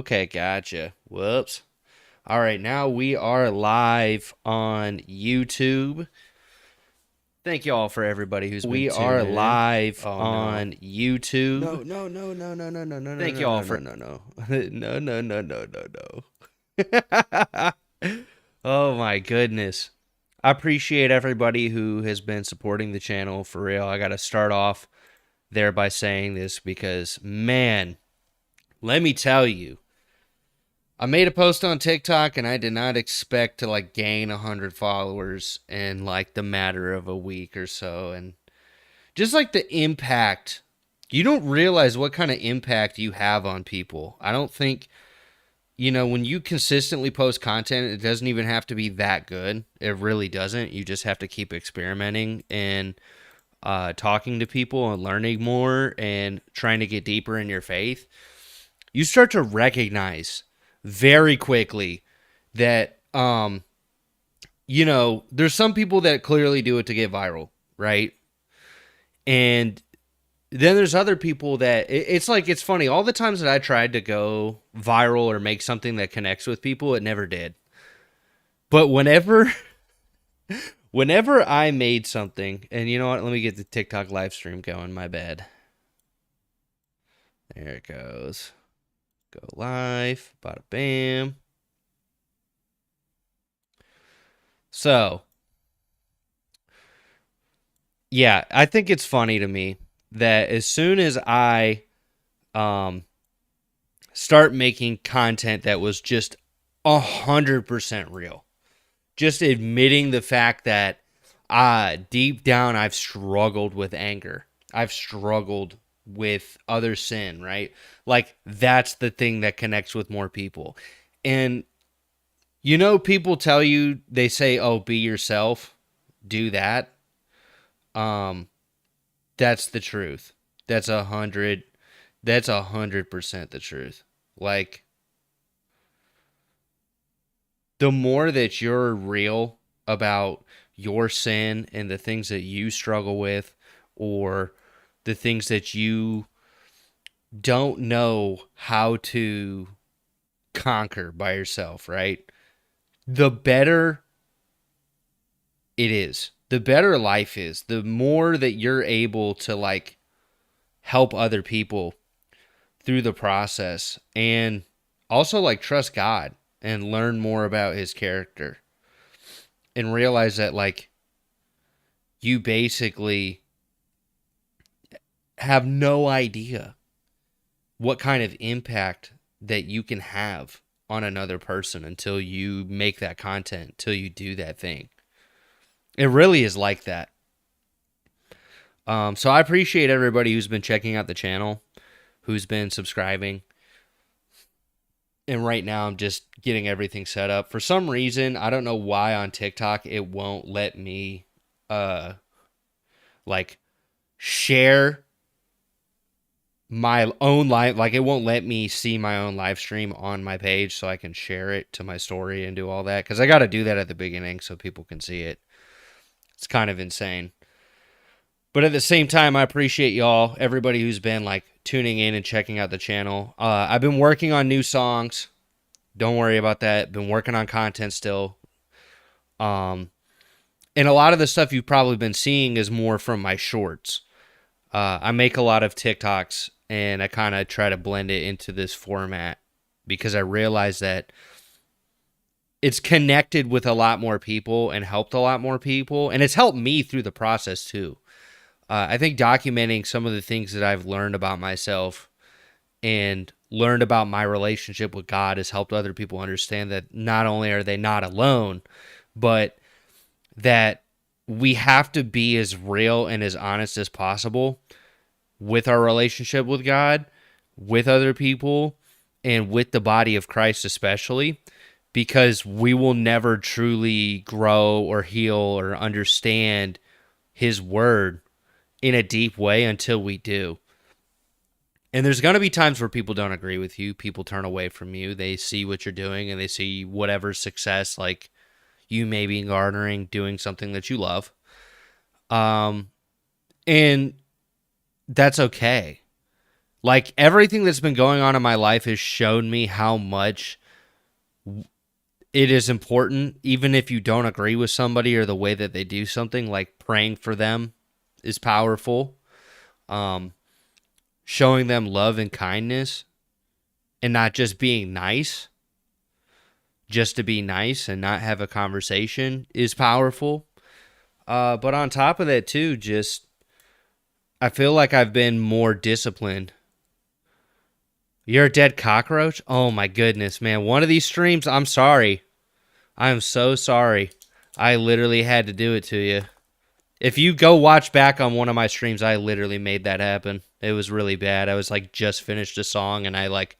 Okay, gotcha. Whoops. All right, now we are live on YouTube. Thank you all for everybody who's been tuning in. Oh no. On YouTube. No, no, no, no, no, no, no, no, no, Thank you no, all no, for no, no, no. No, no, no, no, no, no. Oh my goodness. I appreciate everybody who has been supporting the channel for real. I got to start off there by saying this because, man, let me tell you, I made a post on TikTok and I did not expect to like gain 100 followers in like the matter of a week or so. And just like the impact, you don't realize what kind of impact you have on people. I don't think, when you consistently post content, it doesn't even have to be that good. It really doesn't. You just have to keep experimenting and talking to people and learning more and trying to get deeper in your faith. You start to recognize very quickly that there's some people that clearly do it to get viral, right? And then there's other people that it's funny, all the times that I tried to go viral or make something that connects with people, it never did. But whenever I made something, and you know what, let me get the TikTok live stream going, my bad. There it goes. Go live, bada bam. So, yeah, I think it's funny to me that as soon as I start making content that was just 100% real, just admitting the fact that deep down I've struggled with anger. I've struggled with other sin, right? Like that's the thing that connects with more people. And people tell you, they say, "Oh, be yourself, do that." Um, that's the truth. That's 100. That's 100% the truth. Like the more that you're real about your sin and the things that you struggle with, or the things that you don't know how to conquer by yourself, right? The better it is, the better life is, the more that you're able to like help other people through the process, and also like trust God and learn more about his character and realize that like you basically have no idea what kind of impact that you can have on another person until you make that content, until you do that thing. It really is like that. So I appreciate everybody who's been checking out the channel, who's been subscribing. And right now I'm just getting everything set up. For some reason, I don't know why on TikTok it won't let me like share my own live, like it won't let me see my own live stream on my page so I can share it to my story and do all that, because I got to do that at the beginning so people can see it. It's kind of insane. But at the same time, I appreciate y'all, everybody who's been like tuning in and checking out the channel. I've been working on new songs. Don't worry about that. Been working on content still. And a lot of the stuff you've probably been seeing is more from my shorts. I make a lot of TikToks and I kind of try to blend it into this format because I realize that it's connected with a lot more people and helped a lot more people. And it's helped me through the process too. I think documenting some of the things that I've learned about myself and learned about my relationship with God has helped other people understand that not only are they not alone, but that we have to be as real and as honest as possible with our relationship with God, with other people, and with the body of Christ especially, because we will never truly grow or heal or understand his word in a deep way until we do. And there's going to be times where people don't agree with you. People turn away from you. They see what you're doing and they see whatever success like you may be garnering doing something that you love. And that's okay. Like, everything that's been going on in my life has shown me how much it is important, even if you don't agree with somebody or the way that they do something. Like, praying for them is powerful. Um, Showing them love and kindness and not just being nice, just to be nice and not have a conversation is powerful. But on top of that, too, just I feel like I've been more disciplined. You're a dead cockroach? Oh my goodness, man. One of these streams, I'm sorry. I am so sorry. I literally had to do it to you. If you go watch back on one of my streams, I literally made that happen. It was really bad. I was like just finished a song and I like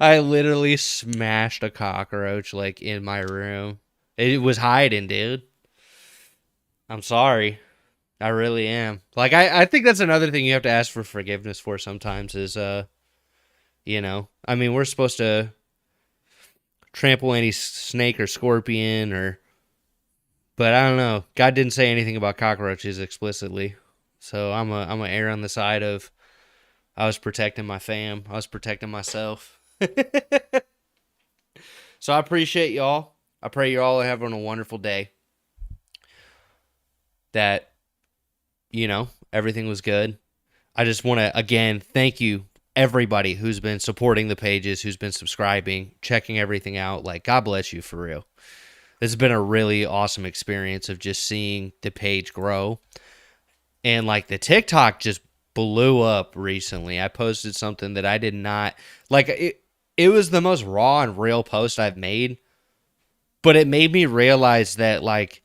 I literally smashed a cockroach like in my room. It was hiding, dude. I'm sorry. I really am. Like I think that's another thing you have to ask for forgiveness for sometimes is I mean, we're supposed to trample any snake or scorpion or but I don't know. God didn't say anything about cockroaches explicitly. So I'm a err on the side of I was protecting my fam. I was protecting myself. So I appreciate y'all. I pray you all are having a wonderful day. That everything was good. I just want to again thank you everybody who's been supporting the pages, who's been subscribing, checking everything out. Like, God bless you for real. This has been a really awesome experience of just seeing the page grow. And like the TikTok just blew up recently. I posted something that I did not like it was the most raw and real post I've made, but it made me realize that like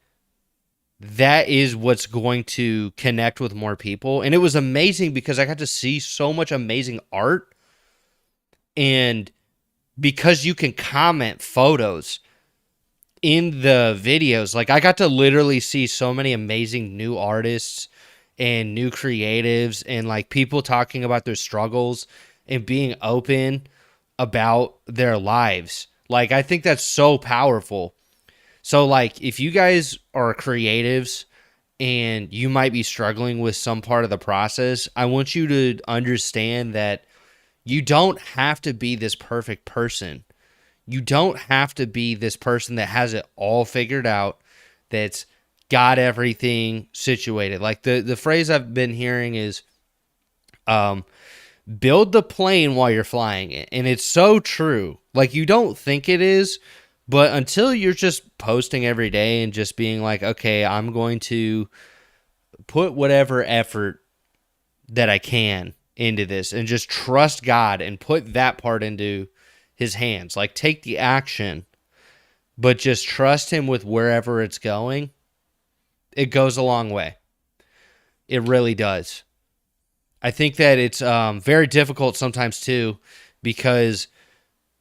that is what's going to connect with more people. And it was amazing because I got to see so much amazing art, and because you can comment photos in the videos, like I got to literally see so many amazing new artists and new creatives and like people talking about their struggles and being open about their lives. Like, I think that's so powerful. So like if you guys are creatives and you might be struggling with some part of the process, I want you to understand that you don't have to be this perfect person. You don't have to be this person that has it all figured out, that's got everything situated. Like the phrase I've been hearing is build the plane while you're flying it. And it's so true. Like, you don't think it is, but until you're just posting every day and just being like, okay, I'm going to put whatever effort that I can into this and just trust God and put that part into his hands. Like, take the action, but just trust him with wherever it's going. It goes a long way. It really does. I think that it's very difficult sometimes too, because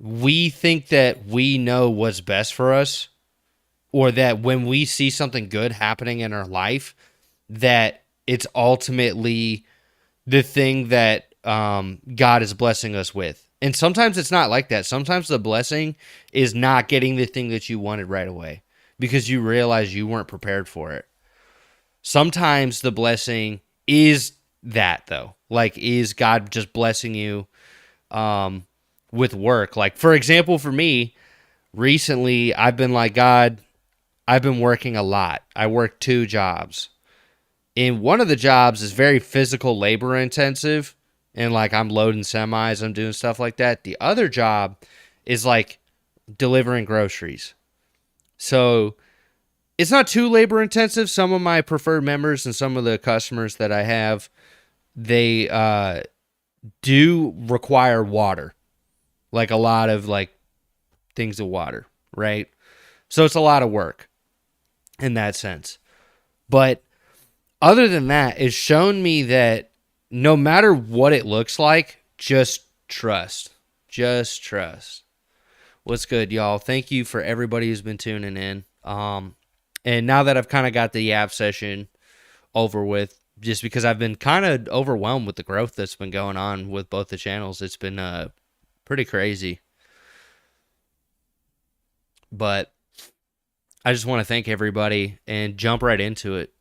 we think that we know what's best for us, or that when we see something good happening in our life, that it's ultimately the thing that God is blessing us with. And sometimes it's not like that. Sometimes the blessing is not getting the thing that you wanted right away because you realize you weren't prepared for it. Sometimes the blessing is that, though. Like, is God just blessing you with work? Like, for example, for me, recently, I've been like, God, I've been working a lot. I work 2 jobs. And one of the jobs is very physical labor intensive. And like, I'm loading semis, I'm doing stuff like that. The other job is like delivering groceries. So it's not too labor intensive. Some of my preferred members and some of the customers that I have, they do require water. Like a lot of like things of water, right? So it's a lot of work in that sense. But other than that, it's shown me that no matter what it looks like, just trust. Just trust. What's good, y'all? Thank you for everybody who's been tuning in. And now that I've kind of got the Yap session over with, just because I've been kind of overwhelmed with the growth that's been going on with both the channels, it's been pretty crazy. But I just want to thank everybody and jump right into it.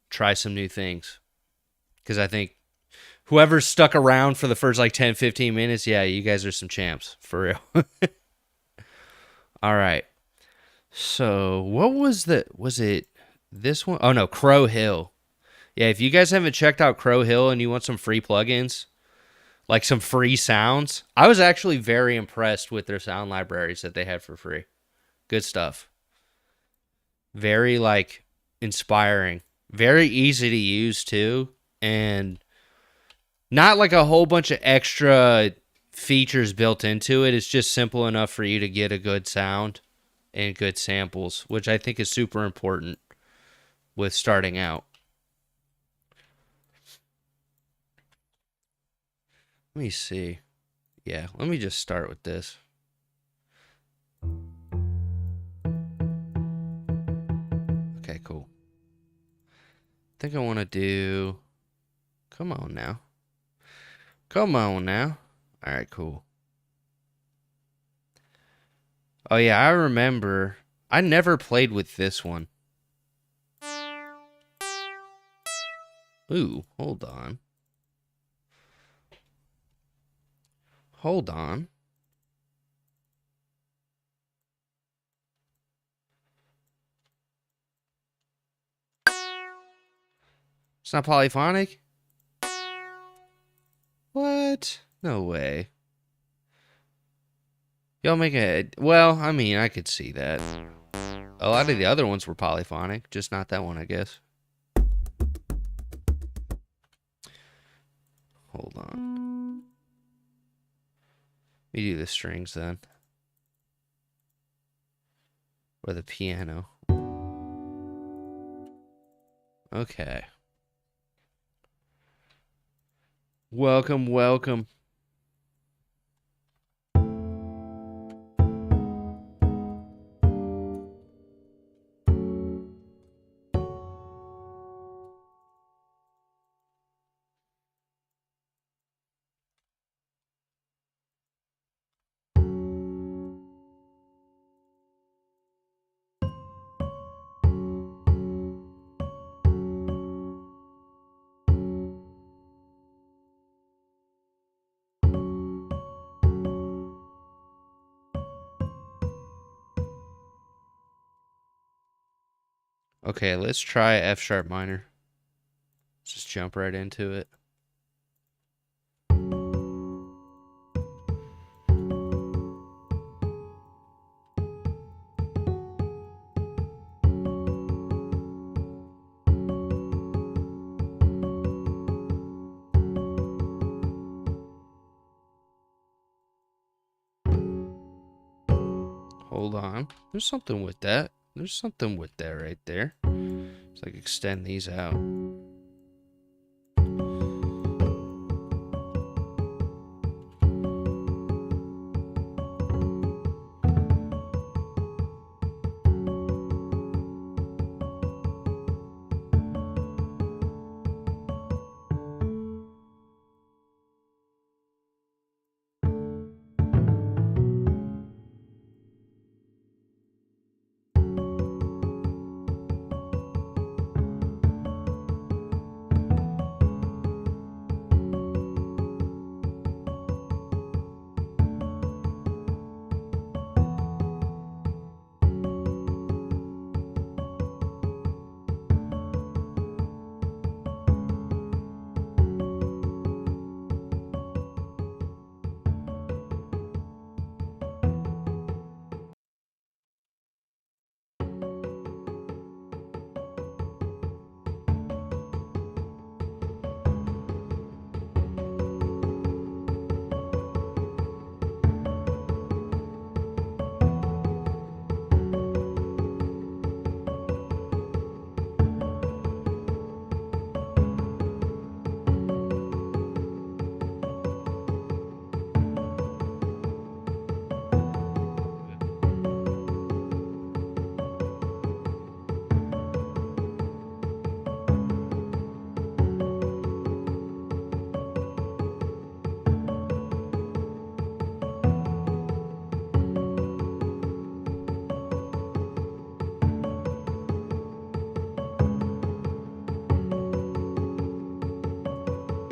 Try some new things, because I think Whoever's stuck around for the first like 10, 15 minutes, yeah, you guys are some champs. For real. All right. So, what was it this one? Oh no, Crow Hill. Yeah, if you guys haven't checked out Crow Hill and you want some free plugins, like some free sounds, I was actually very impressed with their sound libraries that they had for free. Good stuff. Very like inspiring. Very easy to use too, and not like a whole bunch of extra features built into it. It's just simple enough for you to get a good sound and good samples, which I think is super important with starting out. Let me see. Yeah, let me just start with this. Okay, cool. I think I want to do... Come on now. Come on now. All right, cool. Oh, yeah, I remember. I never played with this one. Ooh, hold on. Hold on. It's not polyphonic? What? No way. Y'all make a... Well, I mean, I could see that. A lot of the other ones were polyphonic, just not that one, I guess. Hold on. Let me do the strings then. Or the piano. Okay. Welcome, welcome. Okay, let's try F sharp minor. Just jump right into it. Hold on. There's something with that. There's something with that right there. It's like extend these out.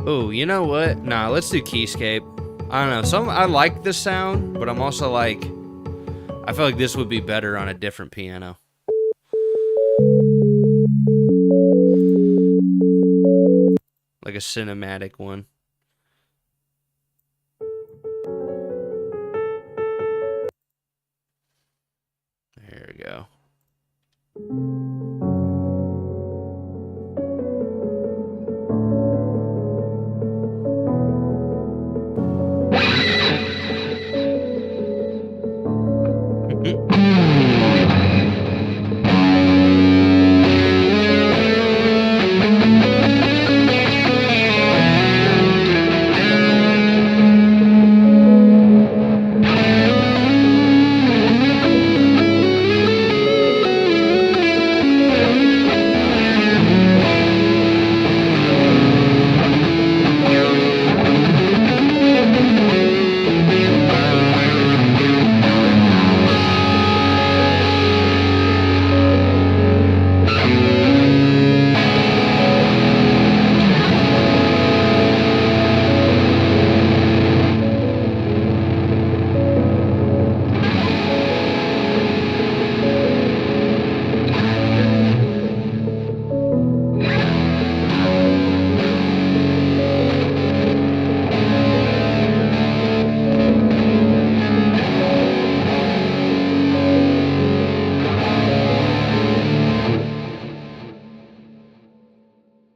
Oh, you know what? Nah, let's do keyscape. I don't know. I like the sound, but I'm also like, I feel like this would be better on a different piano. Like a cinematic one. There we go.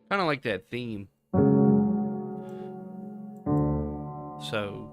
Kind of like that theme. So.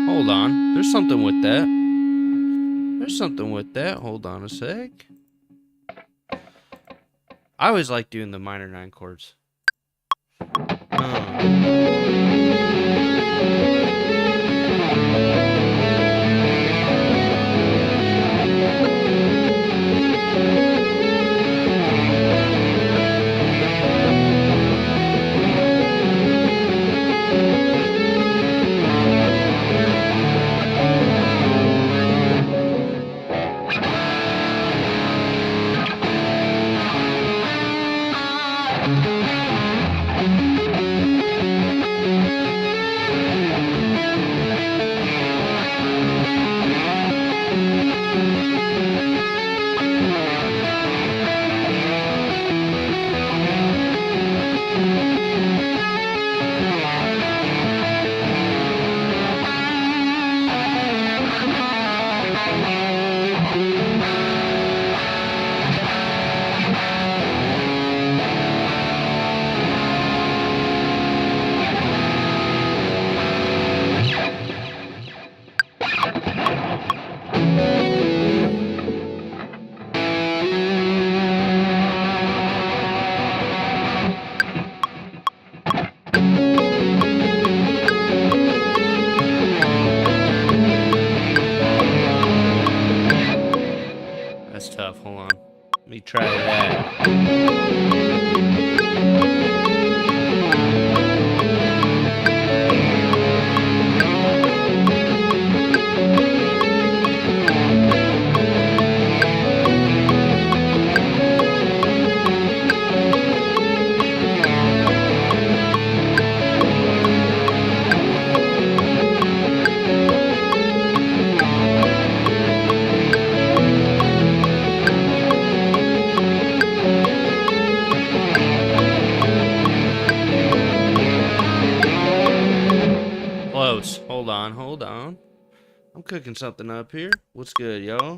Hold on. There's something with that. There's something with that. Hold on a sec. I always like doing the minor 9 chords. That's tough. Hold on. Let me try that. on, hold on. I'm cooking something up here. What's good, y'all?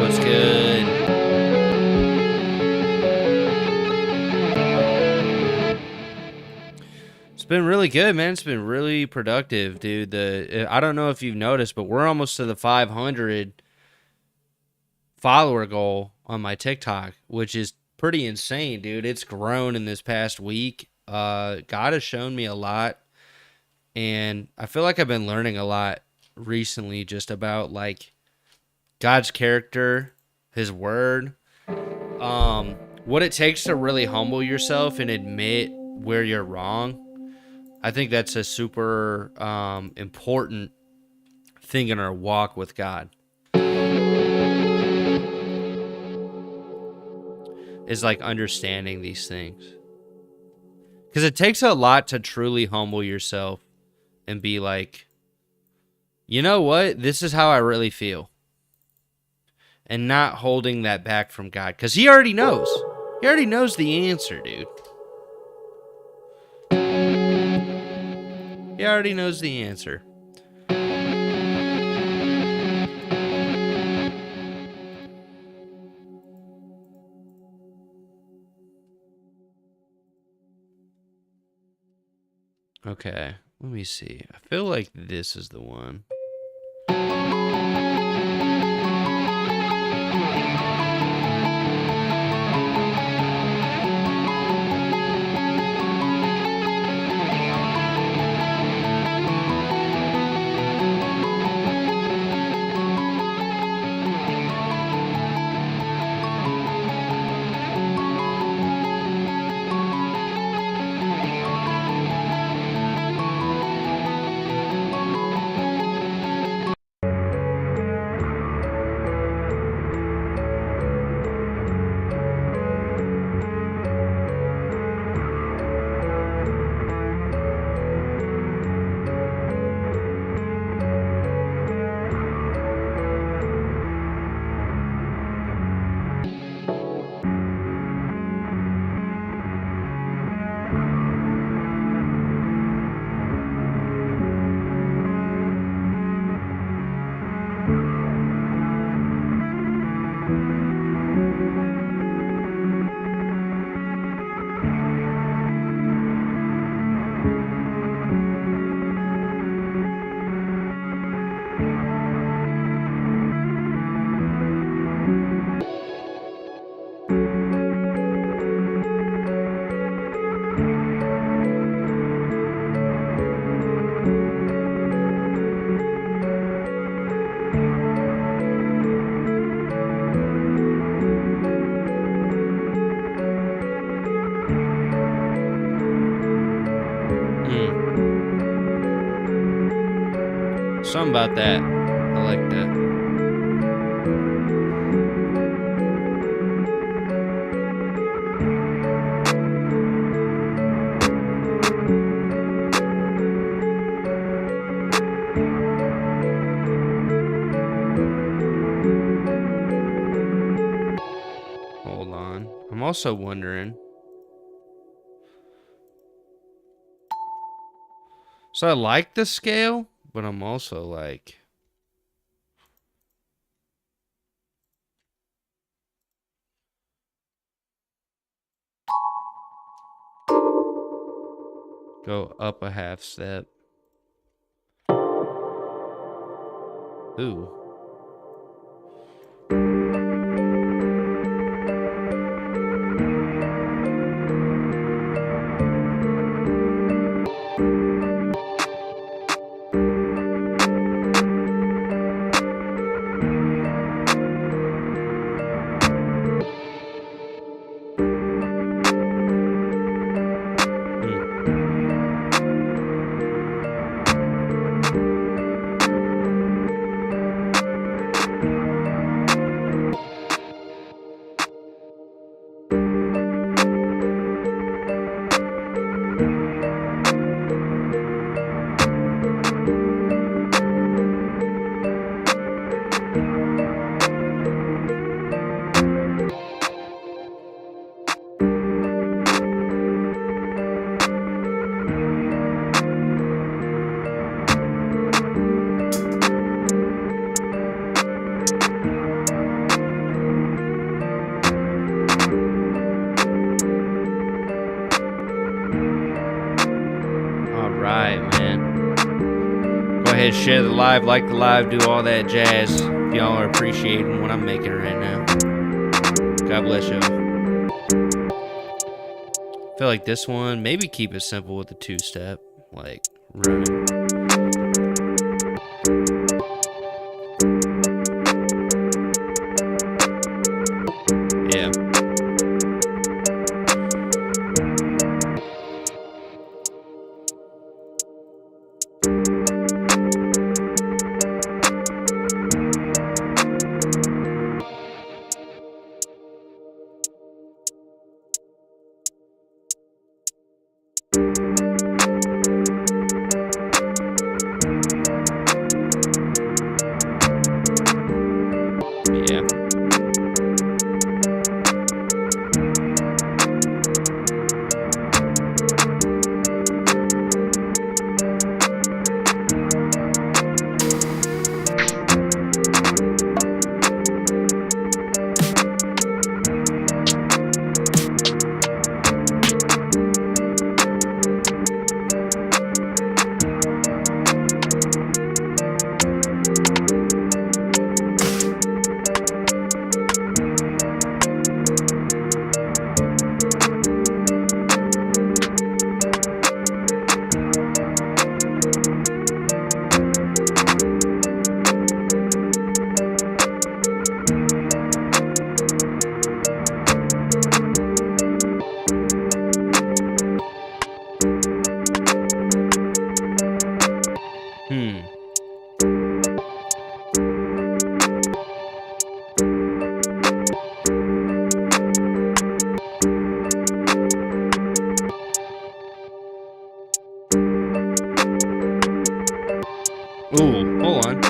What's good? It's been really good, man. It's been really productive, dude. I don't know if you've noticed, but we're almost to the 500 follower goal on my TikTok, which is pretty insane, dude. It's grown in this past week. God has shown me a lot, and I feel like I've been learning a lot recently just about like God's character, his word, what it takes to really humble yourself and admit where you're wrong. I think that's a super important thing in our walk with God. Is like understanding these things. Because it takes a lot to truly humble yourself and be like, you know what? This is how I really feel. And not holding that back from God. Because he already knows. He already knows the answer, dude. He already knows the answer. Okay, let me see. I feel like this is the one. Something about that. I like that. Hold on. I'm also wondering. So I like the scale, but I'm also like, go up a half step. Ooh. Share the live, like the live, do all that jazz. Y'all are appreciating what I'm making right now. God bless y'all. I feel like this one, maybe keep it simple with the two-step, like running. Yeah. Ooh, hold on.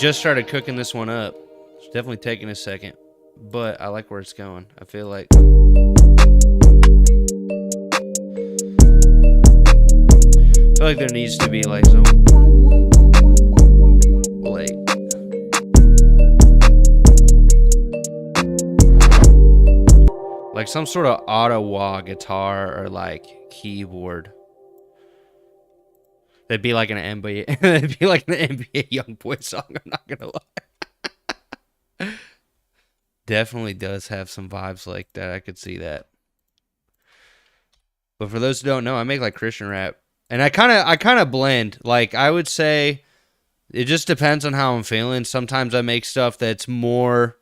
just started cooking this one up. It's definitely taking a second, but I like where it's going. I feel like there needs to be like some like some sort of auto-wah guitar or like keyboard. That'd be like an NBA. That'd be like an NBA YoungBoy song. I'm not gonna lie. Definitely does have some vibes like that. I could see that. But for those who don't know, I make like Christian rap, and I kind of blend. Like I would say, it just depends on how I'm feeling. Sometimes I make stuff that's more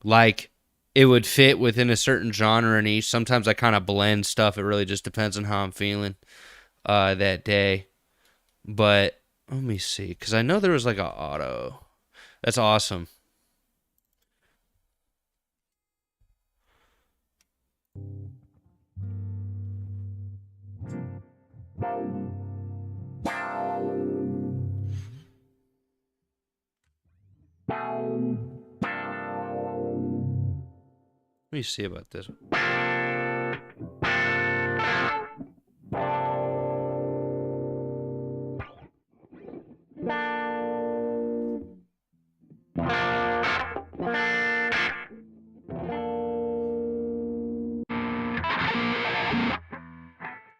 like it would fit within a certain genre or niche. Sometimes I kind of blend stuff. It really just depends on how I'm feeling that day. But let me see, because I know there was like an auto. That's awesome. Let me see about this.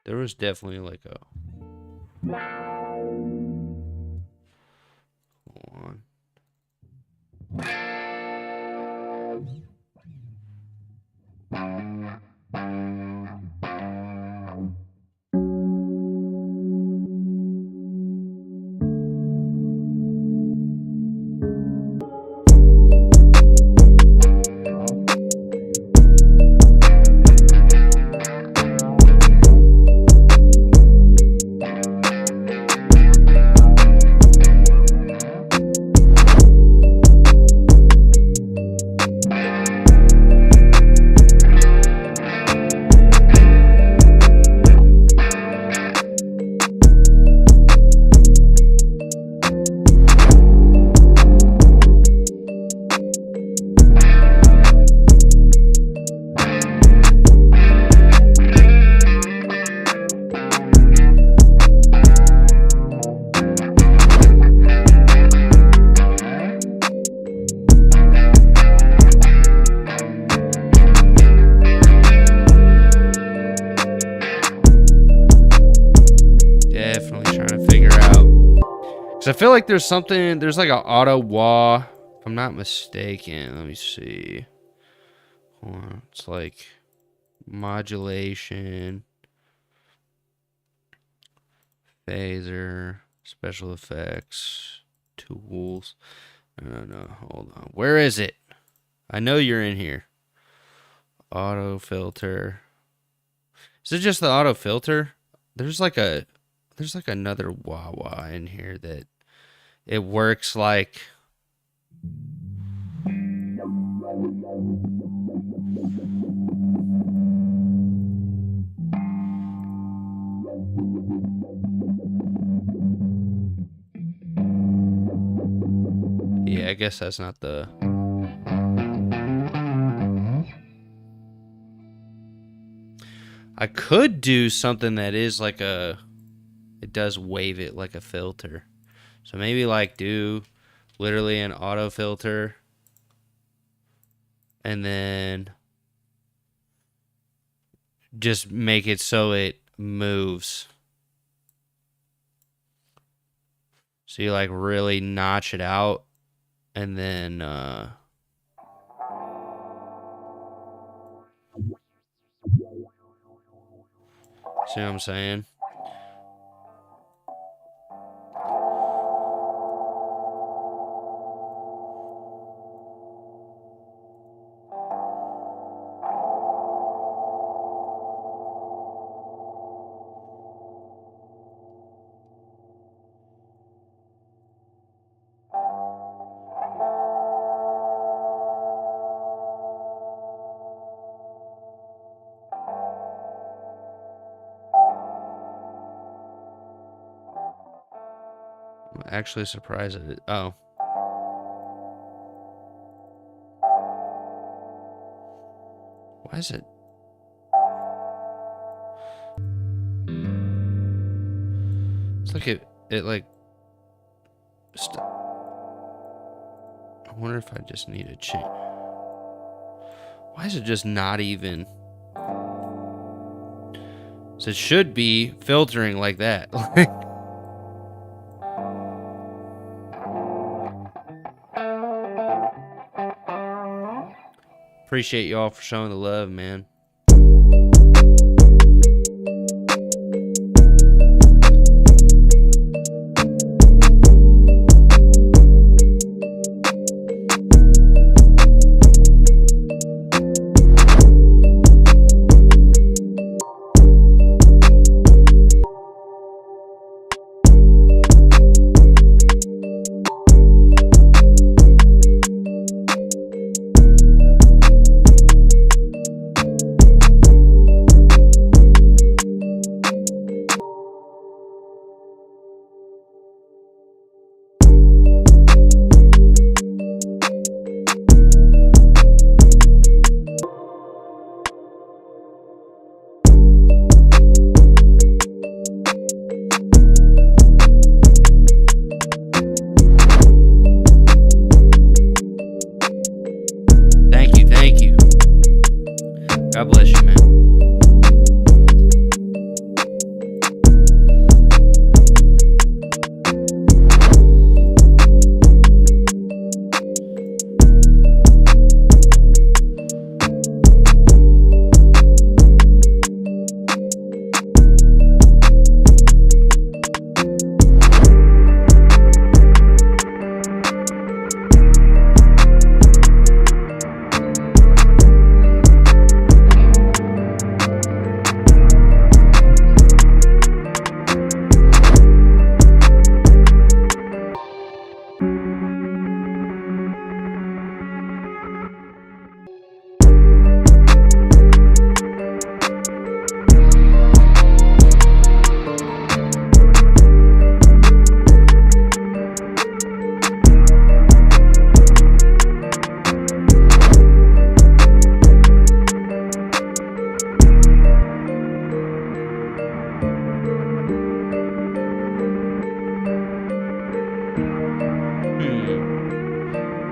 There was definitely like a... Hold on. I feel like there's something, there's like an auto-wah, if I'm not mistaken. Let me see. Hold on. It's like modulation, phaser, special effects, tools. No, hold on. Where is it? I know you're in here. Auto filter. Is it just the auto filter? There's like another wah-wah in here that it works like... Yeah, I guess that's not the... I could do something that is like a... It does wave it like a filter. So maybe like do literally an auto filter. And then just make it so it moves. So you like really notch it out. And then see what I'm saying? I'm actually surprised at it. Oh. Why is it? It's like it like. I wonder if I just need to change. Why is it just not even? So it should be filtering like that. Appreciate y'all for showing the love, man. Thank you. God bless you, man.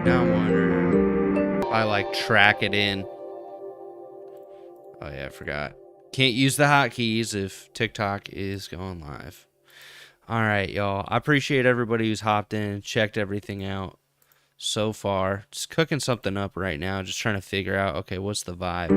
Now I wonder if I like track it in. Oh yeah, I forgot. Can't use the hotkeys if TikTok is going live. All right, y'all. I appreciate everybody who's hopped in, checked everything out so far. Just cooking something up right now. Just trying to figure out, okay, what's the vibe?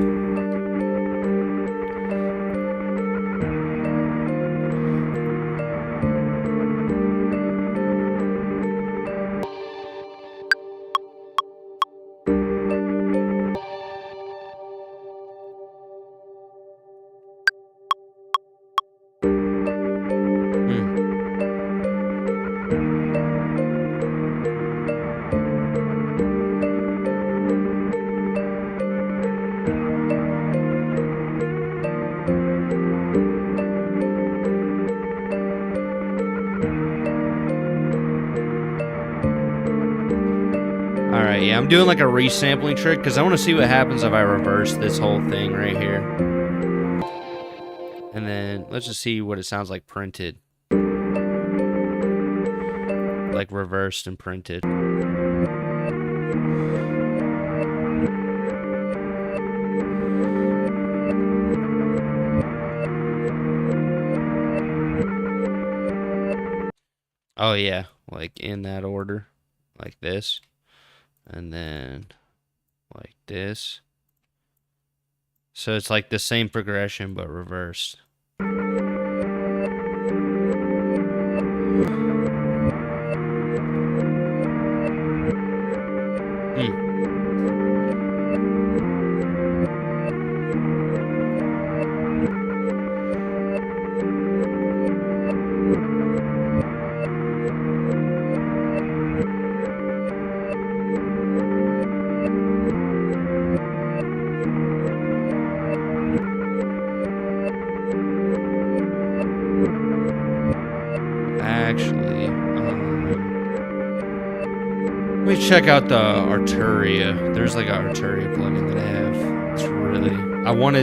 Alright, yeah, I'm doing like a resampling trick because I want to see what happens if I reverse this whole thing right here. And then let's just see what it sounds like printed. Like reversed and printed. Oh yeah, like in that order. Like this. And then like this. So it's like the same progression but reversed. Actually, let me check out the Arturia. There's like an Arturia plugin that I have. It's really I want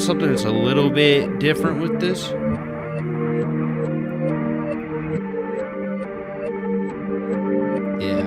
something that's a little bit different with this. Yeah.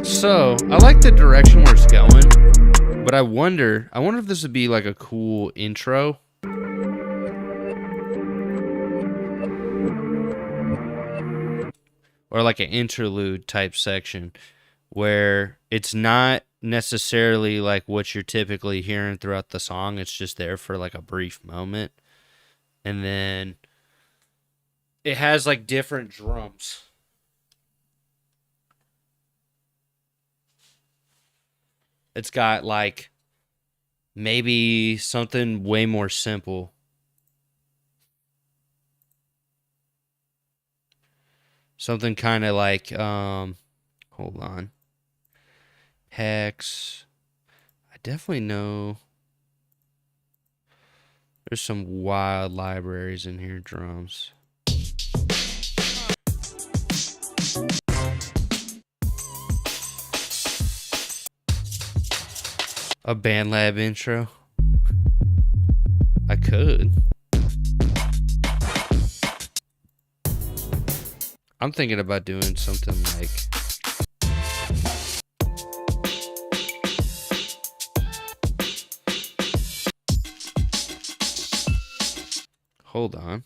So, I like the direction where it's going, but I wonder if this would be like a cool intro. Or like an interlude type section where it's not necessarily like what you're typically hearing throughout the song. It's just there for like a brief moment. And then it has like different drums. It's got like maybe something way more simple. Something kind of like, hold on. Hex. I definitely know there's some wild libraries in here, drums. A BandLab intro. I could. I'm thinking about doing something like hold on.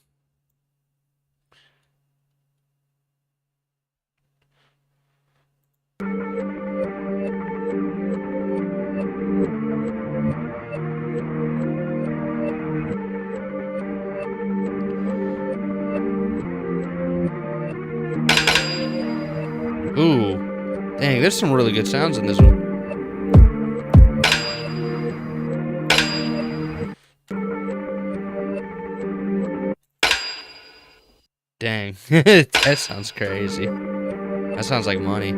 Ooh. Dang, there's some really good sounds in this one. Dang. That sounds crazy. That sounds like money.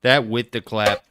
That with the clap.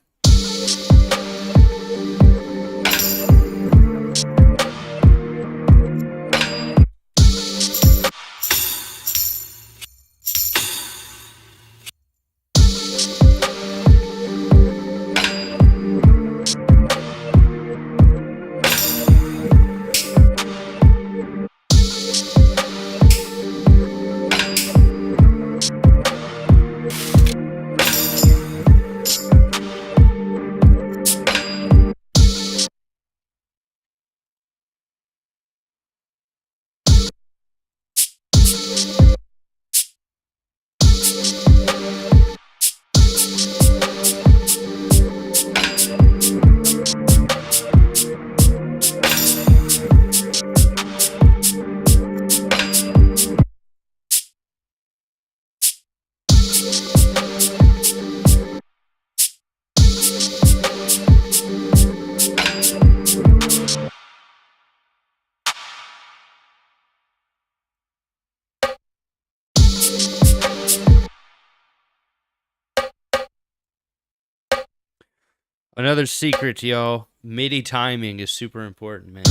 Another secret, y'all. MIDI timing is super important, man.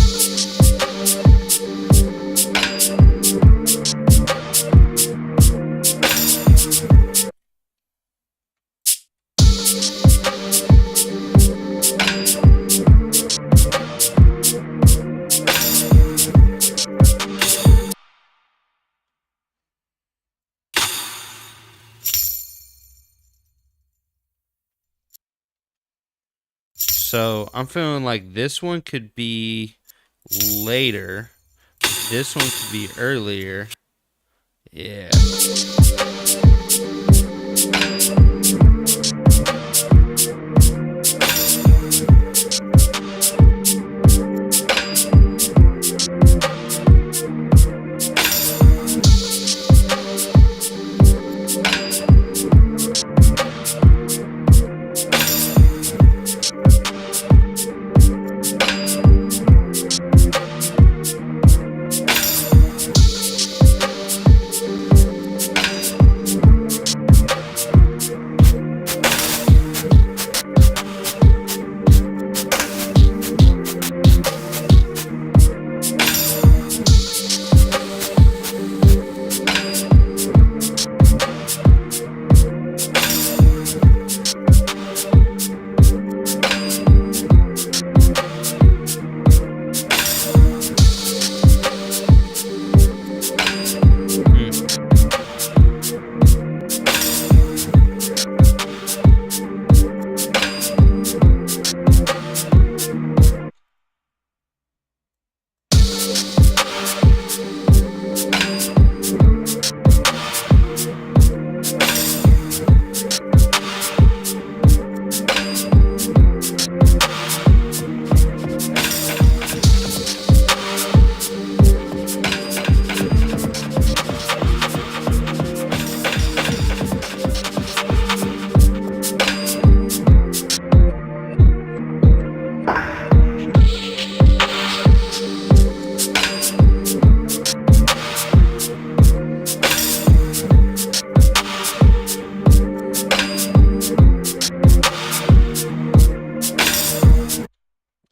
So I'm feeling like this one could be later. This one could be earlier. Yeah.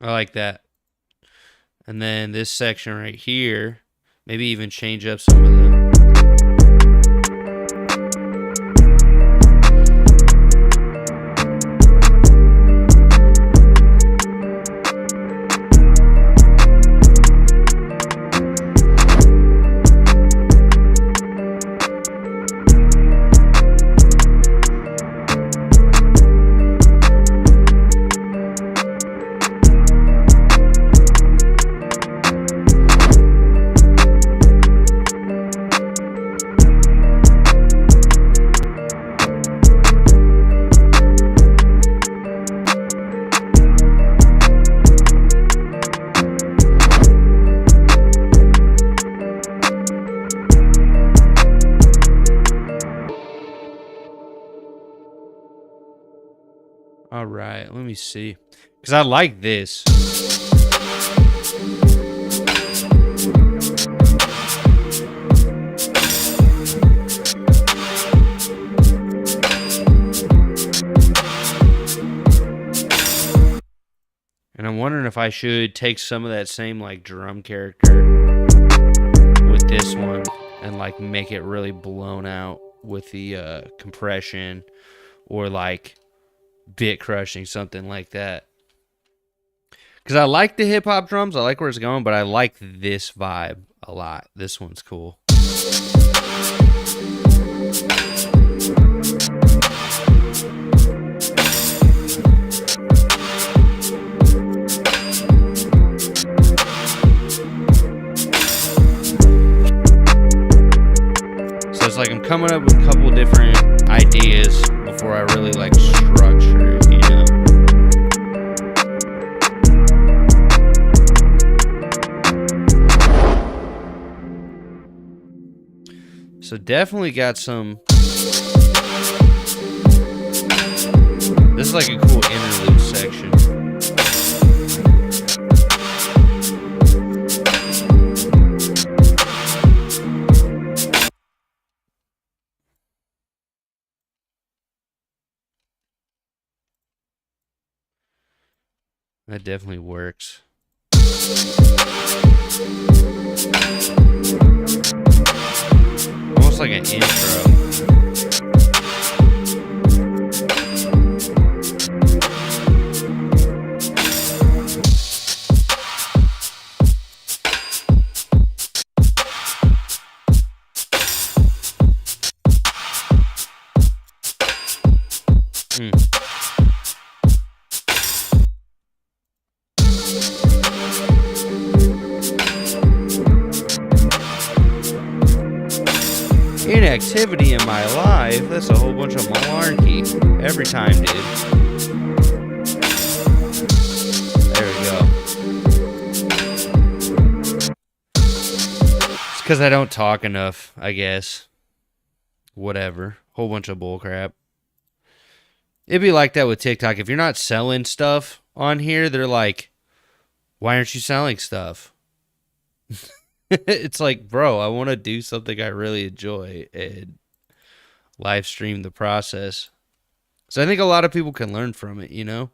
I like that. And then this section right here, maybe even change up some of the... All right, let me see. Because I like this. And I'm wondering if I should take some of that same like drum character with this one and like make it really blown out with the compression or like bit crushing, something like that. Because I like the hip hop drums, I like where it's going, but I like this vibe a lot. This one's cool. So it's like I'm coming up with a couple different ideas before I really like structure it, you know? So definitely got some. This is like a cool interlude section. That definitely works. Almost like an intro. Inactivity in my life, that's a whole bunch of malarkey. Every time, dude. There we go. It's because I don't talk enough, I guess. Whatever. Whole bunch of bullcrap. It'd be like that with TikTok. If you're not selling stuff on here, they're like, why aren't you selling stuff? It's like, bro, I want to do something I really enjoy and live stream the process. So I think a lot of people can learn from it, you know?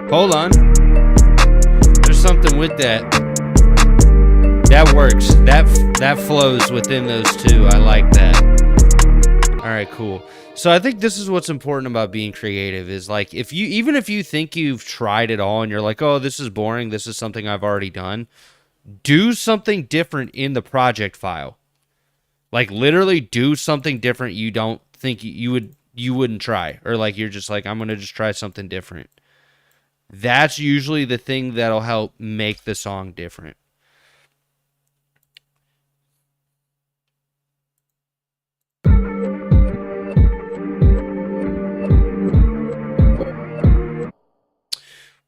Hold on. There's something with that. That works. That flows within those two. I like that. All right, cool. So I think this is what's important about being creative is like even if you think you've tried it all and you're like, "Oh, this is boring. This is something I've already done." Do something different in the project file. Like literally do something different you don't think you wouldn't try, or like you're just like, I'm going to just try something different. That's usually the thing that'll help make the song different.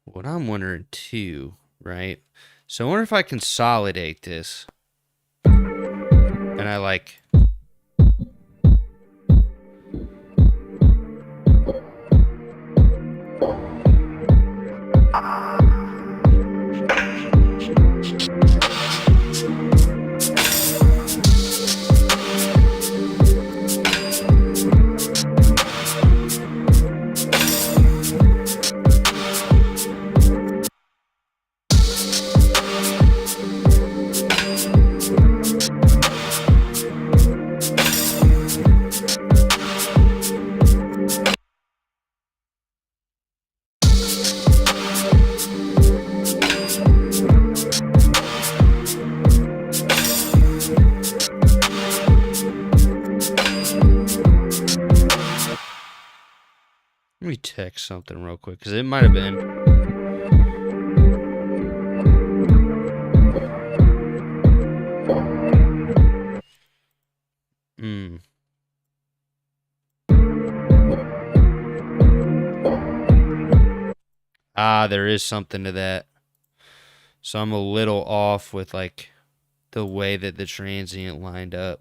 What I'm wondering too, right? So I wonder if I consolidate this. And I like... text something real quick because it might have been. There is something to that. So I'm a little off with like the way that the transient lined up.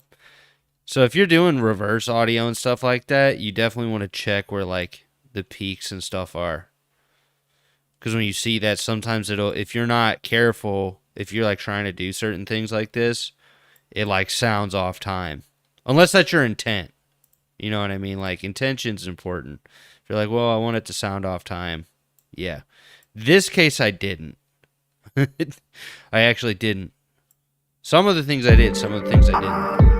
So if you're doing reverse audio and stuff like that, you definitely want to check where like the peaks and stuff are. Because when you see that, sometimes it'll, if you're not careful, if you're like trying to do certain things like this, it like sounds off time. Unless that's your intent. You know what I mean? Like intention's important. If you're like, well, I want it to sound off time. Yeah. This case I didn't. I actually didn't. Some of the things I did, some of the things I didn't.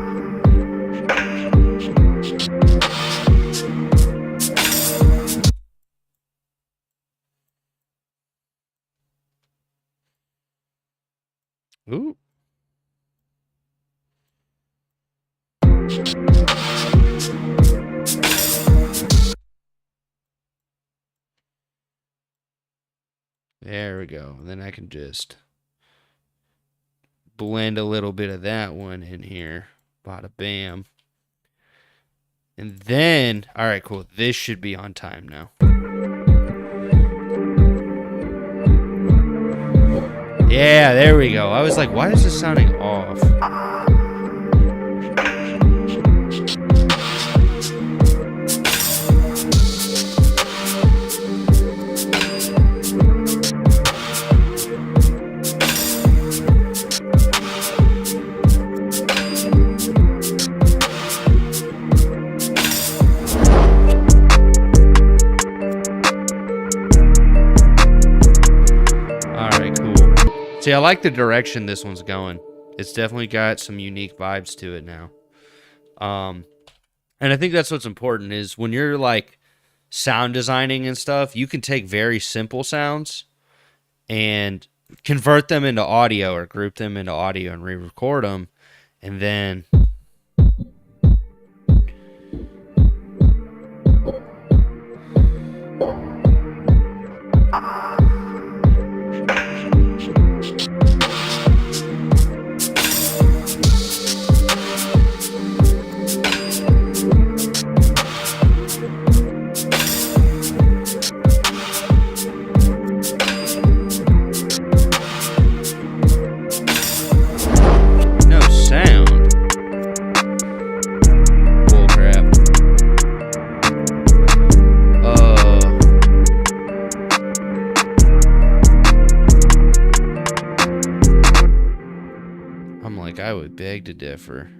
Ooh. There we go. And then I can just blend a little bit of that one in here. Bada bam. And then, all right, cool. This should be on time now. Yeah, there we go. I was like, why is this sounding off? See, I like the direction this one's going. It's definitely got some unique vibes to it now. And I think that's what's important is when you're like sound designing and stuff, you can take very simple sounds and convert them into audio or group them into audio and re-record them. And then I would beg to differ.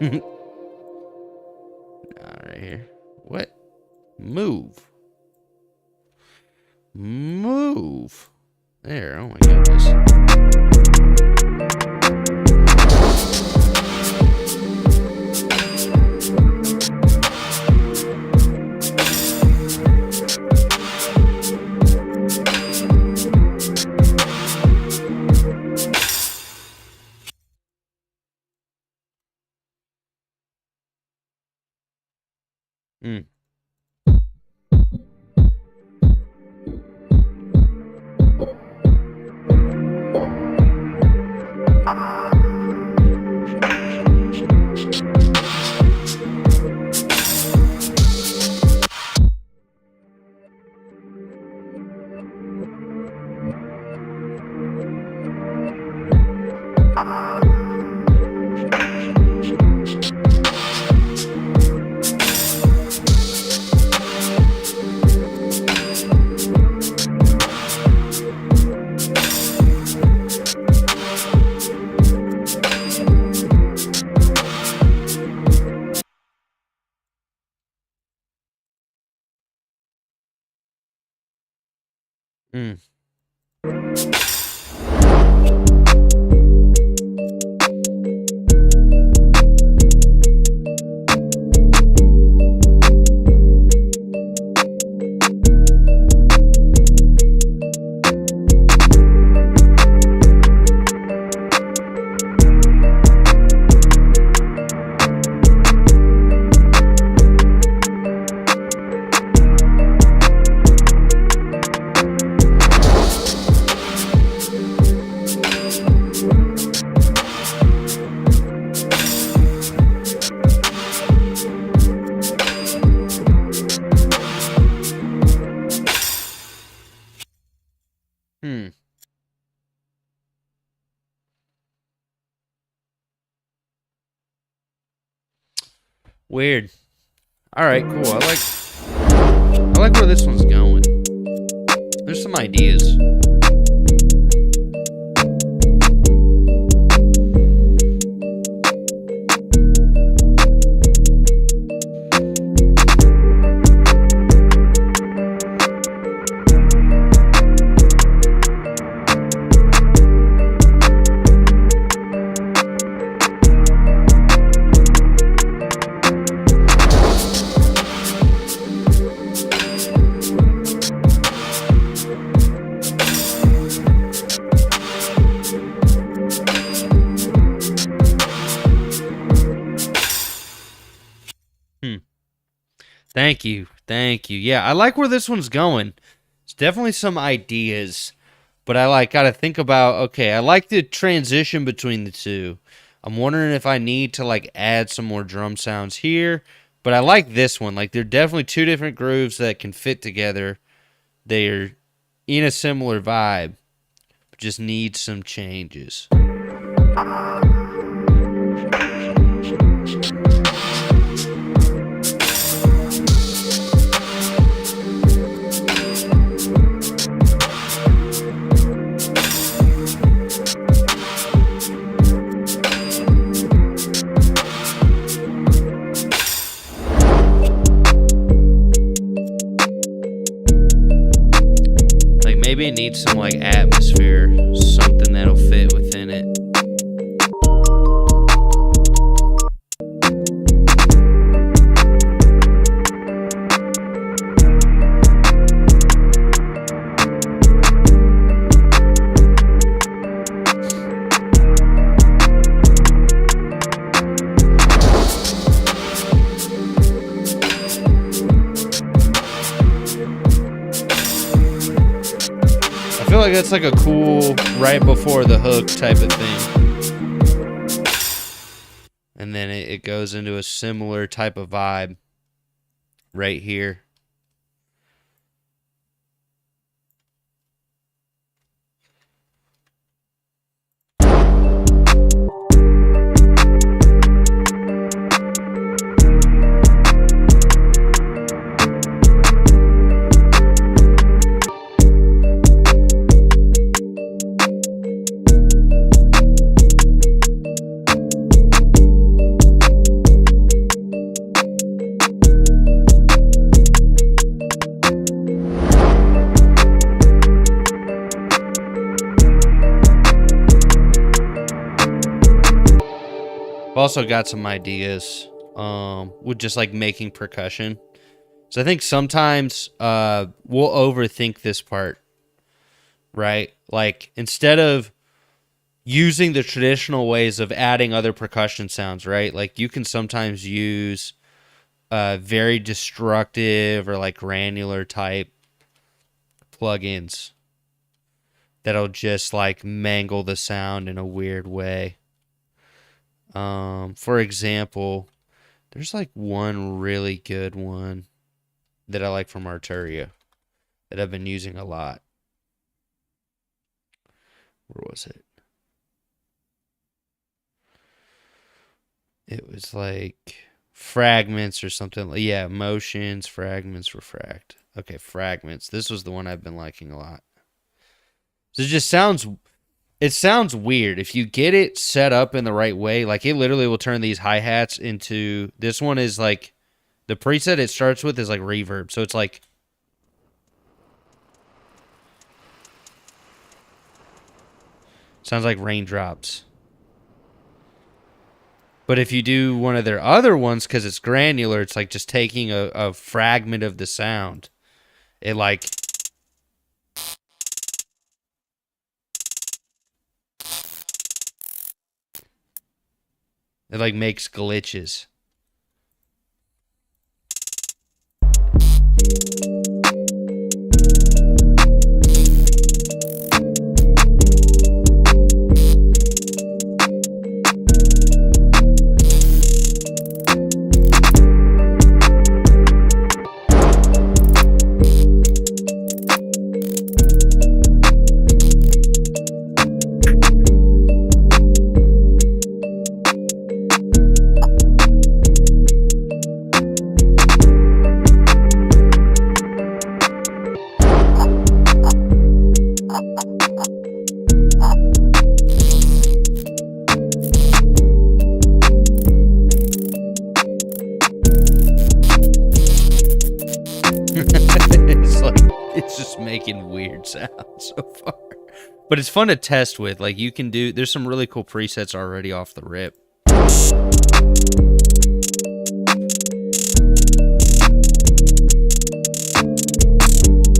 Right here. What? Move. Move. There. Oh my goodness. Mm. Mm. Hmm. Weird. All right, cool. I like where this one's going. There's some ideas. Hmm. Thank you. Thank you. Yeah, I like where this one's going. It's definitely some ideas, but I got to think about, okay, I like the transition between the two. I'm wondering if I need to add some more drum sounds here, but I like this one. They're definitely two different grooves that can fit together. They're in a similar vibe, but just need some changes. Maybe it needs some atmosphere, something that'll fit within it. I feel like that's a cool right before the hook type of thing. And then it goes into a similar type of vibe right here. I've also got some ideas with just like making percussion. So I think sometimes we'll overthink this part, right? Like instead of using the traditional ways of adding other percussion sounds, right? Like you can sometimes use very destructive or like granular type plugins that'll just like mangle the sound in a weird way. For example, there's like one really good one that I like from Arturia that I've been using a lot. Where was it? It was like fragments or something. Yeah, motions, fragments, refract. Okay, fragments. This was the one I've been liking a lot. So it sounds weird. If you get it set up in the right way, like it literally will turn these hi-hats into, this one is like, the preset it starts with is like reverb. So it's like, sounds like raindrops. But if you do one of their other ones, because it's granular, it's like just taking a fragment of the sound. It like, makes glitches. It's just making weird sounds so far. But it's fun to test with. Like you can do, there's some really cool presets already off the rip.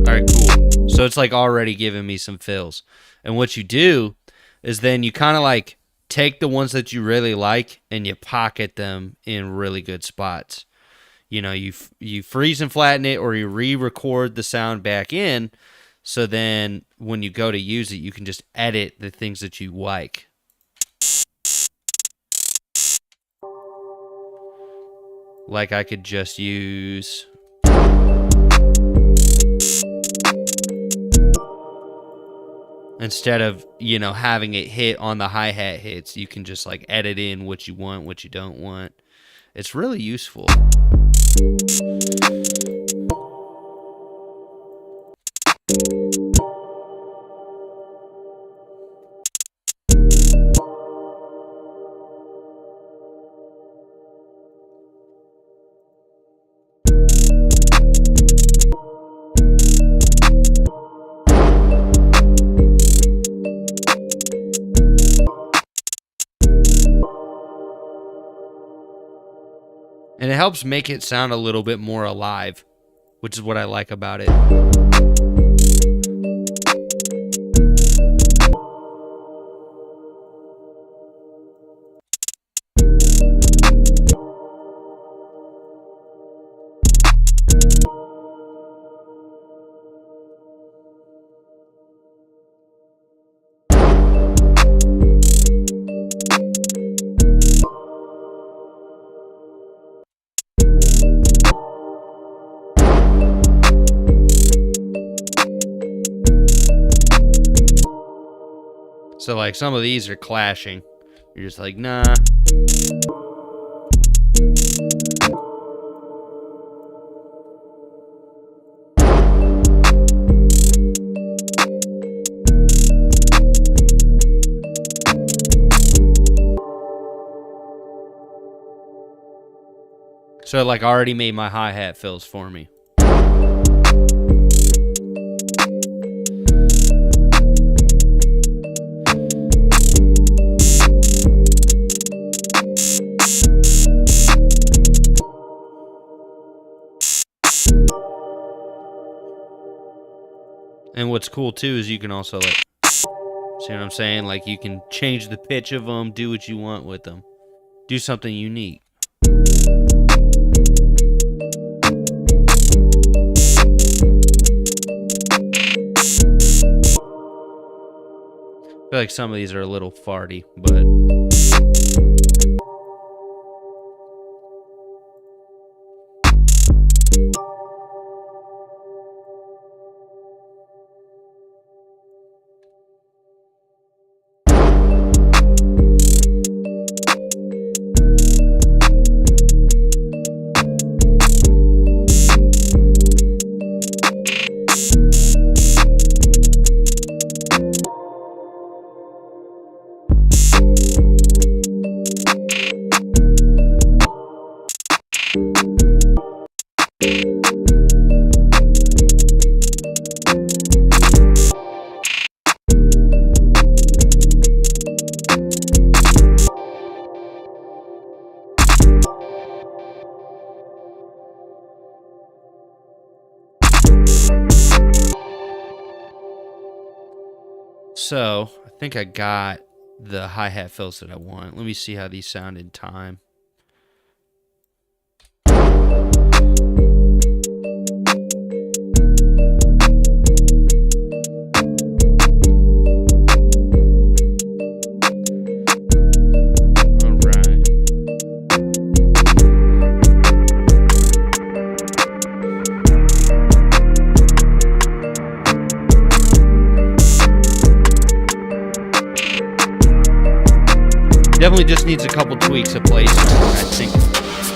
Alright, cool. So it's like already giving me some fills. And what you do is then you kind of like take the ones that you really like and you pocket them in really good spots. You know, you freeze and flatten it, or you re-record the sound back in, so then when you go to use it, you can just edit the things that you like. Like I could just use... Instead of, you know, having it hit on the hi-hat hits, you can just like edit in what you want, what you don't want. It's really useful. And it helps make it sound a little bit more alive, which is what I like about it. So like some of these are clashing. You're just like, nah. So it like already made my hi-hat fills for me. And what's cool too is you can also like, see what I'm saying? Like you can change the pitch of them, do what you want with them, do something unique. I feel like some of these are a little farty, but so I think I got the hi-hat fills that I want. Let me see how these sound in time. Definitely just needs a couple tweaks of placement. I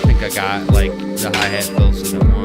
think I got like the hi-hat fills that I want.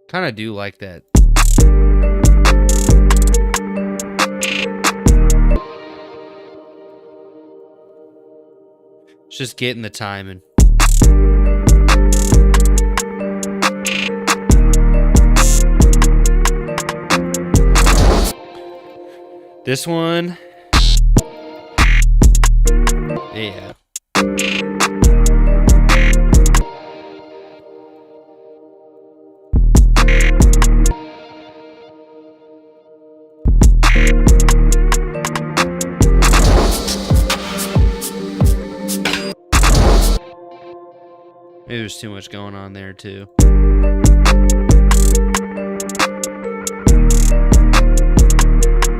Kind of do like that. It's just getting the timing. This one, yeah. Maybe there's too much going on there too. Let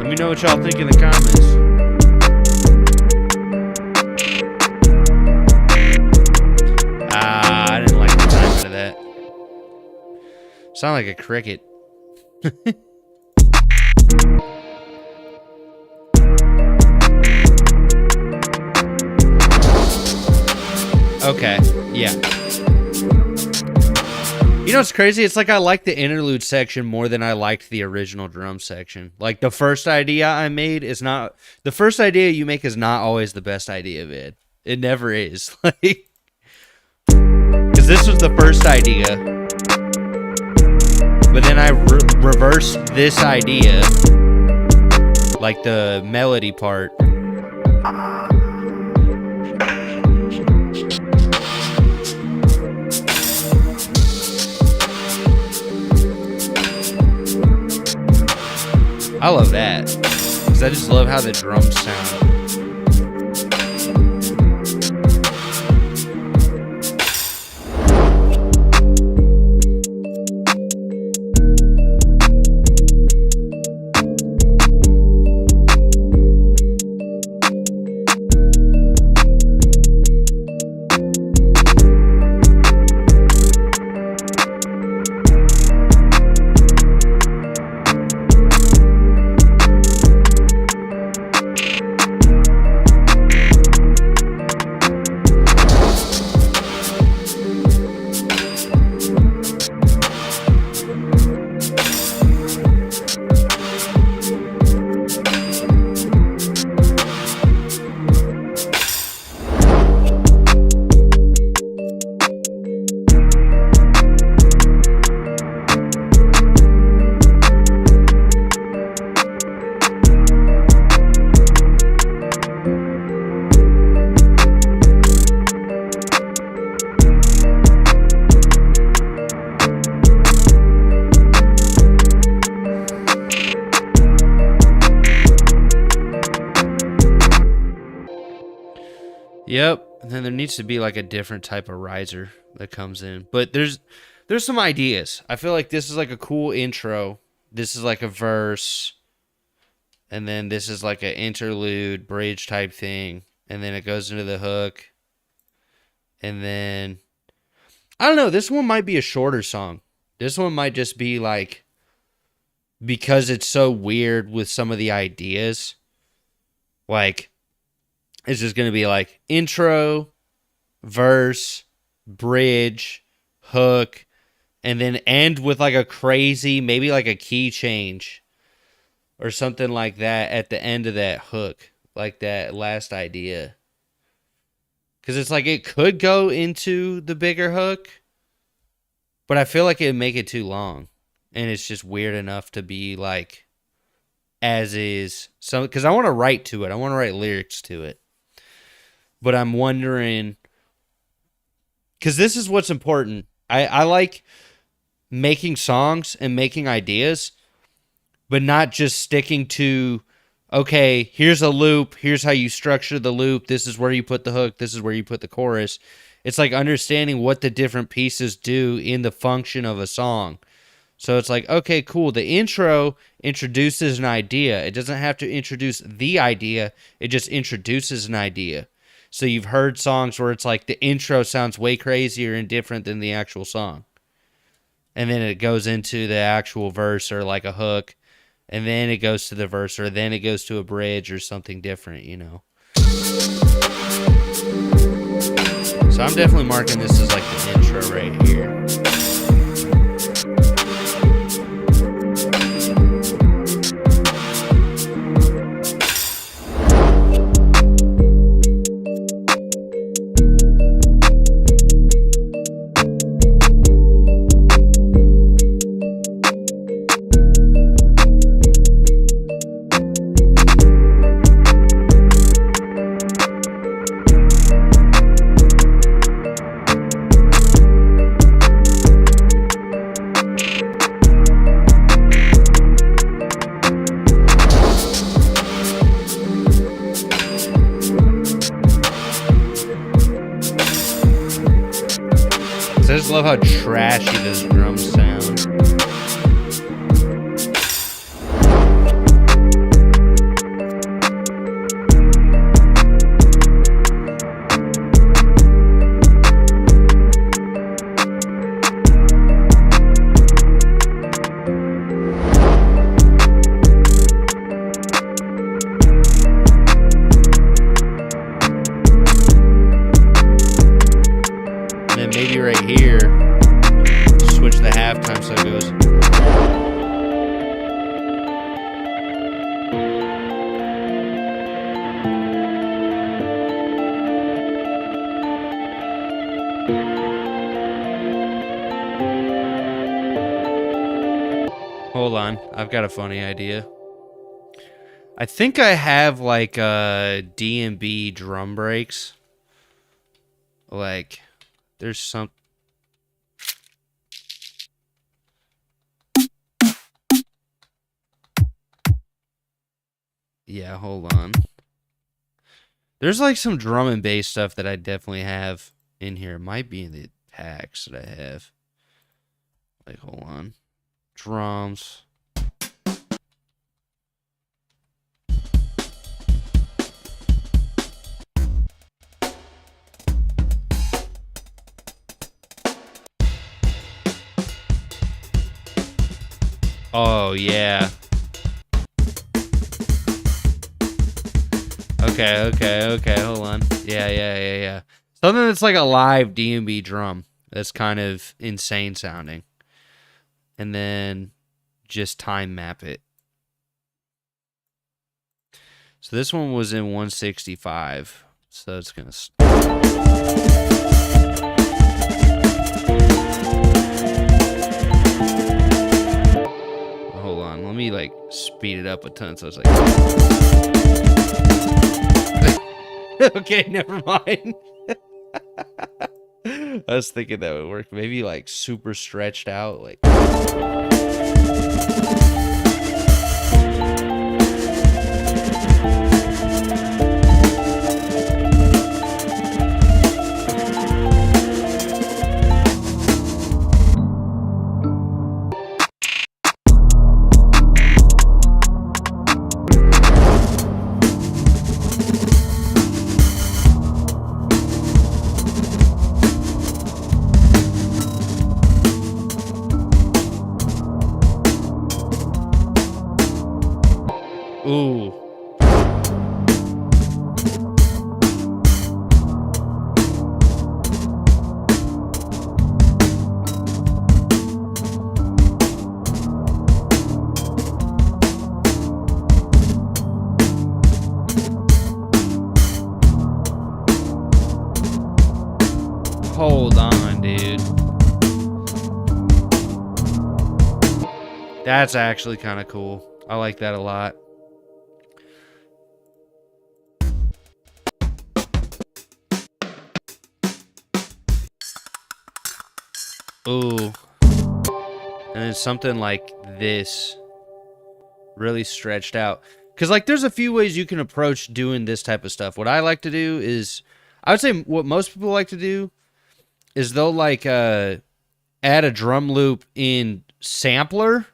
me know what y'all think in the comments. I didn't like the timing of that. Sound like a cricket. Okay, yeah. You know what's crazy? It's like I like the interlude section more than I liked the original drum section. Like the first idea I made is not... The first idea you make is not always the best idea, Vid. It never is. Like, because this was the first idea. But then I reversed this idea. Like the melody part. I love that, because I just love how the drums sound. Yep. And then there needs to be like a different type of riser that comes in. But there's some ideas. I feel like this is like a cool intro. This is like a verse. And then this is like an interlude, bridge type thing. And then it goes into the hook. And then, I don't know, this one might be a shorter song. This one might just be like, because it's so weird with some of the ideas, like, it's just going to be like intro, verse, bridge, hook, and then end with like a crazy, maybe like a key change or something like that at the end of that hook, like that last idea. Because it's like it could go into the bigger hook, but I feel like it would make it too long. And it's just weird enough to be like as is. So, because I want to write to it. I want to write lyrics to it. But I'm wondering, because this is what's important. I like making songs and making ideas, but not just sticking to, okay, here's a loop, here's how you structure the loop, this is where you put the hook, this is where you put the chorus. It's like understanding what the different pieces do in the function of a song. So it's like, okay, cool, the intro introduces an idea. It doesn't have to introduce the idea, it just introduces an idea. So you've heard songs where it's like the intro sounds way crazier and different than the actual song. And then it goes into the actual verse or like a hook. And then it goes to the verse, or then it goes to a bridge or something different, you know. So I'm definitely marking this as like the intro right here. I just love how trashy those drums sound. Maybe right here, switch the halftime so it goes. Hold on, I've got a funny idea. I think I have like D&B drum breaks. Like, there's some. Yeah, hold on. There's like some drum and bass stuff that I definitely have in here. It might be in the packs that I have. Like, hold on. Drums. Oh, yeah. Okay, hold on. Yeah. Something that's like a live D&B drum. That's kind of insane sounding. And then just time map it. So this one was in 165. So it's going to... Hold on, let me like speed it up a ton so it's like... Okay, never mind. I was thinking that would work. Maybe like super stretched out, like... Hold on, dude. That's actually kind of cool. I like that a lot. Ooh. And then something like this. Really stretched out. Because, like, there's a few ways you can approach doing this type of stuff. What I like to do is... I would say what most people like to do is they'll, like, add a drum loop in sampler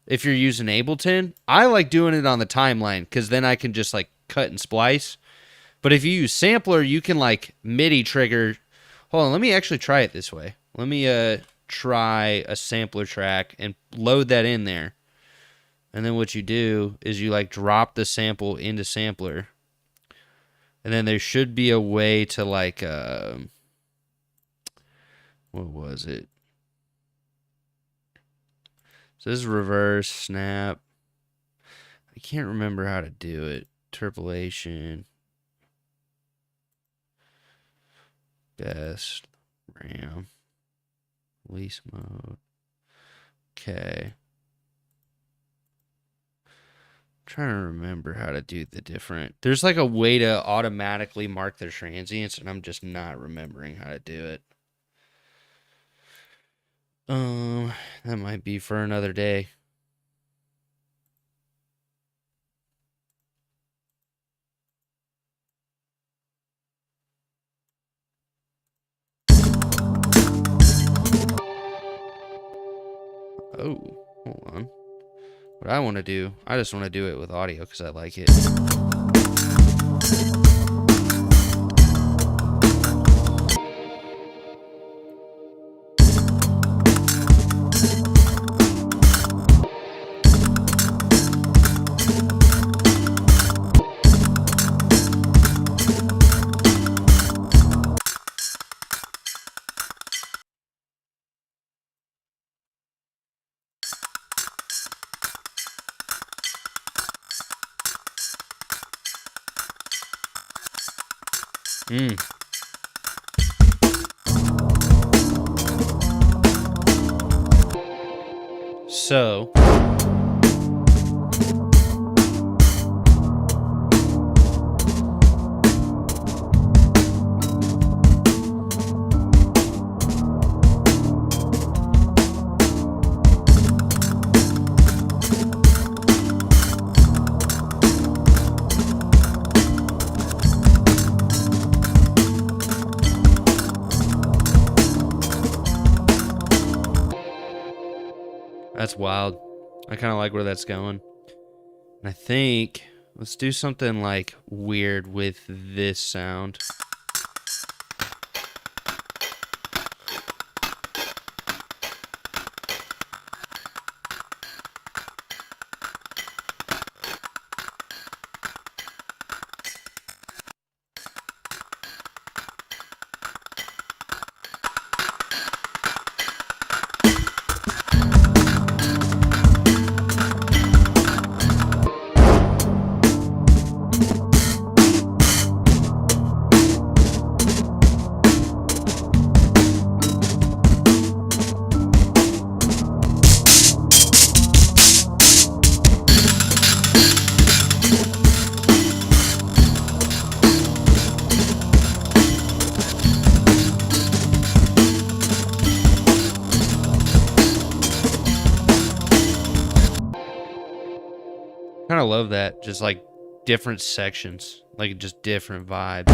if you're using Ableton. I like doing it on the timeline because then I can just, like, cut and splice. But if you use sampler, you can, like, MIDI trigger... Hold on, let me actually try it this way. Let me try a sampler track and load that in there. And then what you do is you, like, drop the sample into sampler. And then there should be a way to, like, what was it? So this is reverse, snap. I can't remember how to do it. Interpolation. Best. RAM. Release mode. Okay. Trying to remember how to do the different. There's like a way to automatically mark their transients, and I'm just not remembering how to do it. That might be for another day. Oh, hold on. What I want to do, I just want to do it with audio because I like it. So that's wild. I kind of like where that's going. And I think let's do something like weird with this sound. Kind of love that. Just like different sections, like just different vibes.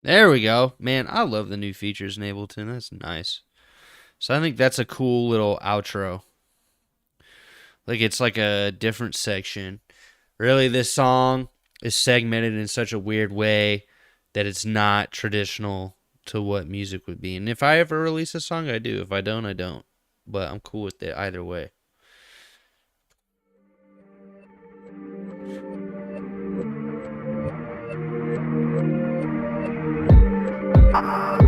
There we go. Man, I love the new features in Ableton. That's nice. So I think that's a cool little outro. Like it's like a different section. Really, this song is segmented in such a weird way that it's not traditional to what music would be. And if I ever release a song, I do. If I don't, I don't. But I'm cool with it either way. Huh.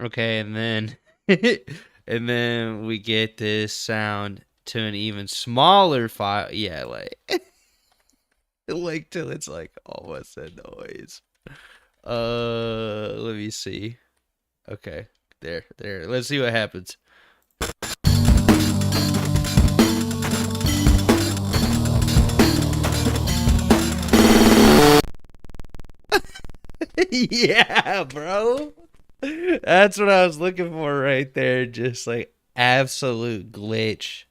Okay, and then and then we get this sound to an even smaller file. Yeah, like like till it's like almost a noise. Let me see. Okay, there. Let's see what happens. Yeah, bro. That's what I was looking for right there. Just like absolute glitch.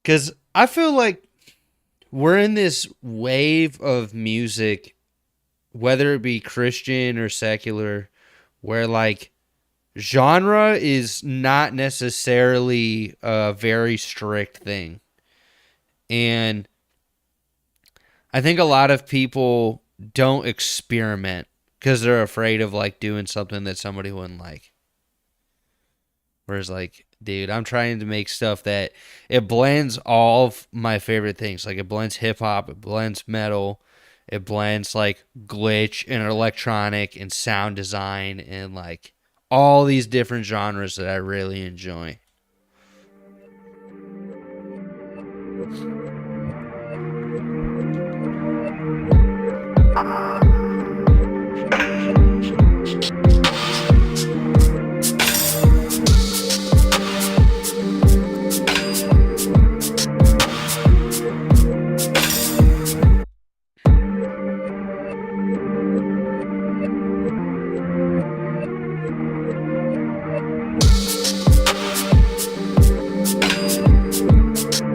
Because I feel like we're in this wave of music, whether it be Christian or secular, where like genre is not necessarily a very strict thing. And I think a lot of people don't experiment because they're afraid of like doing something that somebody wouldn't like. Whereas like, dude, I'm trying to make stuff that it blends all of my favorite things. Like it blends hip hop, it blends metal, it blends like glitch and electronic and sound design and like all these different genres that I really enjoy.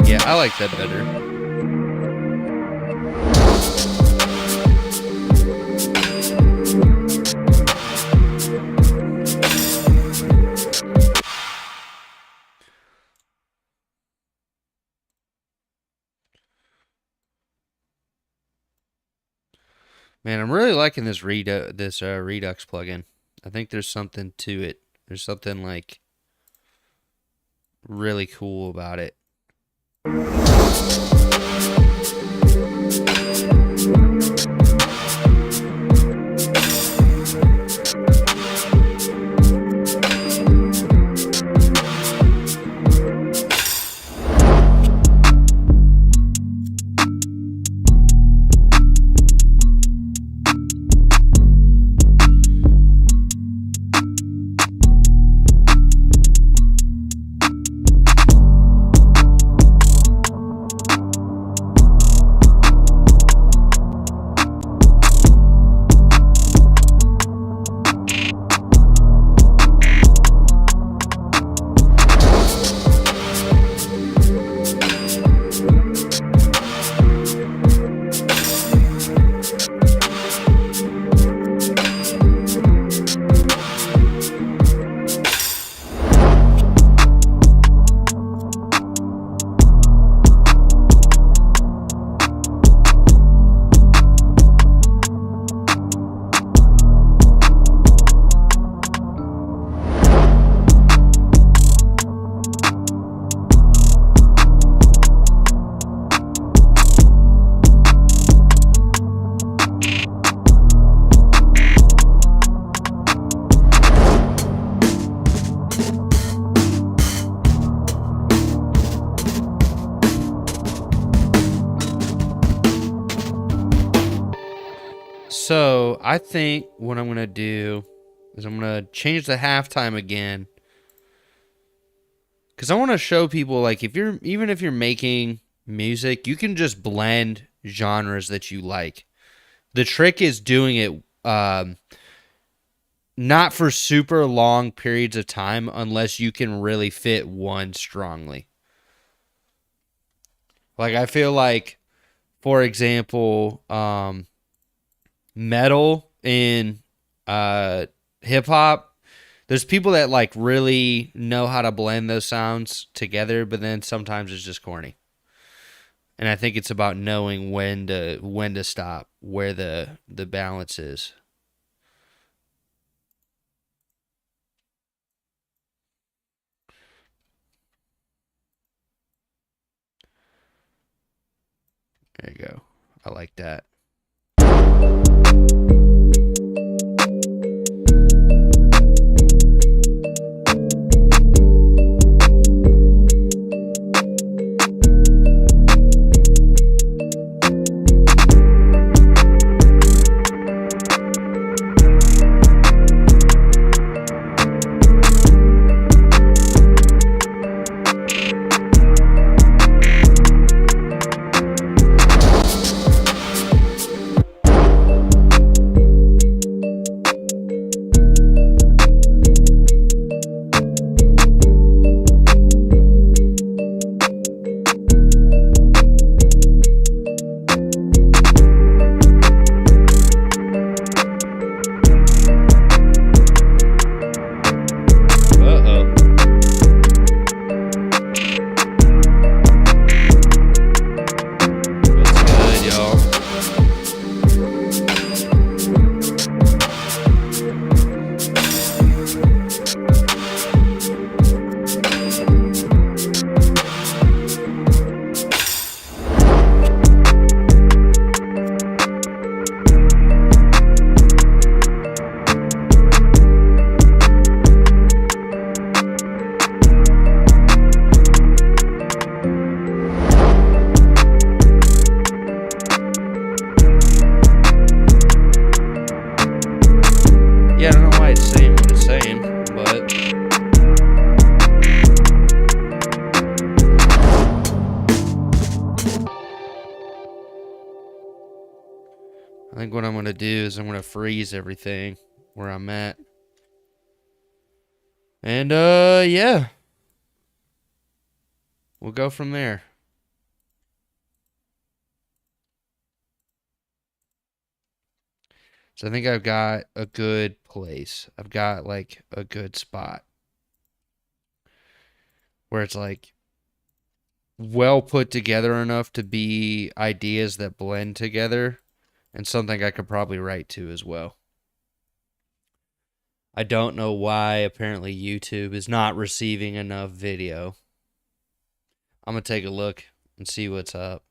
Yeah, I like that better. Man, I'm really liking this Redux plugin. I think there's something to it. There's something like really cool about it. So I think what I'm gonna do is I'm gonna change the halftime again, because I want to show people like even if you're making music, you can just blend genres that you like. The trick is doing it not for super long periods of time unless you can really fit one strongly. Like I feel like, for example, metal and hip hop, there's people that like really know how to blend those sounds together, but then sometimes it's just corny. And I think it's about knowing when to stop, where the balance is. There you go. I like that. think what I'm going to do is I'm going to freeze everything where I'm at. And, yeah. We'll go from there. So I think I've got a good place. I've got, like, a good spot. Where it's, like, well put together enough to be ideas that blend together. And something I could probably write to as well. I don't know why apparently YouTube is not receiving enough video. I'm going to take a look and see what's up.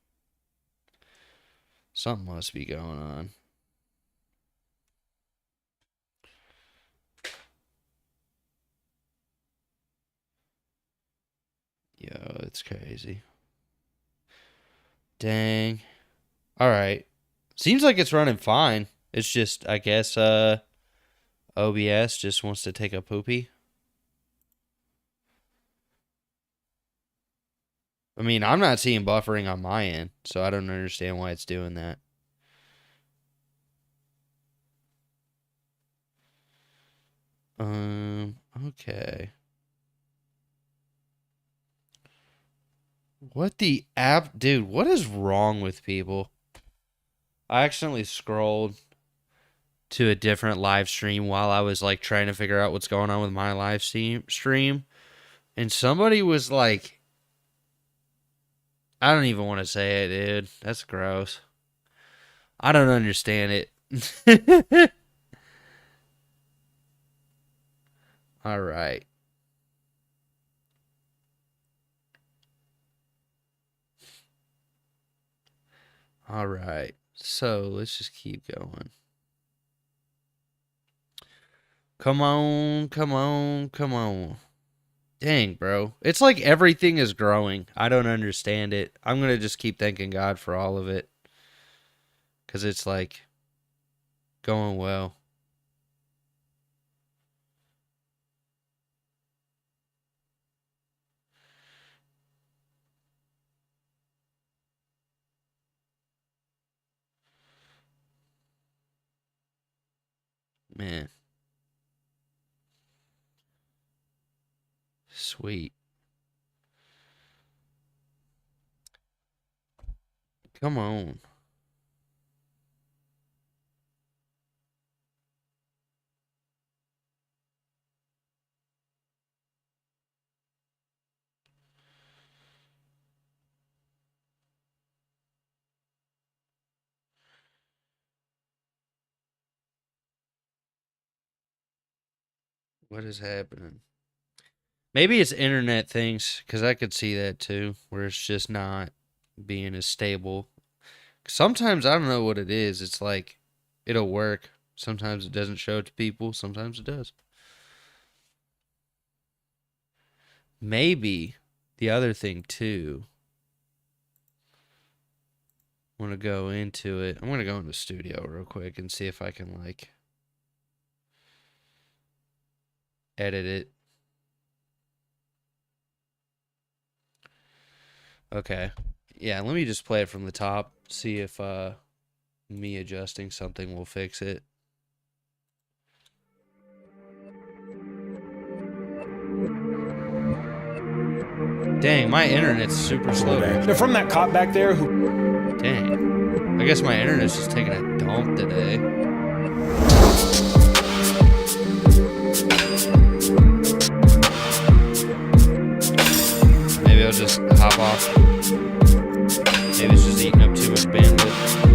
Something must be going on. Yo, it's crazy. Dang. Alright. Seems like it's running fine. It's just, I guess, OBS just wants to take a poopy. I mean, I'm not seeing buffering on my end, so I don't understand why it's doing that. Okay. What the app? Dude, what is wrong with people? I accidentally scrolled to a different live stream while I was like trying to figure out what's going on with my live stream. And somebody was like, I don't even want to say it, dude. That's gross. I don't understand it. All right. All right. So let's just keep going. Come on, come on, come on. Dang, bro. It's like everything is growing. I don't understand it. I'm going to just keep thanking God for all of it. Because it's like going well. Man. Sweet. Come on. What is happening? Maybe it's internet things, because I could see that too, where it's just not being as stable. Sometimes I don't know what it is. It's like it'll work. Sometimes it doesn't show it to people. Sometimes it does. Maybe the other thing too. I want to go into it. I'm going to go into studio real quick and see if I can like edit it. Okay. Yeah, let me just play it from the top. See if me adjusting something will fix it. Dang, my internet's super slow. They're from that cop back there who... Dang. I guess my internet's just taking a dump today. Maybe I'll just hop off. Maybe it's just eating up too much bandwidth.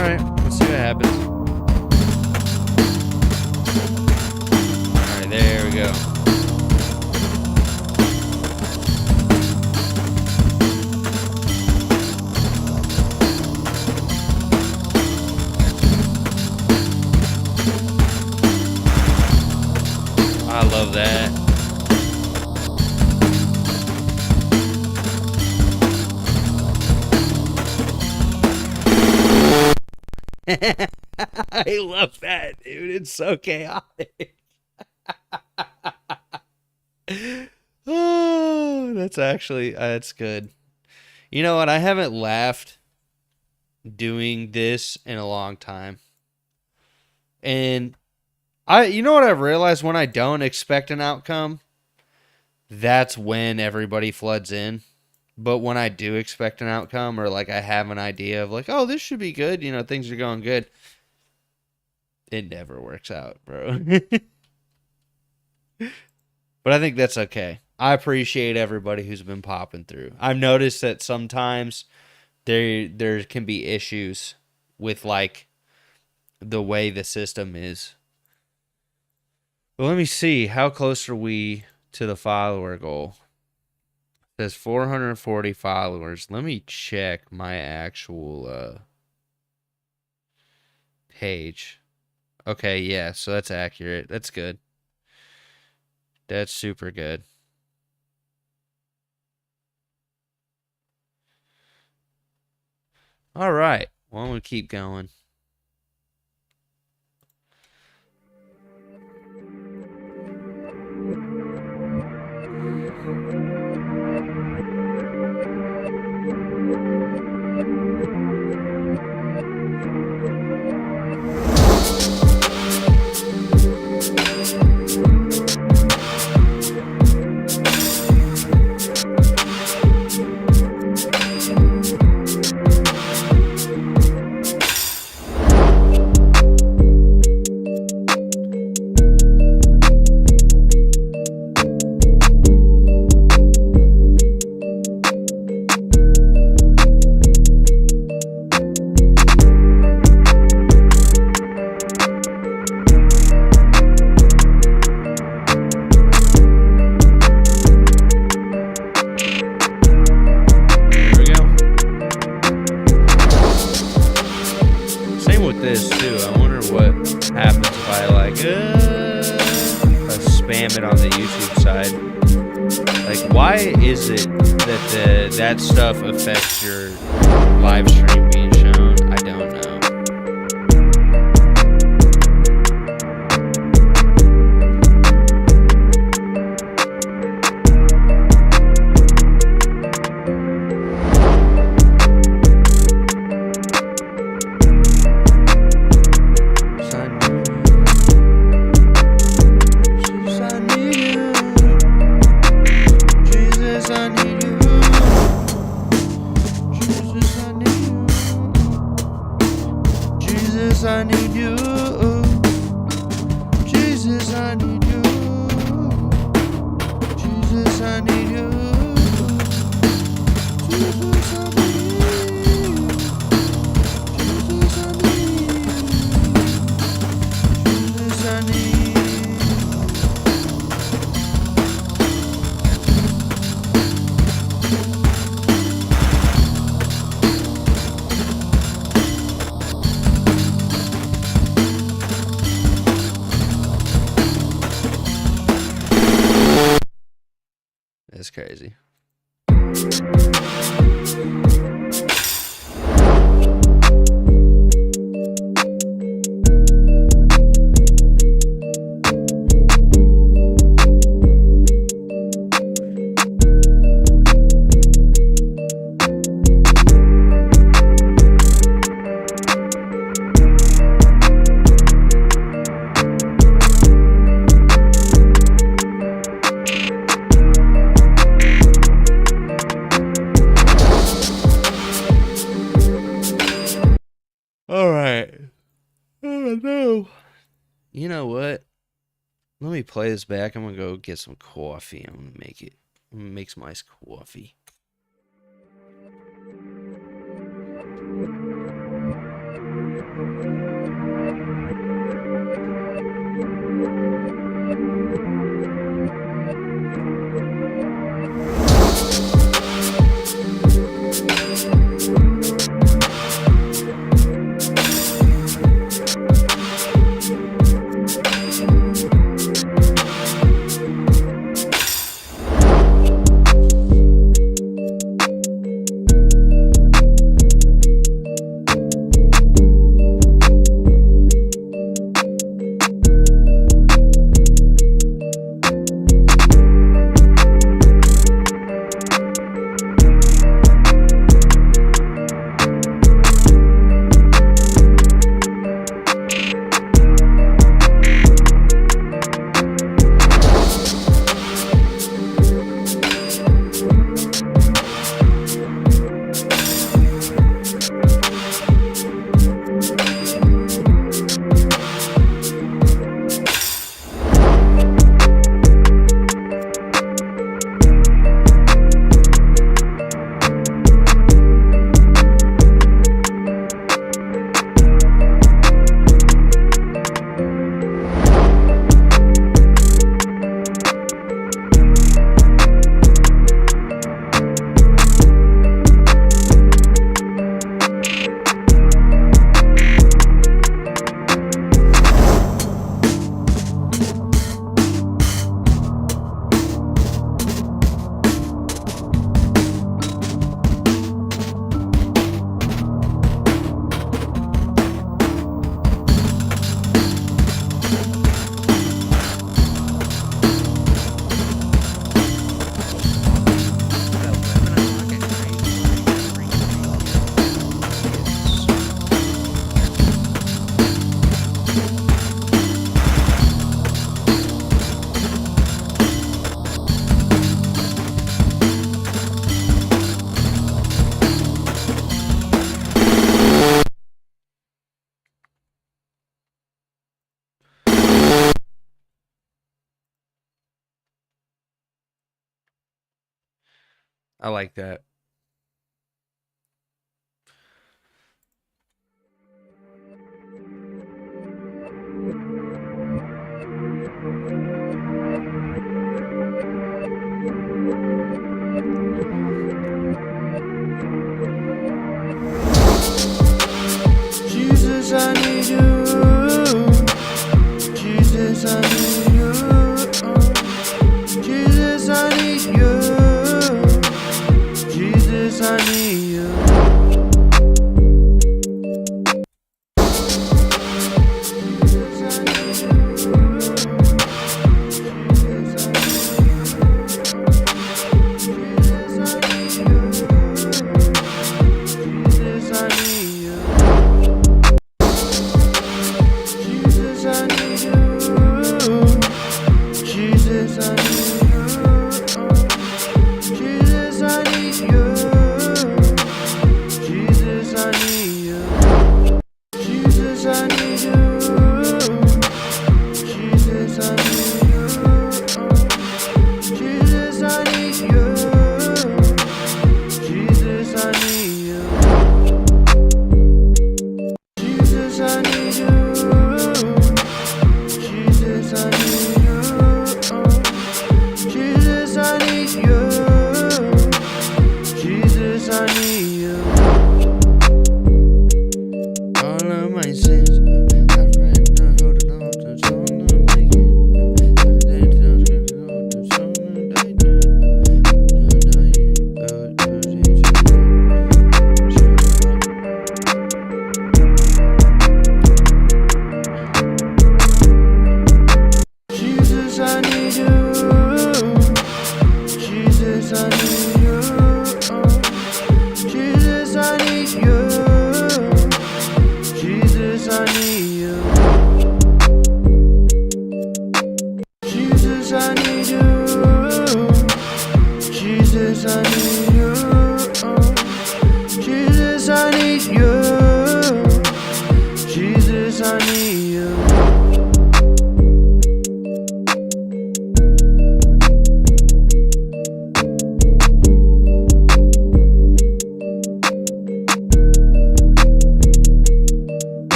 Alright, let's see what happens. Alright, there we go. I love that. I love that, dude. It's so chaotic. Oh, that's good. You know what? I haven't laughed doing this in a long time. And you know what I've realized, when I don't expect an outcome, that's when everybody floods in. But when I do expect an outcome, or like I have an idea of like, oh, this should be good, things are going good, it never works out, bro. But I think that's okay. I appreciate everybody who's been popping through. I've noticed that sometimes there can be issues with like the way the system is. Well, let me see. How close are we to the follower goal? It says 440 followers. Let me check my actual page. Okay, yeah, so that's accurate. That's good. That's super good. All right. Well, I'm going to keep going. That stuff affects your live stream being shown? I don't know. That's crazy. You know what? Let me play this back. I'm gonna go get some coffee. I'm gonna make some iced coffee. I like that. Jesus, I need you. Jesus, I need you. Jesus, I need you. Jesus, I need you.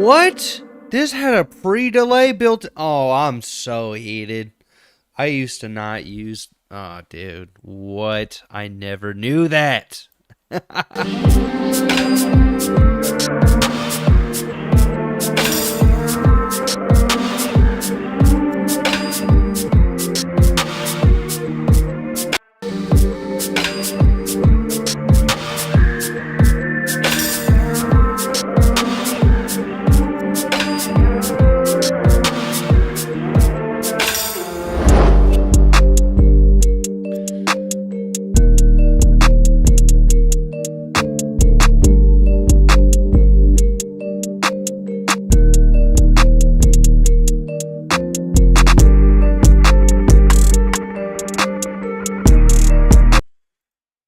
What? This had a pre-delay built. Oh, I'm so heated. I used to not use. Oh, dude. What? I never knew that.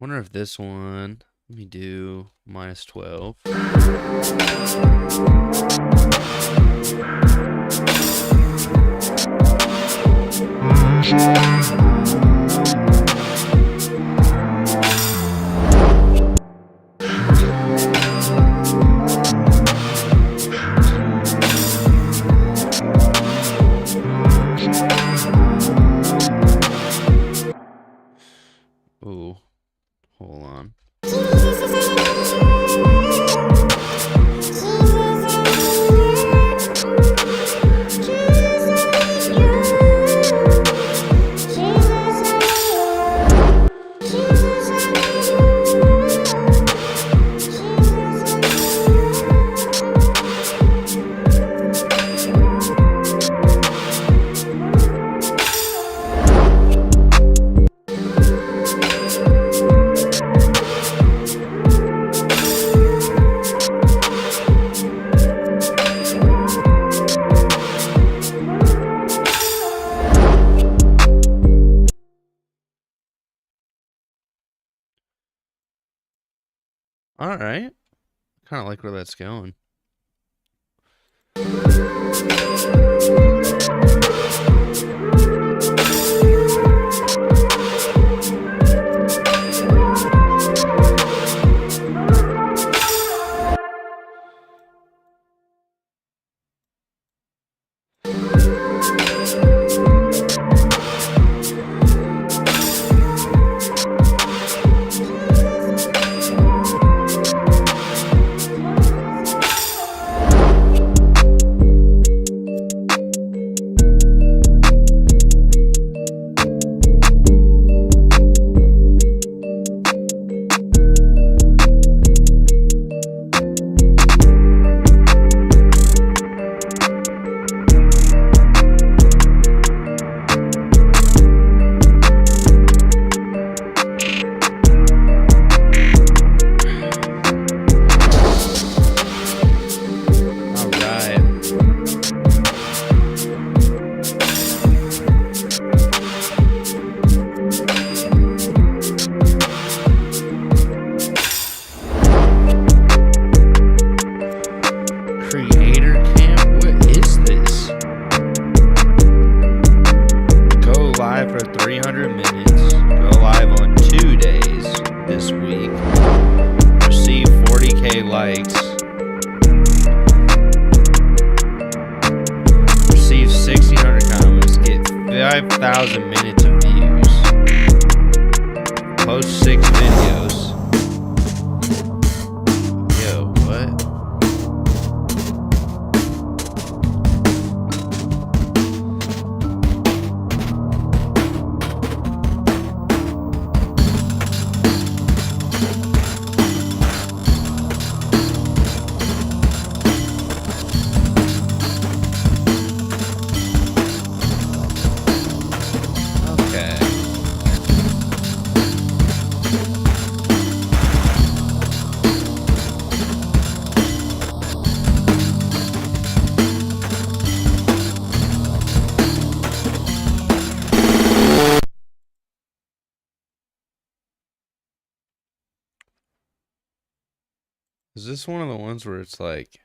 Wonder if this one. Let me do -12. Ooh, hold on. All right. Kind of like where that's going. All right. Creator camp? What is this? Go live for 300 minutes. Go live on 2 days this week. Receive 40K likes. Receive 1,600 comments. Get 5,000 minutes of views. Post 6 videos. Yo, what? Okay. Is this one of the ones where it's like,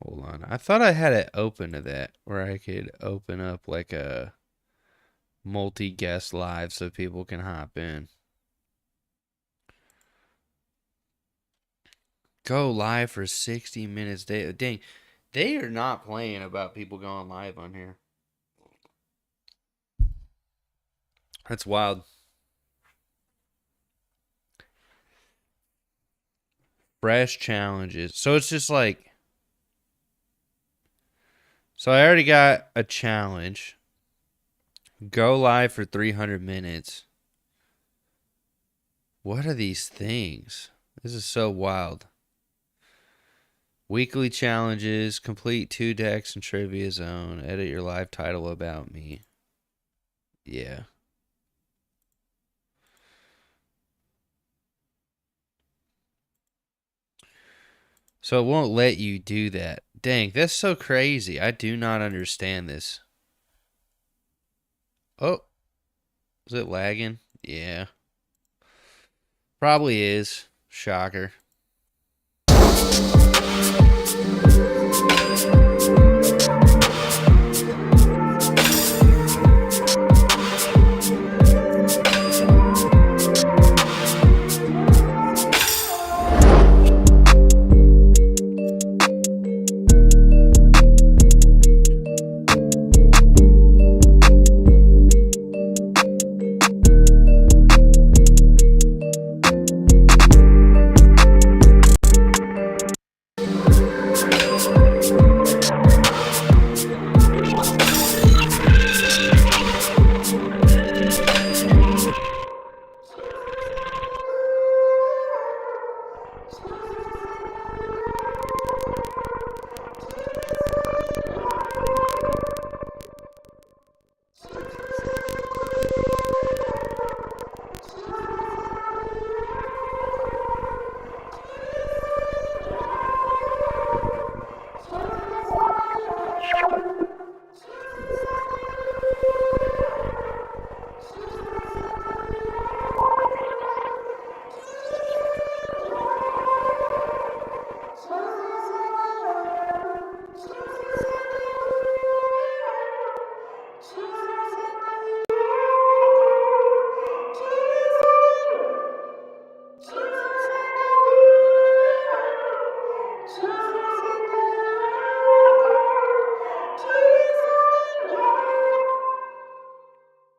hold on. I thought I had it open to that where I could open up like a multi-guest live so people can hop in. Go live for 60 minutes. Dang, they are not playing about people going live on here. That's wild. Fresh challenges. So it's just like, so I already got a challenge. Go live for 300 minutes. What are these things? This is so wild. Weekly challenges. Complete 2 decks in Trivia Zone. Edit your live title about me. Yeah. So it won't let you do that. Dang, that's so crazy. I do not understand this. Oh, is it lagging? Yeah. Probably is. Shocker.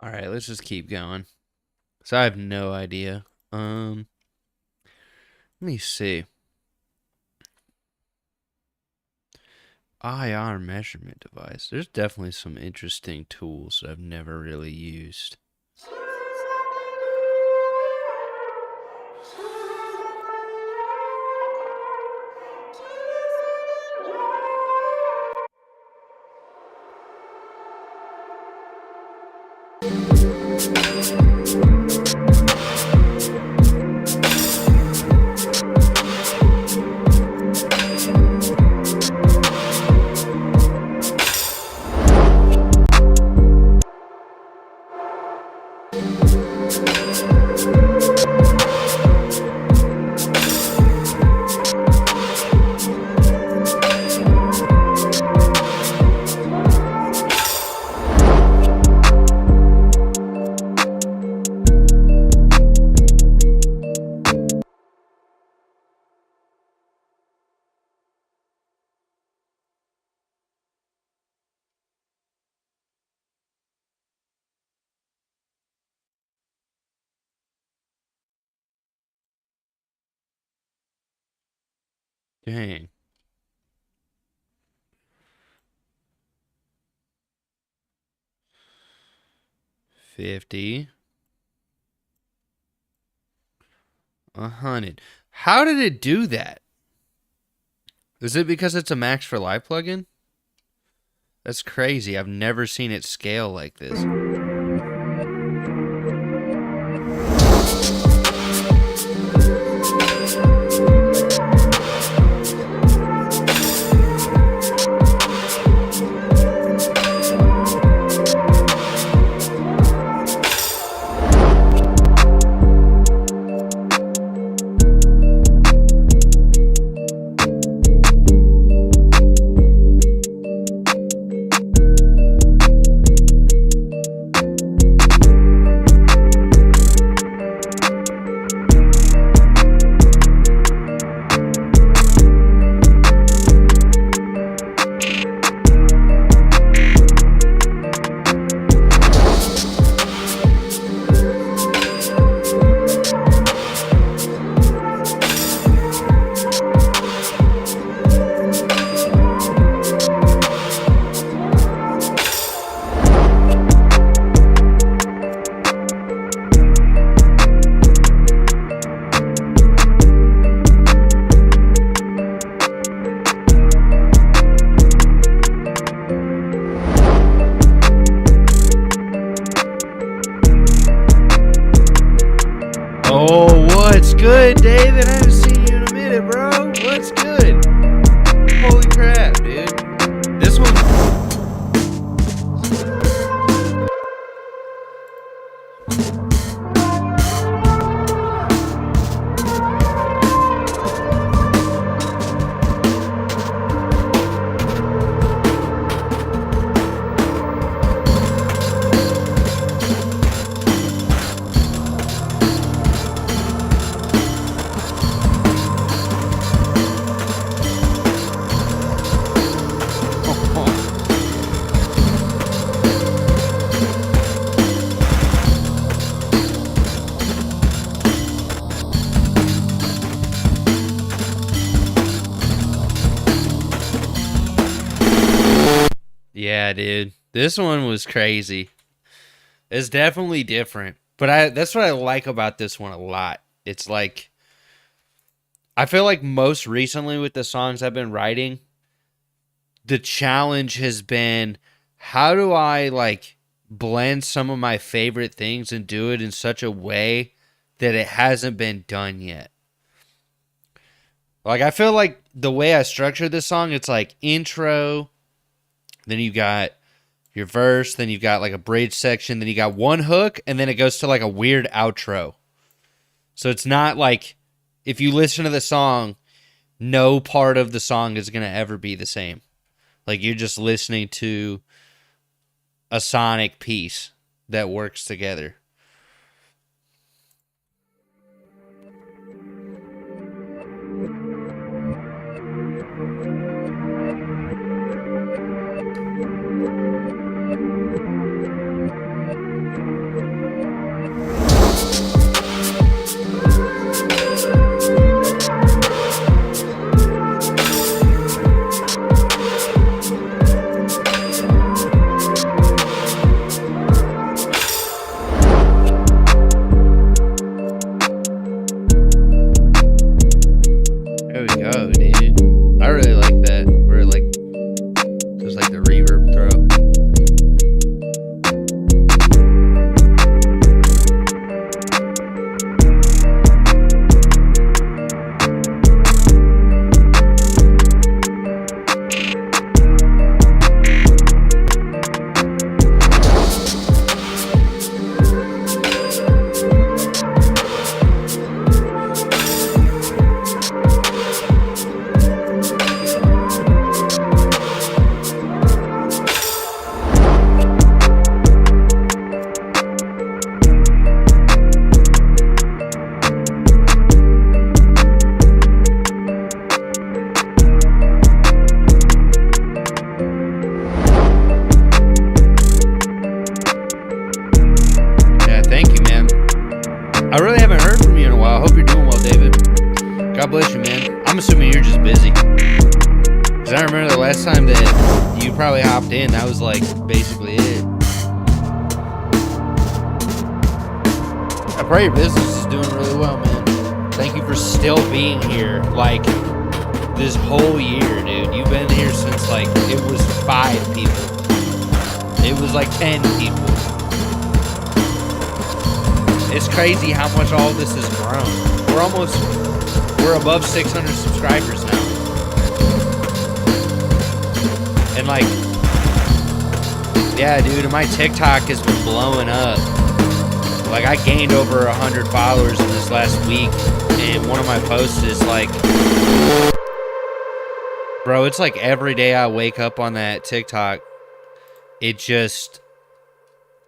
All right, let's just keep going. So I have no idea. Let me see. IR measurement device. There's definitely some interesting tools that I've never really used. Dang. $50. $100. How did it do that? Is it because it's a Max for Live plugin? That's crazy. I've never seen it scale like this. Oh, what's good, David? I haven't seen you in a minute, bro. What's good? Holy crap, dude. This one. Yeah, dude. This one was crazy. It's definitely different. But that's what I like about this one a lot. It's like I feel like most recently with the songs I've been writing, the challenge has been how do I like blend some of my favorite things and do it in such a way that it hasn't been done yet. Like I feel like the way I structured this song, it's like intro, then you got your verse, then you've got like a bridge section, then you got one hook, and then it goes to like a weird outro. So it's not like if you listen to the song, no part of the song is going to ever be the same. Like you're just listening to a sonic piece that works together. There we go, dude. I really like that. Where it like there's like the reverb throw. Yeah, thank you, man. I really haven't heard from you in a while. I hope you're doing well, David. God bless you, man. I'm assuming you're just busy. Because I remember the last time that you probably hopped in, that was like basically it. I pray your business is doing really well, man. Thank you for still being here, like, this whole year, dude. You've been here since, like, it was 5 people. It was like 10 people. It's crazy how much all this has grown. We're above 600 subscribers now. And like, yeah, dude, and my TikTok has been blowing up. Like, I gained over 100 followers in this last week, and one of my posts is like, bro, it's like every day I wake up on that TikTok, it just,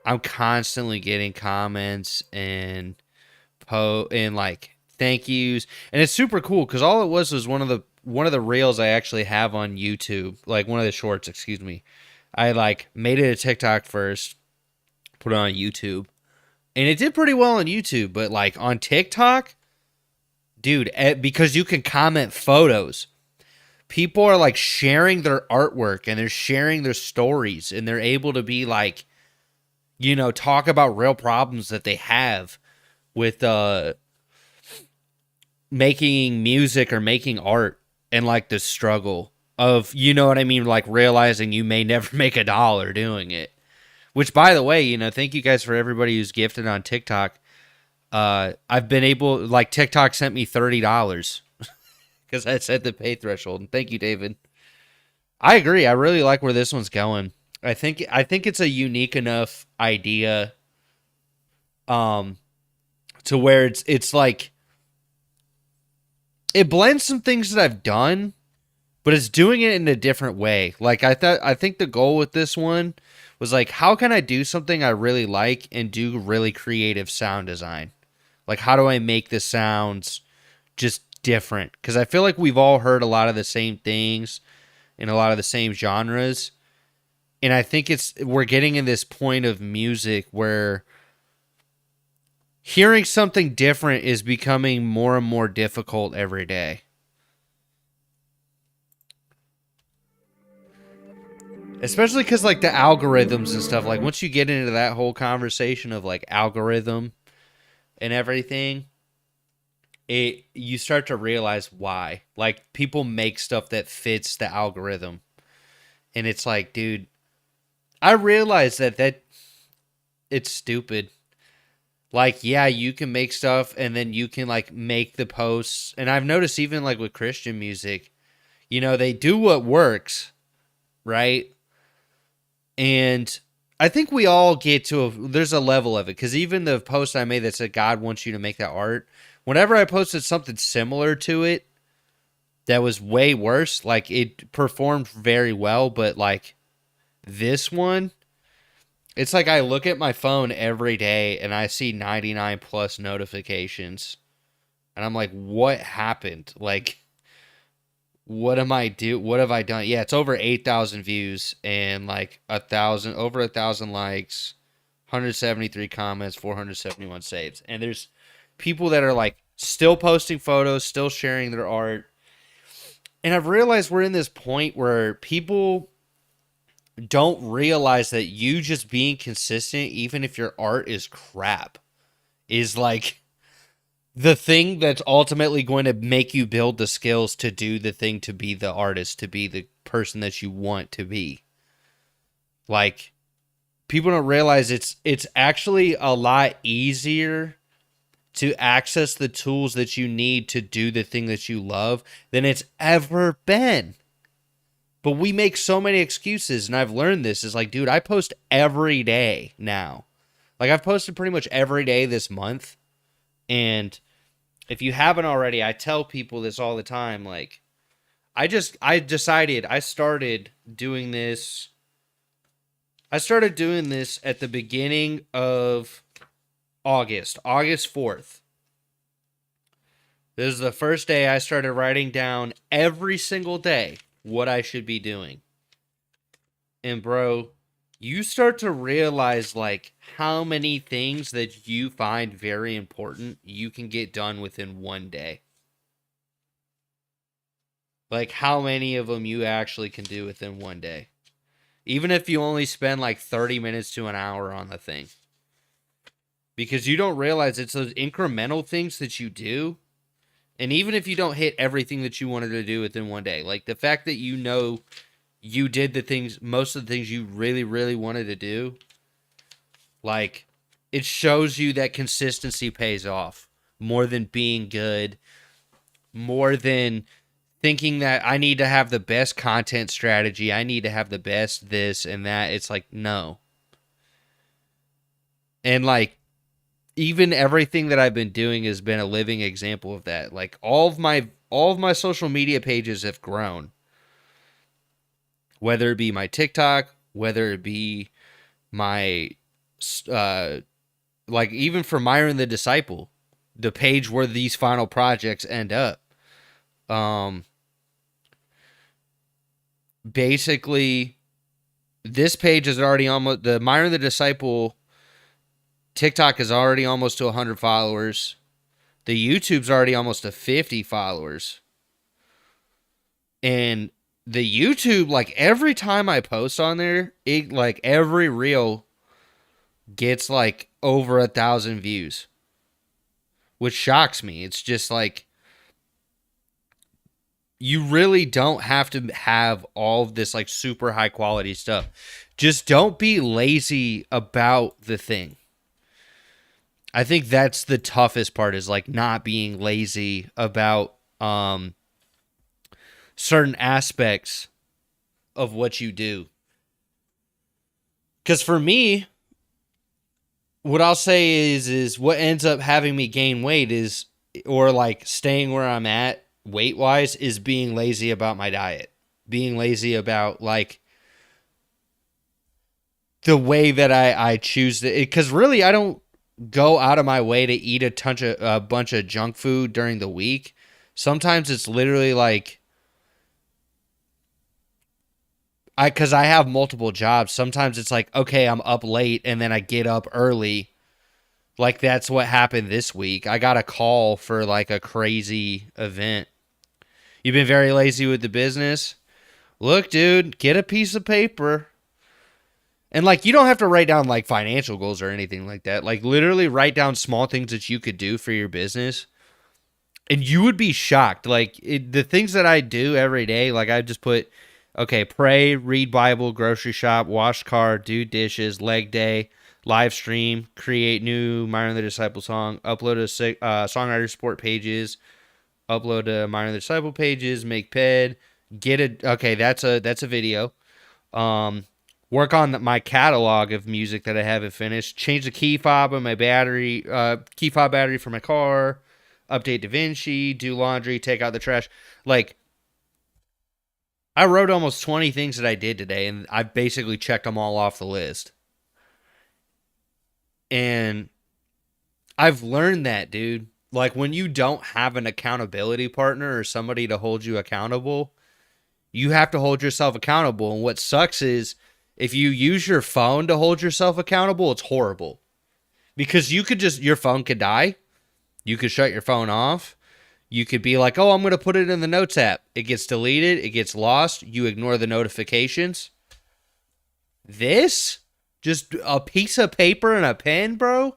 I'm constantly getting comments and and like thank yous, and it's super cool because all it was one of the reels I actually have on YouTube, like one of the shorts, excuse me. I like made it a TikTok first, put it on YouTube, and it did pretty well on YouTube, but like on TikTok, dude, because you can comment photos, people are like sharing their artwork and they're sharing their stories, and they're able to be like, you know, talk about real problems that they have with making music or making art, and like the struggle of, you know what I mean, like realizing you may never make $1 doing it. Which, by the way, you know, thank you guys for everybody who's gifted on TikTok. I've been able, like, TikTok sent me $30 because I set the pay threshold, and thank you, David. I agree. I really like where this one's going. I think it's a unique enough idea, to where it's like it blends some things that I've done, but it's doing it in a different way. Like I think the goal with this one was like, how can I do something I really like and do really creative sound design? Like, how do I make the sounds just different? Because I feel like we've all heard a lot of the same things in a lot of the same genres. And I think we're getting in this point of music where hearing something different is becoming more and more difficult every day. Especially because, like, the algorithms and stuff, like, once you get into that whole conversation of, like, algorithm and everything, you start to realize why. Like, people make stuff that fits the algorithm. And it's like, dude, I realize that it's stupid. Like, yeah, you can make stuff and then you can, like, make the posts. And I've noticed even, like, with Christian music, you know, they do what works, right? And I think we all get to there's a level of it, because even the post I made that said God wants you to make that art, whenever I posted something similar to it that was way worse, like, it performed very well. But like this one, it's like I look at my phone every day and I see 99 plus notifications and I'm like, what happened? Like, what have I done? Yeah, it's over 8,000 views and like over 1,000 likes, 173 comments, 471 saves. And there's people that are like still posting photos, still sharing their art. And I've realized we're in this point where people don't realize that you just being consistent, even if your art is crap, is like the thing that's ultimately going to make you build the skills to do the thing, to be the artist, to be the person that you want to be. Like, people don't realize it's actually a lot easier to access the tools that you need to do the thing that you love than it's ever been. But we make so many excuses, and I've learned this. Is like, dude, I post every day now. Like, I've posted pretty much every day this month. And if you haven't already, I tell people this all the time. Like, I started doing this. I started doing this at the beginning of August 4th. This is the first day I started writing down every single day what I should be doing. And bro, you start to realize like how many things that you find very important you can get done within one day. Like how many of them you actually can do within one day. Even if you only spend like 30 minutes to an hour on the thing. Because you don't realize it's those incremental things that you do. And even if you don't hit everything that you wanted to do within one day, like the fact that you know you did most of the things you really, really wanted to do, like, it shows you that consistency pays off more than being good, more than thinking that I need to have the best content strategy, I need to have the best this and that. It's like, no. And like, even everything that I've been doing has been a living example of that. Like, all of my social media pages have grown. Whether it be my TikTok, whether it be my like, even for Myron the Disciple, the page where these final projects end up. Basically, this page is already almost, the Myron the Disciple TikTok is already almost to 100 followers. The YouTube's already almost to 50 followers. And the YouTube, like, every time I post on there, it, like, every reel gets, like, over 1,000 views. Which shocks me. It's just, like, you really don't have to have all of this, like, super high quality stuff. Just don't be lazy about the thing. I think that's the toughest part, is like not being lazy about certain aspects of what you do. Because for me, what I'll say is what ends up having me gain weight is, or like staying where I'm at weight wise, is being lazy about my diet. Being lazy about like the way that I choose to, because really I don't go out of my way to eat a bunch of junk food during the week. Sometimes it's literally like, because I have multiple jobs. Sometimes it's like, okay, I'm up late and then I get up early. Like, that's what happened this week. I got a call for like a crazy event. You've been very lazy with the business? Look, dude, get a piece of paper. And like you don't have to write down like financial goals or anything like that. Like literally write down small things that you could do for your business and you would be shocked. Like the things that I do every day, like I just put, okay, pray, read Bible, grocery shop, wash car, do dishes, leg day, live stream, create new Minor the Disciple song, upload to songwriter support pages, upload to Minor the Disciple pages, make ped, get a okay, that's a video. Um, work on my catalog of music that I haven't finished. Change the key fob on my battery, key fob battery for my car. Update DaVinci, do laundry, take out the trash. Like, I wrote almost 20 things that I did today, and I basically checked them all off the list. And I've learned that, dude. Like, when you don't have an accountability partner or somebody to hold you accountable, you have to hold yourself accountable. And what sucks is if you use your phone to hold yourself accountable, it's horrible. Because your phone could die. You could shut your phone off. You could be like, oh, I'm going to put it in the notes app. It gets deleted. It gets lost. You ignore the notifications. This? Just a piece of paper and a pen, bro?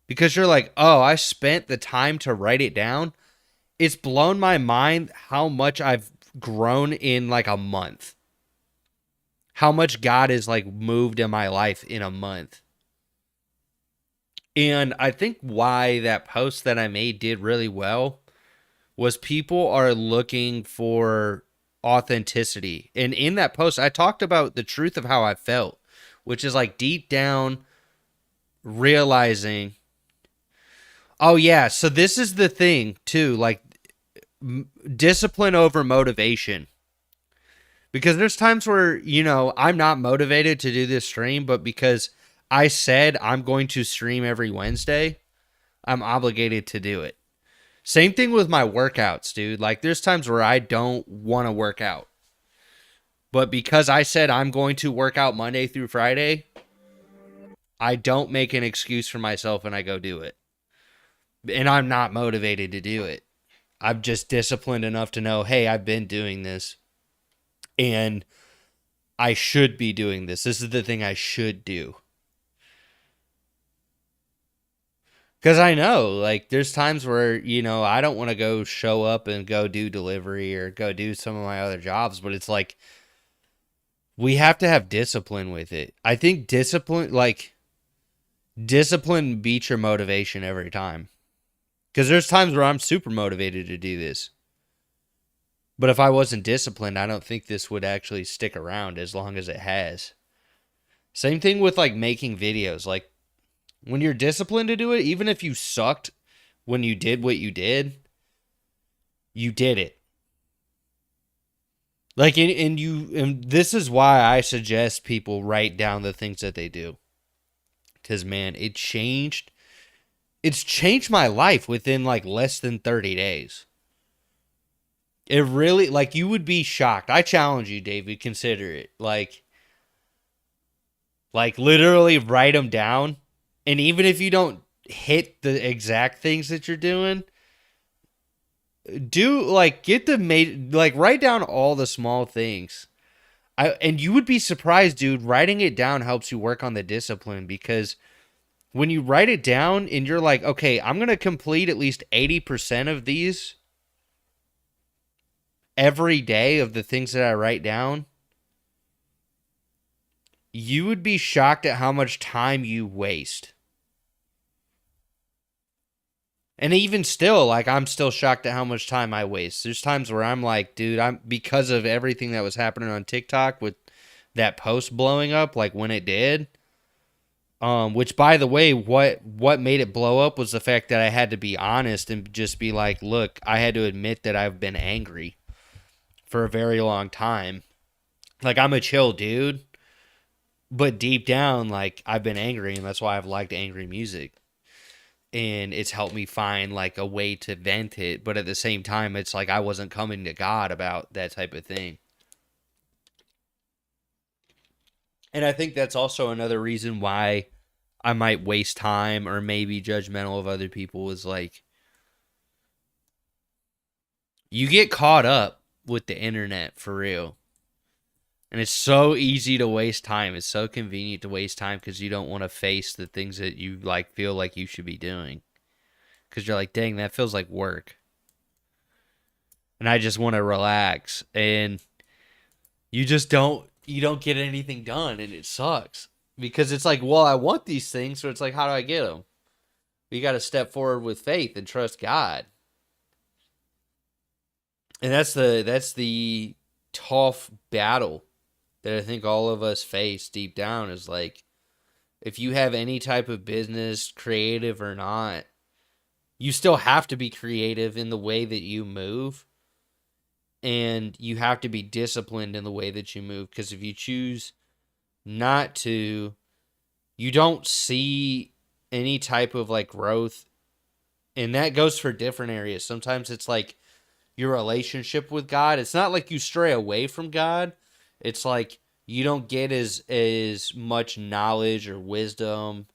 Because you're like, oh, I spent the time to write it down. It's blown my mind how much I've grown in like a month. How much God has like moved in my life in a month. And I think why that post that I made did really well was people are looking for authenticity. And in that post, I talked about the truth of how I felt, which is like deep down realizing, oh, yeah, so this is the thing, too, like discipline over motivation. Because there's times where, you know, I'm not motivated to do this stream, but because I said I'm going to stream every Wednesday, I'm obligated to do it. Same thing with my workouts, dude. Like, there's times where I don't want to work out. But because I said I'm going to work out Monday through Friday, I don't make an excuse for myself and I go do it. And I'm not motivated to do it. I'm just disciplined enough to know, hey, I've been doing this. And I should be doing this. This is the thing I should do. Because I know, like, there's times where, you know, I don't want to go show up and go do delivery or go do some of my other jobs, but it's like, we have to have discipline with it. I think discipline beats your motivation every time. Because there's times where I'm super motivated to do this. But if I wasn't disciplined, I don't think this would actually stick around as long as it has. Same thing with, like, making videos. Like, when you're disciplined to do it, even if you sucked when you did what you did it. Like, and this is why I suggest people write down the things that they do. Because, man, it's changed my life within, like, less than 30 days. It really, like, you would be shocked. I challenge you, David, consider it. Like, literally write them down. And even if you don't hit the exact things that you're doing, write down all the small things. And you would be surprised, dude. Writing it down helps you work on the discipline because when you write it down and you're like, okay, I'm going to complete at least 80% of these every day of the things that I write down, you would be shocked at how much time you waste. And even still, like, I'm still shocked at how much time I waste. There's times where I'm like, dude, because of everything that was happening on TikTok with that post blowing up, like when it did, which, by the way, what made it blow up was the fact that I had to be honest and just be like, look, I had to admit that I've been angry for a very long time. Like, I'm a chill dude, but deep down, like, I've been angry, and that's why I've liked angry music. And it's helped me find, like, a way to vent it, but at the same time, it's like I wasn't coming to God about that type of thing. And I think that's also another reason why I might waste time or maybe judgmental of other people is, like, you get caught up with the internet for real. And it's so easy to waste time. It's so convenient to waste time because you don't want to face the things that you like feel like you should be doing. Because you're like, dang, that feels like work. And I just want to relax. And you don't get anything done, and it sucks. Because it's like, well, I want these things, so it's like, how do I get them? You got to step forward with faith and trust God. And that's the tough battle that I think all of us face deep down is like, if you have any type of business, creative or not, you still have to be creative in the way that you move. And you have to be disciplined in the way that you move. Because if you choose not to, you don't see any type of like growth. And that goes for different areas. Sometimes it's like your relationship with God. It's not like you stray away from God. It's like you don't get as much knowledge or wisdom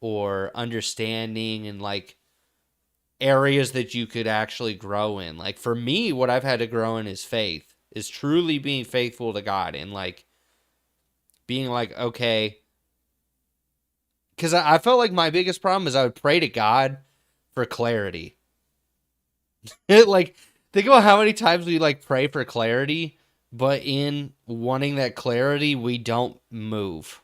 or understanding and like areas that you could actually grow in. Like for me, what I've had to grow in is faith, is truly being faithful to God and like being like, okay, because I felt like my biggest problem is I would pray to God for clarity. Like, think about how many times we like pray for clarity, but in wanting that clarity, we don't move.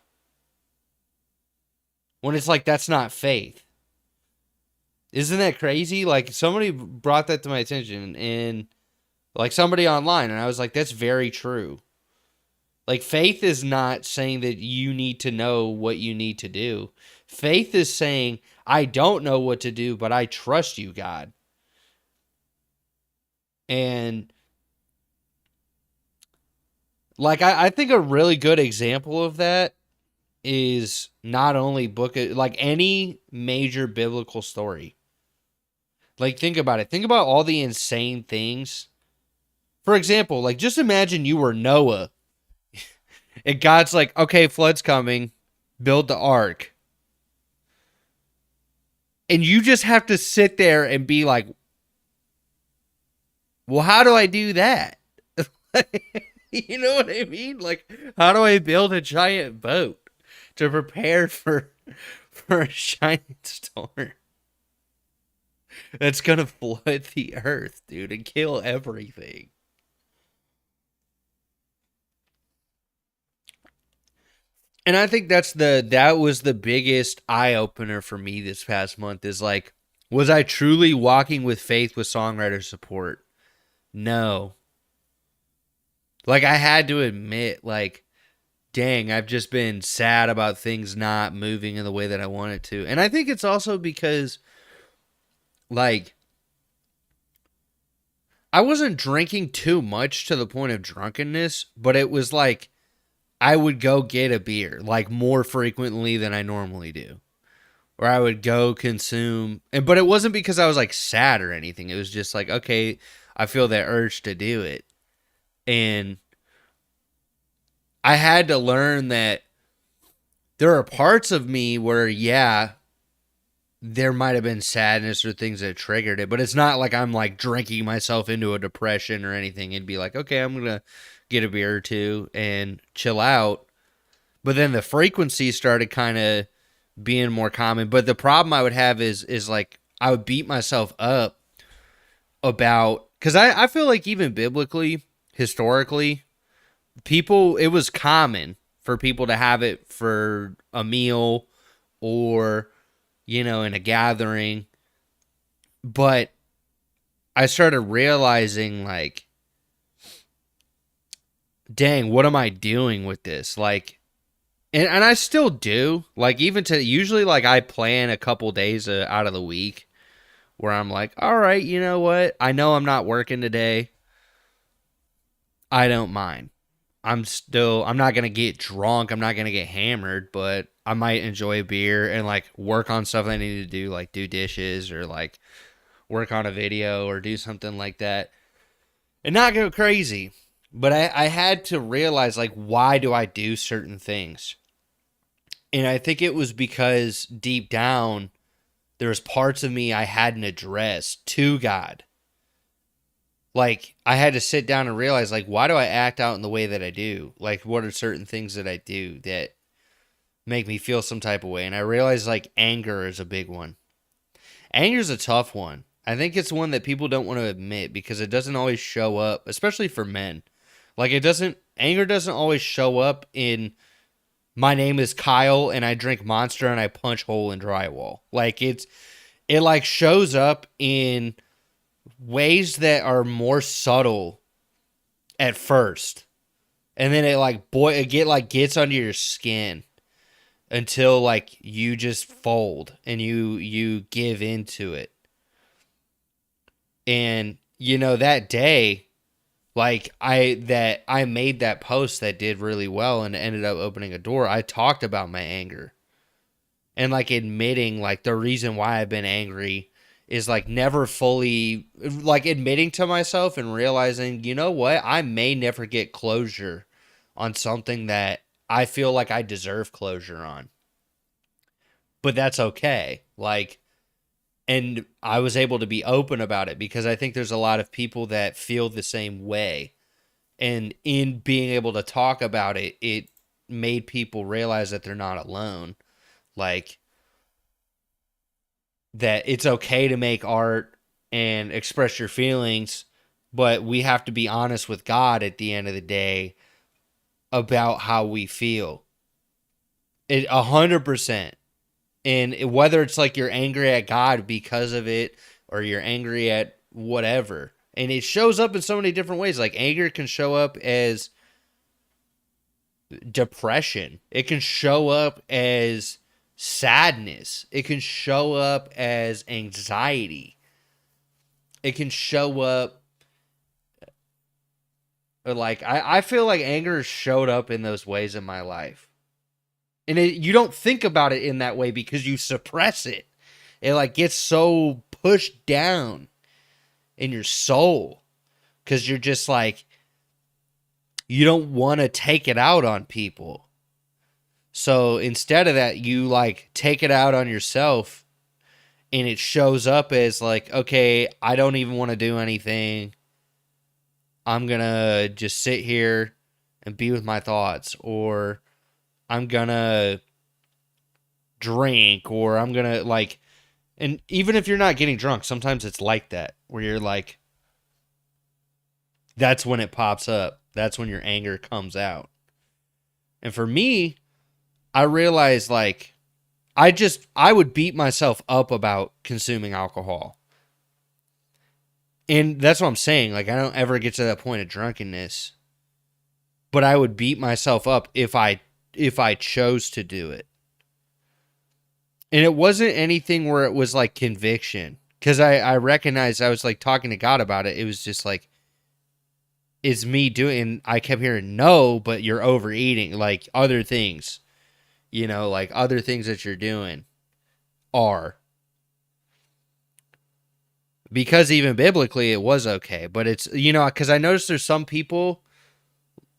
When it's like, that's not faith. Isn't that crazy? Like, somebody brought that to my attention, and like somebody online, and I was like, that's very true. Like, faith is not saying that you need to know what you need to do. Faith is saying, I don't know what to do, but I trust you, God. And like, I think a really good example of that is not only like any major biblical story. Like, think about it. Think about all the insane things. For example, like, just imagine you were Noah and God's like, okay, flood's coming, build the ark. And you just have to sit there and be like, well, how do I do that? You know what I mean? Like, how do I build a giant boat to prepare for a giant storm that's gonna flood the earth, dude, and kill everything? And I think that was the biggest eye opener for me this past month is like, was I truly walking with faith with songwriter support? No. Like I had to admit, like, dang, I've just been sad about things not moving in the way that I want it to. And I think it's also because, like, I wasn't drinking too much to the point of drunkenness, but it was like I would go get a beer, like, more frequently than I normally do. Or I would go consume, but it wasn't because I was, like, sad or anything. It was just like, okay, I feel that urge to do it. And I had to learn that there are parts of me where, yeah, there might have been sadness or things that triggered it, but it's not like I'm like drinking myself into a depression or anything and be like, okay, I'm going to get a beer or two and chill out. But then the frequency started kind of being more common. But the problem I would have is like I would beat myself up about, because I feel like even biblically, historically, it was common for people to have it for a meal or, in a gathering. But I started realizing, like, dang, what am I doing with this? Like, and I still do. Like, even to usually, like, I plan a couple days out of the week where I'm like, all right, you know what? I know I'm not working today. I don't mind. I'm not going to get drunk. I'm not going to get hammered, but I might enjoy a beer and like work on stuff I need to do, like do dishes or like work on a video or do something like that and not go crazy. But I had to realize, like, why do I do certain things? And I think it was because deep down, there was parts of me I hadn't addressed to God. Like, I had to sit down and realize, like, why do I act out in the way that I do? Like, what are certain things that I do that make me feel some type of way? And I realized, like, anger is a big one. Anger is a tough one. I think it's one that people don't want to admit because it doesn't always show up, especially for men. Like, anger doesn't always show up in my name is Kyle and I drink Monster and I punch hole in drywall. Like, it like shows up in ways that are more subtle at first. And then it gets under your skin until like you just fold and you give into it. And that day, like I made that post that did really well and ended up opening a door. I talked about my anger and like admitting like the reason why I've been angry is like never fully like admitting to myself and realizing, you know what, I may never get closure on something that I feel like I deserve closure on. But that's okay. Like, and I was able to be open about it because I think there's a lot of people that feel the same way. And in being able to talk about it, it made people realize that they're not alone. Like, that it's okay to make art and express your feelings, but we have to be honest with God at the end of the day about how we feel. 100%. And whether it's like you're angry at God because of it or you're angry at whatever. And it shows up in so many different ways. Like anger can show up as depression. It can show up as sadness. It can show up as anxiety. It can show up like I feel like anger showed up in those ways in my life. And you don't think about it in that way because you suppress it. It like gets so pushed down in your soul because you're just like, you don't want to take it out on people. So instead of that, you like take it out on yourself and it shows up as like, okay, I don't even want to do anything. I'm going to just sit here and be with my thoughts, or I'm going to drink, or I'm going to like, and even if you're not getting drunk, sometimes it's like that where you're like, that's when it pops up. That's when your anger comes out. And for me, I realized like, I would beat myself up about consuming alcohol. And that's what I'm saying. Like, I don't ever get to that point of drunkenness, but I would beat myself up if I chose to do it. And it wasn't anything where it was like conviction, because I recognized I was like talking to God about it. It was just like, it's me doing, and I kept hearing, no, but you're overeating, like other things, like other things that you're doing are. Because even biblically it was okay, but it's, because I noticed there's some people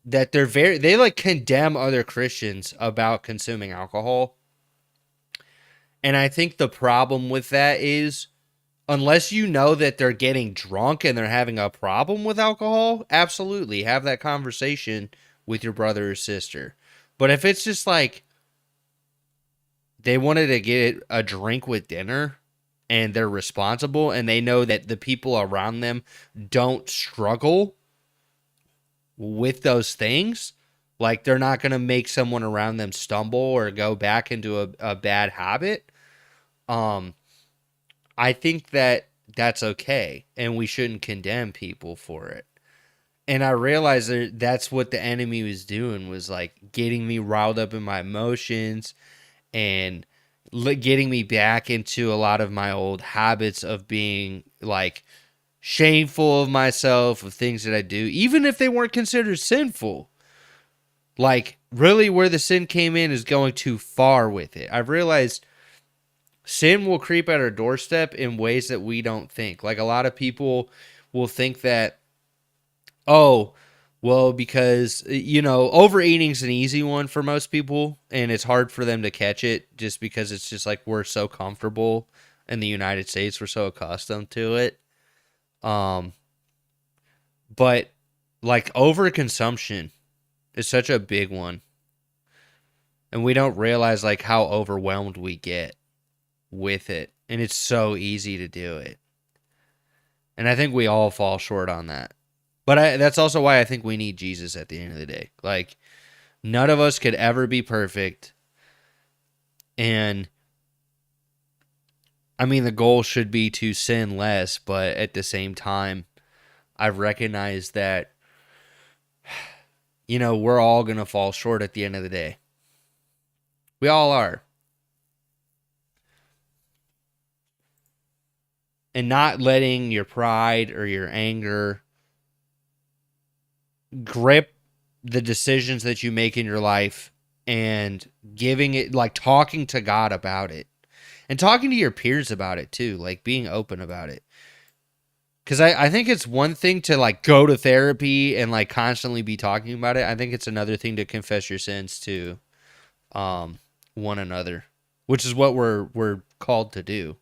that they like condemn other Christians about consuming alcohol. And I think the problem with that is, unless you know that they're getting drunk and they're having a problem with alcohol, absolutely have that conversation with your brother or sister. But if it's just like they wanted to get a drink with dinner and they're responsible and they know that the people around them don't struggle with those things, like they're not going to make someone around them stumble or go back into a bad habit, I think that that's okay and we shouldn't condemn people for it. And I realized that that's what the enemy was doing, was like getting me riled up in my emotions and getting me back into a lot of my old habits of being like shameful of myself, of things that I do, even if they weren't considered sinful. Like, really where the sin came in is going too far with it. I've realized sin will creep at our doorstep in ways that we don't think. Like, a lot of people will think that, oh, well, because, overeating's an easy one for most people, and it's hard for them to catch it just because it's just like we're so comfortable in the United States. We're so accustomed to it. But like overconsumption is such a big one. And we don't realize like how overwhelmed we get with it. And it's so easy to do it. And I think we all fall short on that. But that's also why I think we need Jesus at the end of the day. Like, none of us could ever be perfect. And I mean, the goal should be to sin less, but at the same time, I've recognized that, we're all going to fall short at the end of the day. We all are. And not letting your pride or your anger grip the decisions that you make in your life and giving it, like talking to God about it and talking to your peers about it too, like being open about it. Because I think it's one thing to like go to therapy and like constantly be talking about it. I think it's another thing to confess your sins to one another, which is what we're called to do.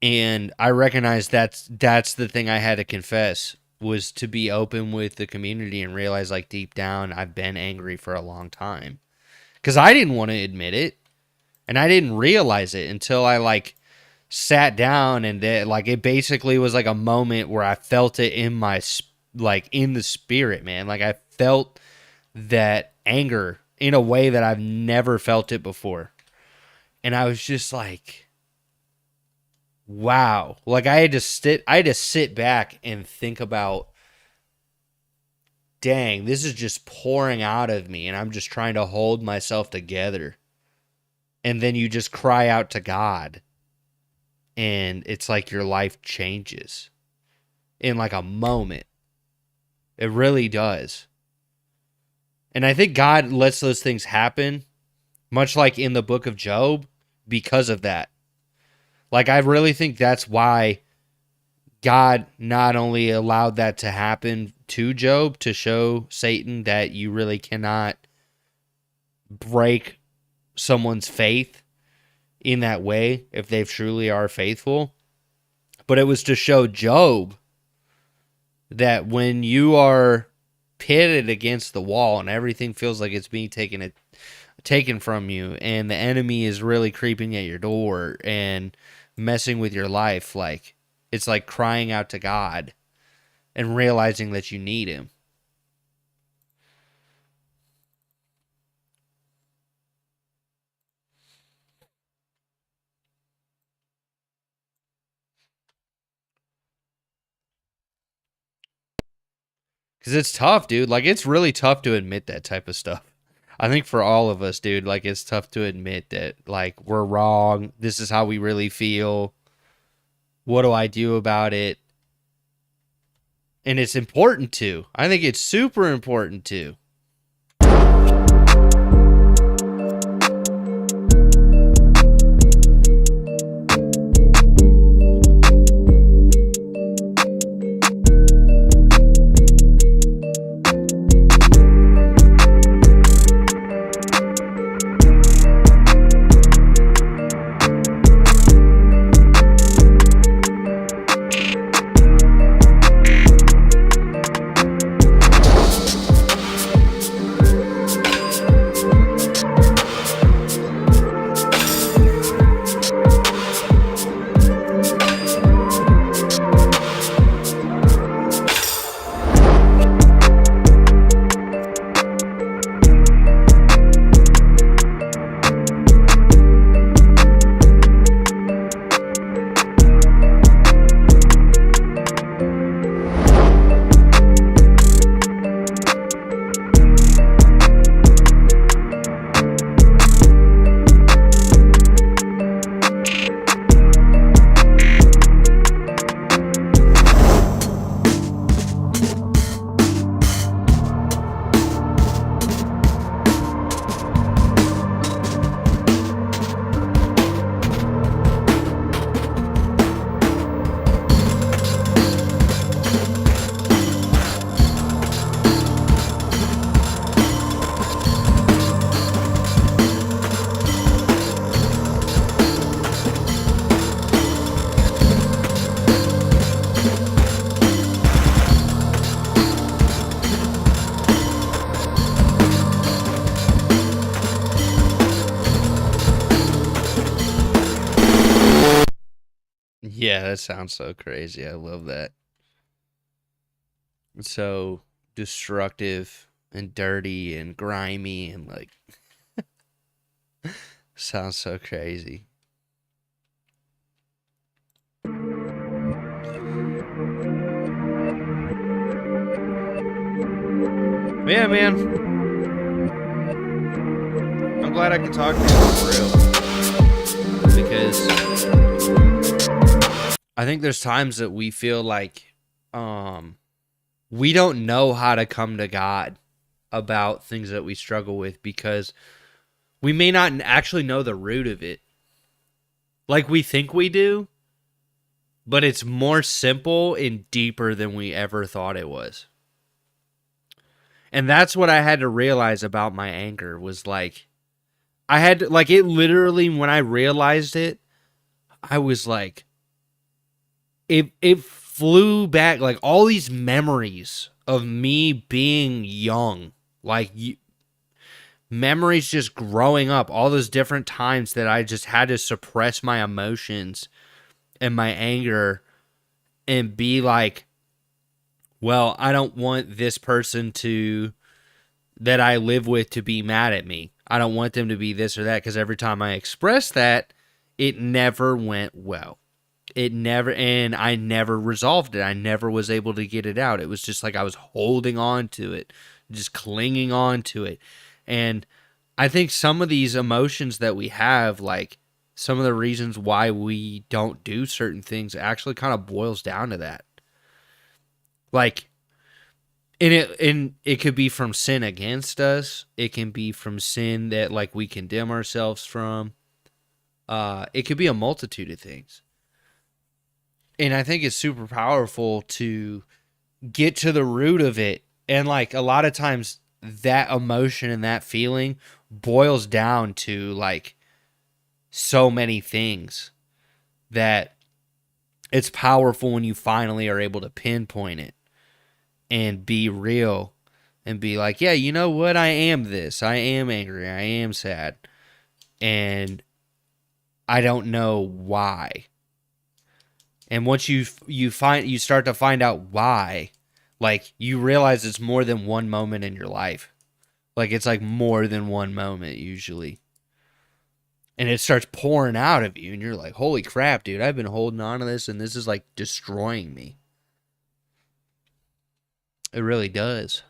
And I recognize that's the thing I had to confess, was to be open with the community and realize like deep down I've been angry for a long time. Because I didn't want to admit it. And I didn't realize it until I like sat down, and like it basically was like a moment where I felt it in my like in the spirit, man. Like I felt that anger in a way that I've never felt it before. And I was just like, wow. Like I had to sit back and think about, dang, this is just pouring out of me and I'm just trying to hold myself together. And then you just cry out to God and it's like your life changes in like a moment. It really does. And I think God lets those things happen, much like in the book of Job, because of that. Like, I really think that's why God not only allowed that to happen to Job, to show Satan that you really cannot break someone's faith in that way if they truly are faithful, but it was to show Job that when you are pitted against the wall and everything feels like it's being taken from you and the enemy is really creeping at your door and messing with your life, like it's like crying out to God and realizing that you need him. Because it's tough, dude. Like, it's really tough to admit that type of stuff. I think for all of us, dude, like, it's tough to admit that, like, we're wrong. This is how we really feel. What do I do about it? And it's important to. I think it's super important to. Yeah, that sounds so crazy. I love that. It's so destructive and dirty and grimy and like sounds so crazy. Yeah, man. I'm glad I could talk to you for real. Because I think there's times that we feel like we don't know how to come to God about things that we struggle with because we may not actually know the root of it. Like we think we do, but it's more simple and deeper than we ever thought it was. And that's what I had to realize about my anger was like, I had to, like, it literally, when I realized it, I was like, it flew back, like, all these memories of me being young, like, memories just growing up, all those different times that I just had to suppress my emotions and my anger and be like, well, I don't want this person that I live with to be mad at me. I don't want them to be this or that, because every time I expressed that, it never went well. And I never resolved it. I never was able to get it out. It was just like I was holding on to it, just clinging on to it. And I think some of these emotions that we have, like some of the reasons why we don't do certain things actually kind of boils down to that. Like, and it could be from sin against us. It can be from sin that like we condemn ourselves from. It could be a multitude of things. And I think it's super powerful to get to the root of it. And like a lot of times that emotion and that feeling boils down to like so many things that it's powerful when you finally are able to pinpoint it and be real and be like, yeah, you know what? I am this. I am angry. I am sad. And I don't know why. And once you start to find out why, like you realize it's more than one moment in your life. Like it's like more than one moment usually. And it starts pouring out of you and you're like, holy crap, dude, I've been holding on to this and this is like destroying me. It really does.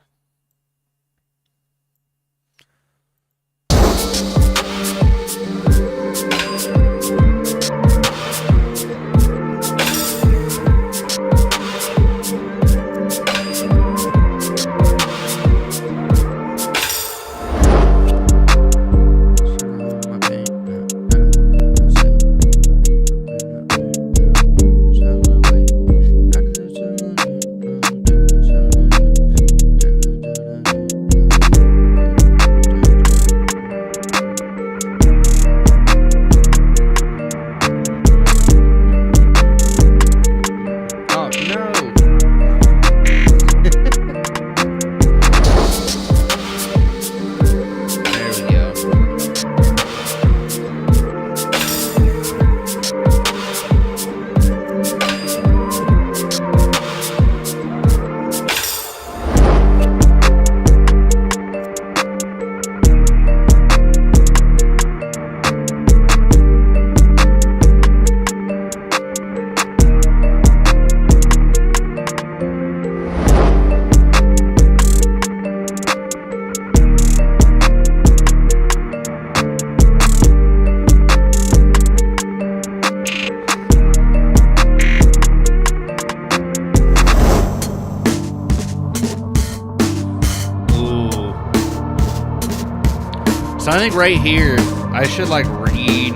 So I think right here, I should like read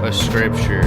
a scripture.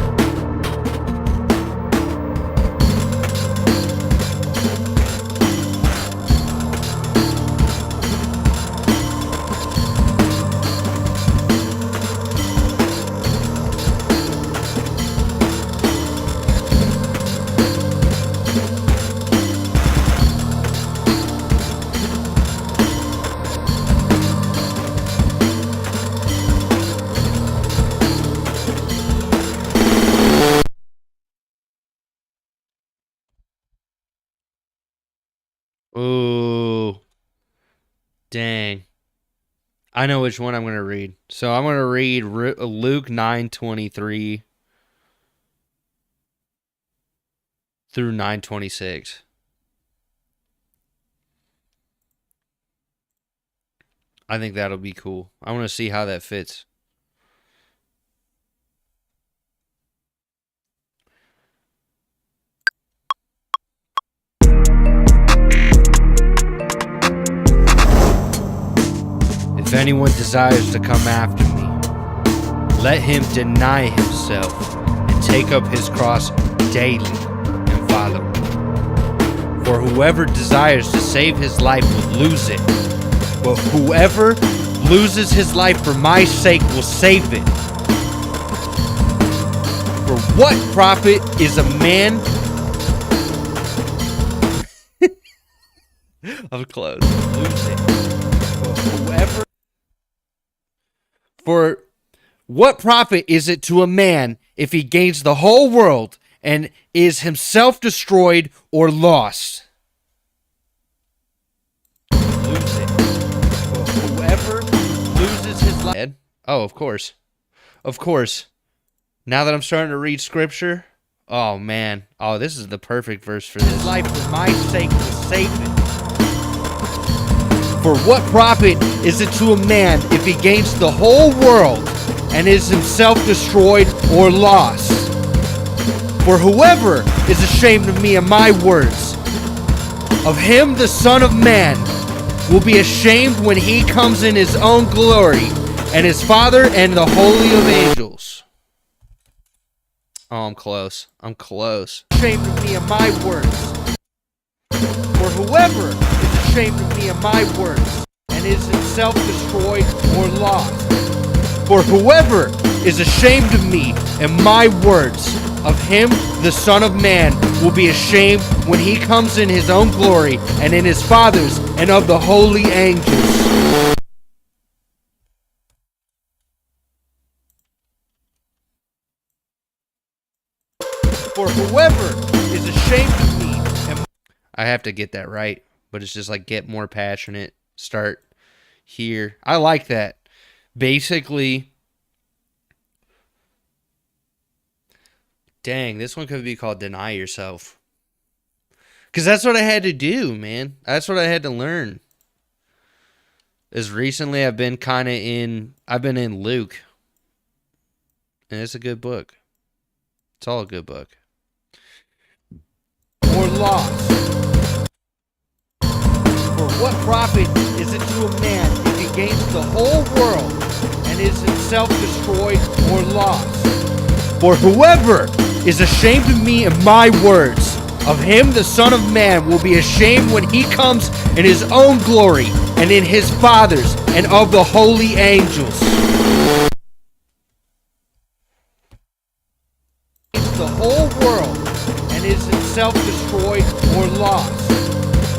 I know which one I'm going to read. So I'm going to read Luke 9:23 through 9:26. I think that'll be cool. I want to see how that fits. If anyone desires to come after me, let him deny himself and take up his cross daily and follow me. For whoever desires to save his life will lose it, but whoever loses his life for my sake will save it. For what profit is a man? I'm close. Lose it. For what profit is it to a man if he gains the whole world and is himself destroyed or lost? Lose it. For whoever loses his life. Oh, of course. Of course. Now that I'm starting to read scripture, oh man. Oh, this is the perfect verse for this. Life for my sake will save it. For what profit is it to a man if he gains the whole world and is himself destroyed or lost? For whoever is ashamed of me and my words, of him the Son of Man will be ashamed when he comes in his own glory and his Father and the holy of angels. Oh, I'm close. I'm close. Ashamed of me and my words. For whoever is ashamed of me and my words, and is himself destroyed or lost. For whoever is ashamed of me and my words, of him the Son of Man will be ashamed when he comes in his own glory, and in his Father's, and of the holy angels. For whoever is ashamed of me and I have to get that right, but it's just like get more passionate, start here. I like that. Basically, dang, this one could be called Deny Yourself. Because that's what I had to do, man. That's what I had to learn. As recently I've been in Luke. And it's a good book. It's all a good book. Or lost. For what profit is it to a man if he gains the whole world and is himself destroyed or lost? For whoever is ashamed of me and my words, of him the Son of Man will be ashamed when he comes in his own glory and in his Father's and of the holy angels. The whole world and is himself destroyed or lost.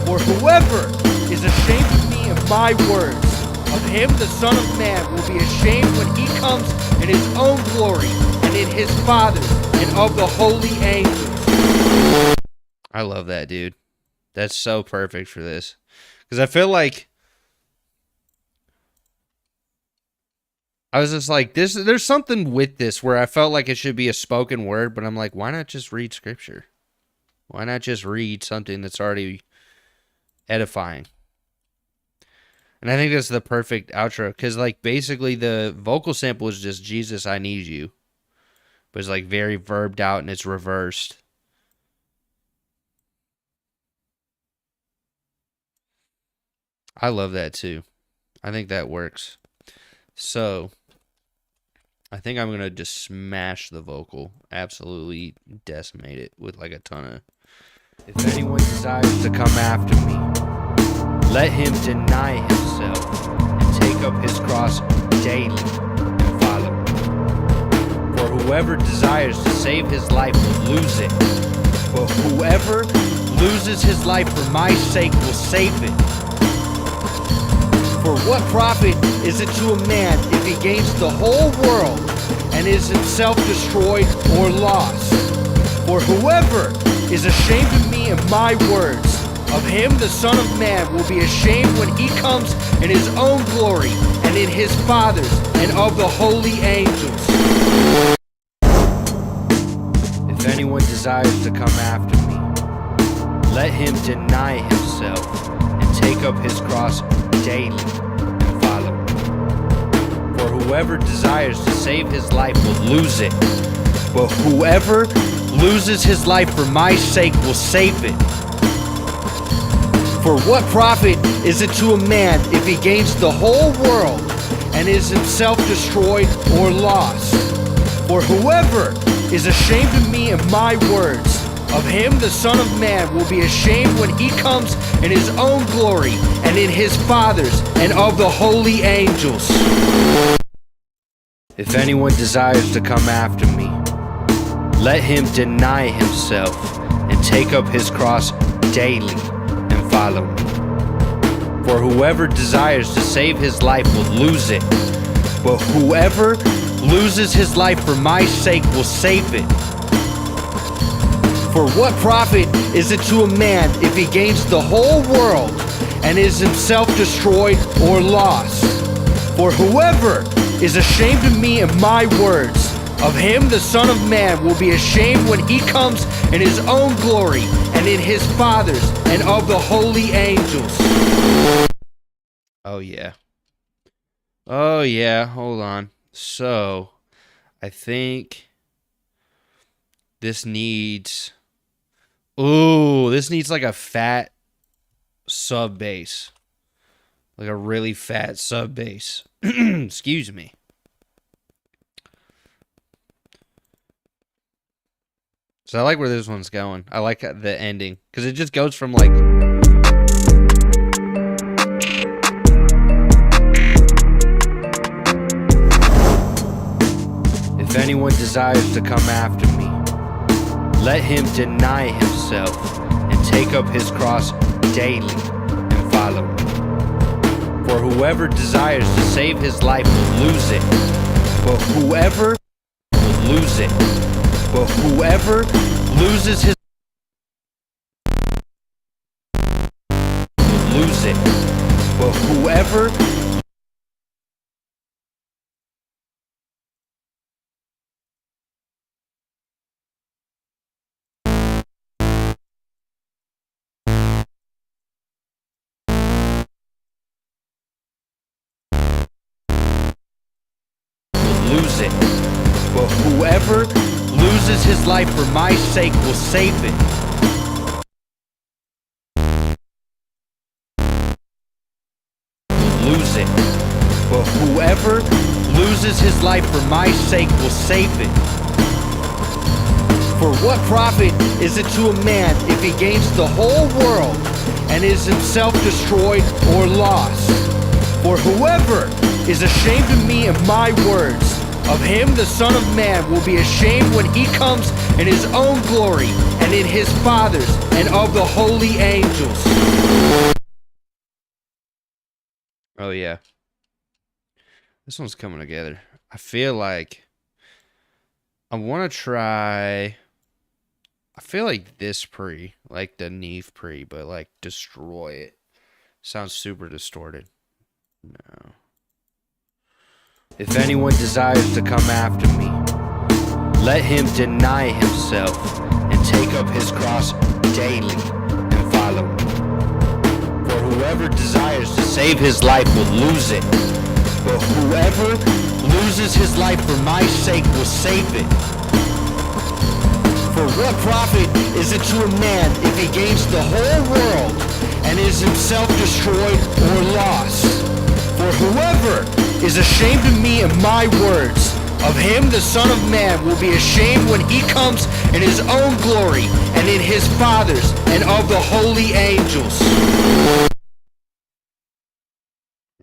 For whoever is ashamed of me and my words, of him the Son of Man will be ashamed when he comes in his own glory and in his Father's and of the holy angels. I love that, dude. That's so perfect for this. Because I feel like I was just like, there's something with this where I felt like it should be a spoken word, but I'm like, why not just read scripture? Why not just read something that's already edifying? And I think that's the perfect outro, because like basically the vocal sample is just Jesus, I need you. But it's like very verbed out and it's reversed. I love that too. I think that works. So I think I'm going to just smash the vocal. Absolutely decimate it with like a ton of... If anyone desires to come after me, let him deny himself and take up his cross daily and follow me. For whoever desires to save his life will lose it. But whoever loses his life for my sake will save it. For what profit is it to a man if he gains the whole world and is himself destroyed or lost? For whoever is ashamed of me and my words, of him the Son of Man will be ashamed when he comes in his own glory and and in his Father's and of the holy angels. If anyone desires to come after me, let him deny himself and take up his cross daily and follow me. For whoever desires to save his life will lose it, but whoever loses his life for my sake will save it. For what profit is it to a man if he gains the whole world and is himself destroyed or lost? For whoever is ashamed of me and my words, of him the Son of Man will be ashamed when he comes in his own glory and in his Father's and of the holy angels. If anyone desires to come after me, let him deny himself and take up his cross daily and follow me. For whoever desires to save his life will lose it, but whoever loses his life for my sake will save it. For what profit is it to a man if he gains the whole world and is himself destroyed or lost? For whoever is ashamed of me and my words, of him the Son of Man will be ashamed when he comes in his own glory and in his Father's and of the holy angels. Oh yeah. Oh yeah, hold on. So, I think this needs... Ooh, this needs like a fat sub bass. Like a really fat sub bass. Excuse me. So I like where this one's going. I like the ending. Because it just goes from like... If anyone desires to come after me, let him deny himself and take up his cross daily and follow me. For whoever desires to save his life will lose it, but whoever will lose it. But whoever loses his will lose it. But whoever lose it, but whoever loses his life for my sake will save it. Lose it, but whoever loses his life for my sake will save it. For what profit is it to a man if he gains the whole world and is himself destroyed or lost? For whoever is ashamed of me and my words, of him the Son of Man will be ashamed when he comes in his own glory and in his Father's and of the holy angels. Oh yeah. This one's coming together. I feel like I want to try... I feel like this pre, like the Neve pre, but like destroy it. Sounds super distorted. No. If anyone desires to come after me, let him deny himself and take up his cross daily and follow me. For whoever desires to save his life will lose it, but whoever loses his life for my sake will save it. For what profit is it to a man if he gains the whole world and is himself destroyed or lost? For whoever is ashamed of me and my words, of him the Son of Man will be ashamed when he comes in his own glory and in his Father's and of the holy angels.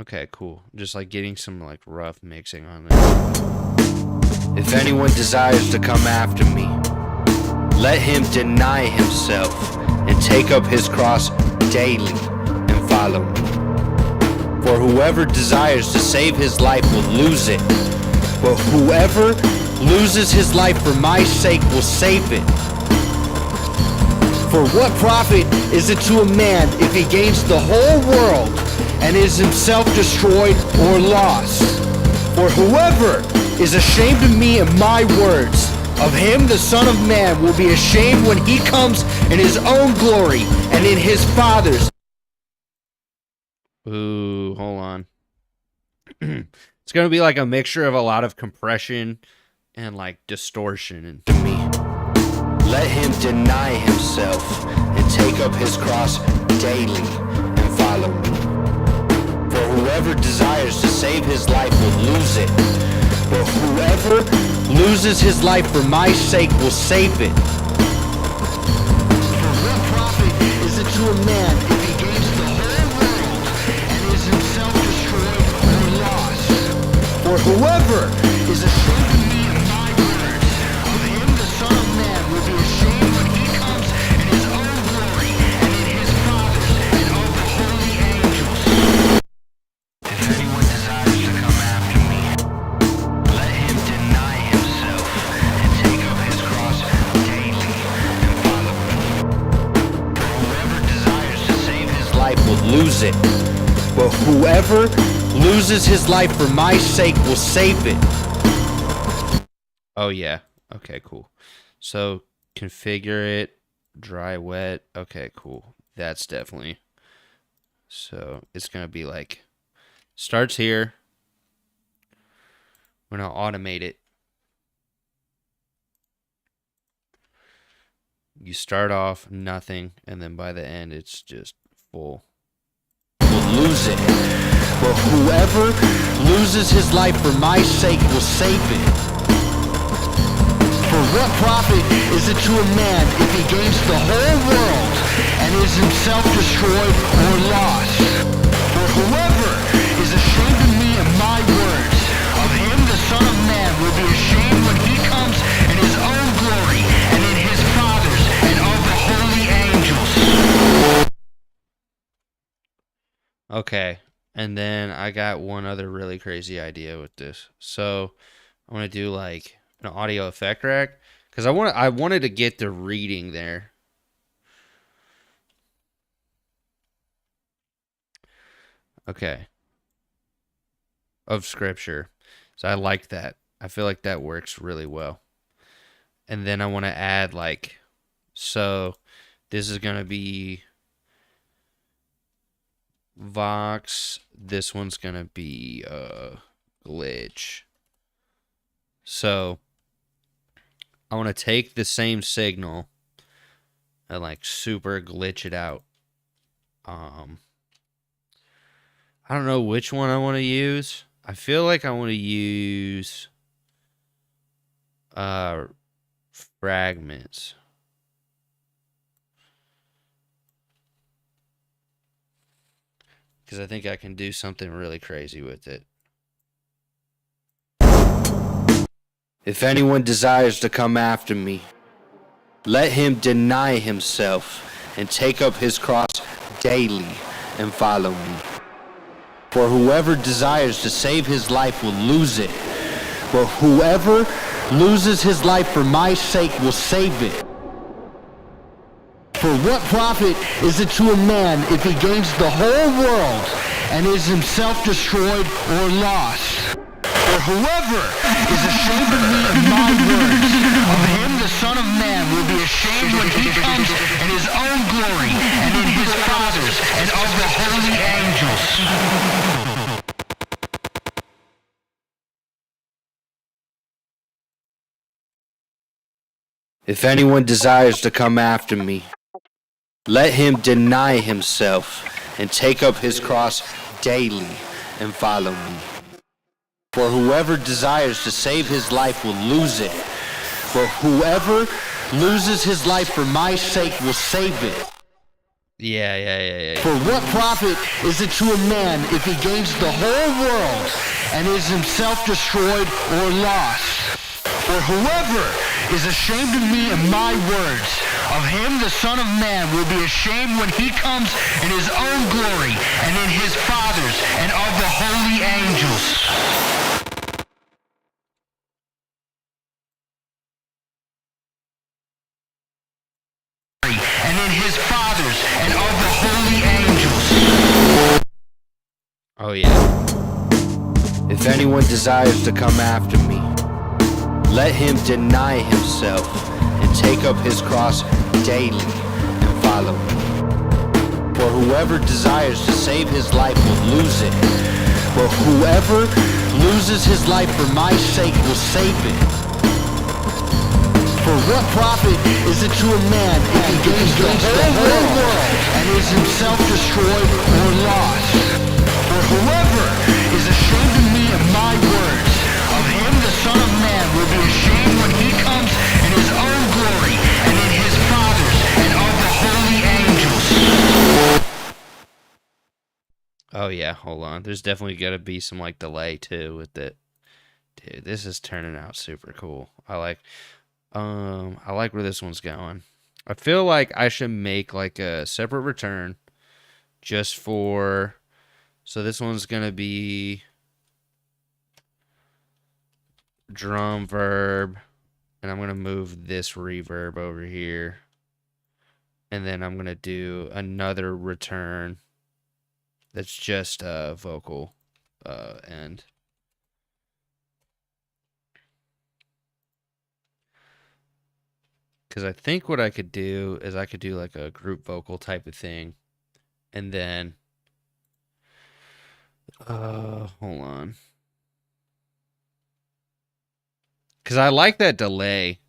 Okay, cool. Just like getting some like rough mixing on this. If anyone desires to come after me, let him deny himself and take up his cross daily and follow me. For whoever desires to save his life will lose it, but whoever loses his life for my sake will save it. For what profit is it to a man if he gains the whole world and is himself destroyed or lost. For whoever is ashamed of me and my words, of him the Son of Man will be ashamed when he comes in his own glory and in his Father's. Ooh, hold on. It's going to be like a mixture of a lot of compression and like distortion. And To me, let him deny himself and take up his cross daily and follow me. For whoever desires to save his life will lose it, but whoever loses his life for my sake will save it. For what profit is it to a man if he gains the whole world and is himself destroyed or lost? For whoever is ashamed of me and my words, of him the Son of Man will be ashamed when he comes in his own glory and in his Father's and of the holy angels. If anyone desires to come after me, let him deny himself and take up his cross daily and follow me. For whoever desires to save his life will lose it, but whoever loses his life for my sake will save it. oh yeah. Okay, cool. So configure it, dry, wet. Okay, cool. That's definitely. So it's going to be like, starts here. We're going to automate it. You start off nothing, and then by the end, it's just full. Will lose it, but whoever loses his life for my sake will save it. For what profit is it to a man if he gains the whole world and is himself destroyed or lost? For whoever is ashamed of me and my words, of him the Son of Man will be ashamed when he comes in his own glory and in his Father's and of the holy angels. Okay, and then I got one other really crazy idea with this. So I want to do like an audio effect rack because I wanted to get the reading there. Okay, of scripture. So I like that. I feel like that works really well. And then I want to add like, so this is gonna be Vox. This one's gonna be glitch. So I want to take the same signal and like super glitch it out. I don't know which one I want to use. I feel like I want to use fragments. Because I think I can do something really crazy with it. If anyone desires to come after me, let him deny himself and take up his cross daily and follow me. For whoever desires to save his life will lose it, but whoever loses his life for my sake will save it. For what profit is it to a man if he gains the whole world and is himself destroyed or lost? For whoever is ashamed of me and my words, of him the Son of Man will be ashamed when he comes in his own glory and in his Father's and of the holy angels. If anyone desires to come after me, let him deny himself and take up his cross daily and follow me. For whoever desires to save his life will lose it, but whoever loses his life for my sake will save it. Yeah. For what profit is it to a man if he gains the whole world and is himself destroyed or lost? For whoever is ashamed of me and my words, of him the Son of Man will be ashamed when he comes in his own glory and in his Father's and of the holy angels. And in his Father's and of the holy angels. Oh yeah. If anyone desires to come after me, let him deny himself and take up his cross daily and follow me. For whoever desires to save his life will lose it. But whoever loses his life for my sake will save it. For what profit is it to a man if he gains the whole world and is himself destroyed or lost? For whoever is ashamed of me and my words, of him the Son of Man will be ashamed when he comes in his own glory and in his Father's and of the holy angels. Oh yeah, hold on. There's definitely got to be some like delay too with it. Dude, this is turning out super cool. I like where this one's going. I feel like I should make like a separate return just for, so this one's going to be drum verb, and I'm going to move this reverb over here. And then I'm going to do another return that's just vocal end. Because I think what I could do is I could do like a group vocal type of thing. And then, hold on. Because I like that delay.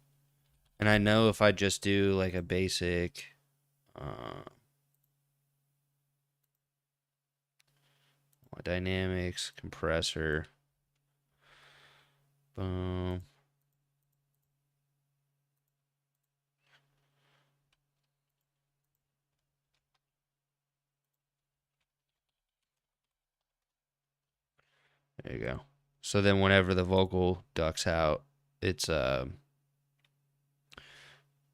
And I know if I just do like a basic, dynamics, compressor, boom. There you go. So then whenever the vocal ducks out, it's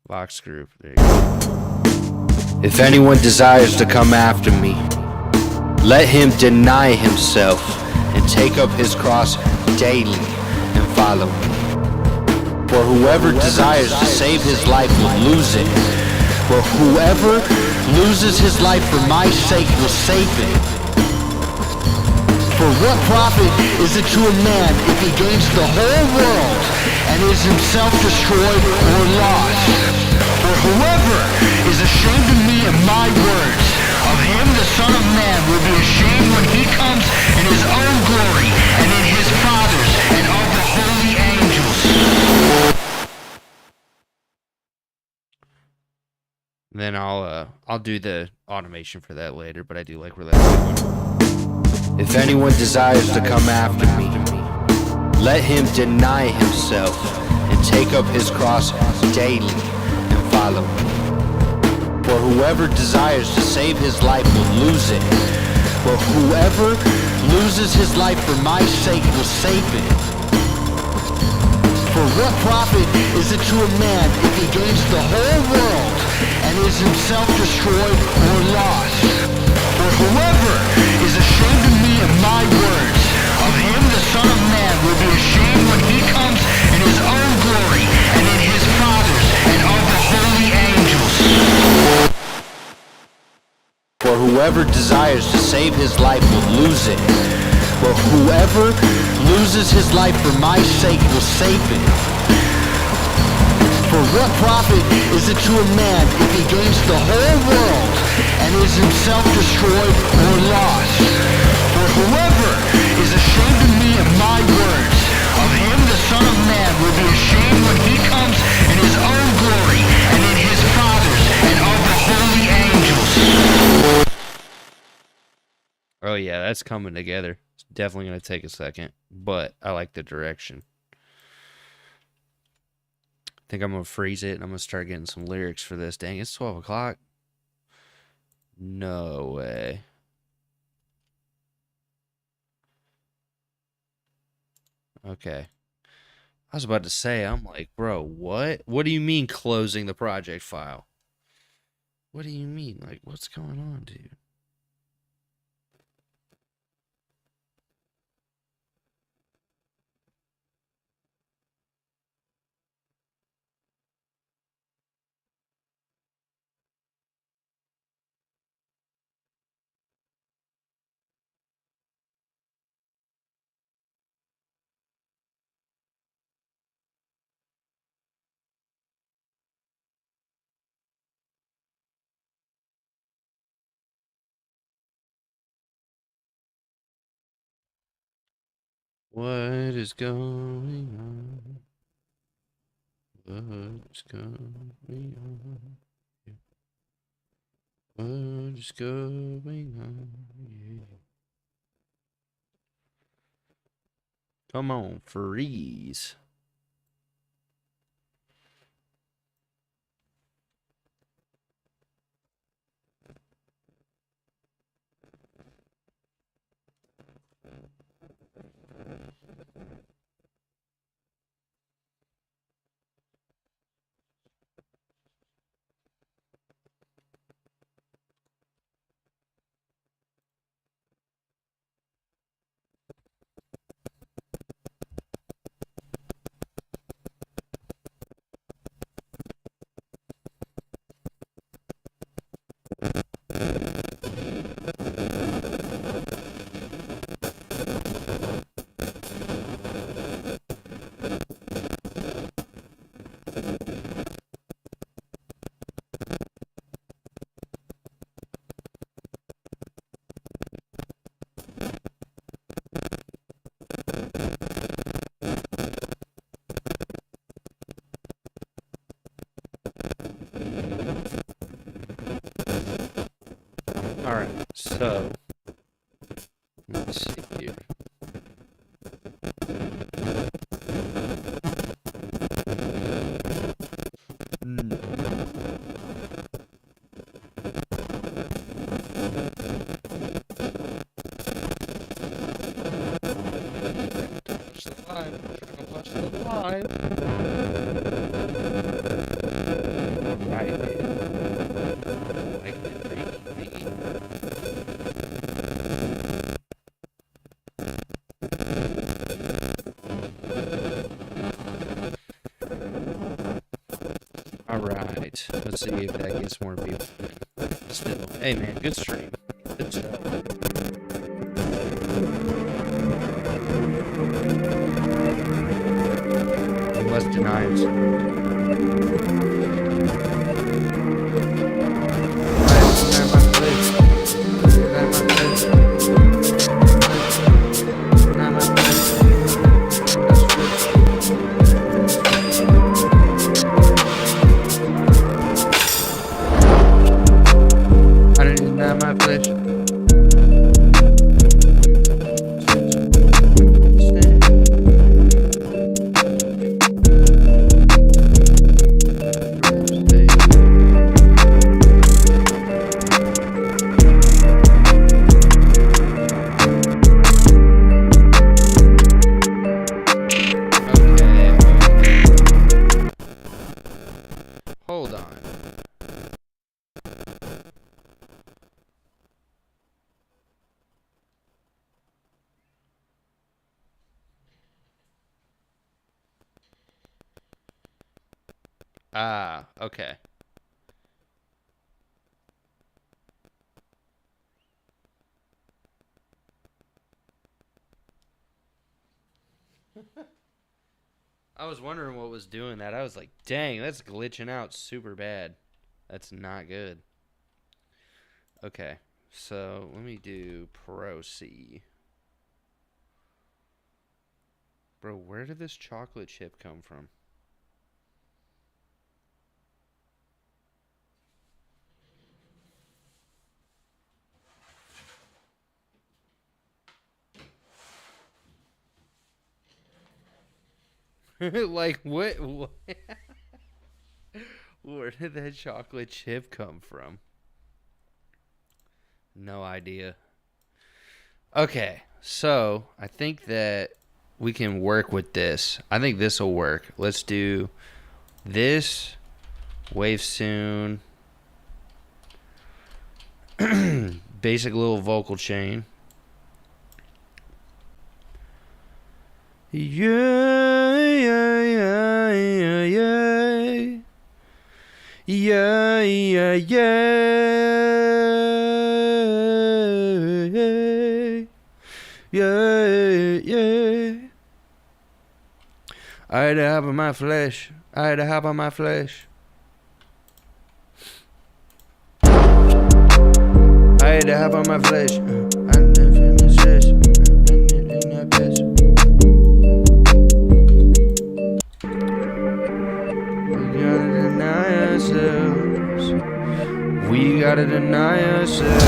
Vox group. There you go. If anyone desires to come after me, let him deny himself and take up his cross daily and follow me. For whoever desires to save his life will lose it. But whoever loses his life for my sake will save it. For what profit is it to a man if he gains the whole world and is himself destroyed or lost? For whoever is ashamed of me and my words, of him the Son of Man will be ashamed when he comes in his own glory and in his Father's and of the holy angels. Then I'll do the automation for that later, but I do like where that's going. If anyone desires to come after me, let him deny himself and take up his cross daily and follow me. For whoever desires to save his life will lose it. But whoever loses his life for my sake will save it. For what profit is it to a man if he gains the whole world and is himself destroyed or lost? For whoever is ashamed of me and my words, of him the Son of Man will be ashamed when he comes in his own glory and in his Father's and of the holy angels. For whoever desires to save his life will lose it. But whoever loses his life for my sake will save it. For what profit is it to a man if he gains the whole world and is himself destroyed or lost? For whoever is ashamed of me and my words, of him the Son of Man will be ashamed when he comes in his own glory and in his Father's and of the holy angels. Oh yeah, that's coming together. It's definitely gonna take a second, but I like the direction. I think I'm gonna freeze it and I'm gonna start getting some lyrics for this. Dang, it's 12 o'clock. No way. Okay. I was about to say, I'm like, bro, what? What do you mean closing the project file? What do you mean? Like, what's going on, dude? What is going on? What's going on? What is going on? Yeah. Come on, freeze. Alright, so let's see here. Watch the live. Watch the live. Alright. Like the freaky. Alright, let's see if that gets more people. Still, hey man, good stream. Good stuff. Less denies. Hold on. Ah, okay. I was wondering what was doing that. I was like, dang, that's glitching out super bad. That's not good. Okay, so let me do Pro C. Bro, where did this chocolate chip come from? Like, what? Where did that chocolate chip come from? No idea. Okay, so I think that we can work with this. I think this will work. Let's do this. Wave soon. Basic little vocal chain. Yeah, yeah, yeah, yeah, yeah. Yeah, yeah, yeah. Yeah, yeah. I had to have on my flesh. I had to have on my flesh. I had to have on my flesh. I never finished this. I never in that bitch. gotta deny yourself.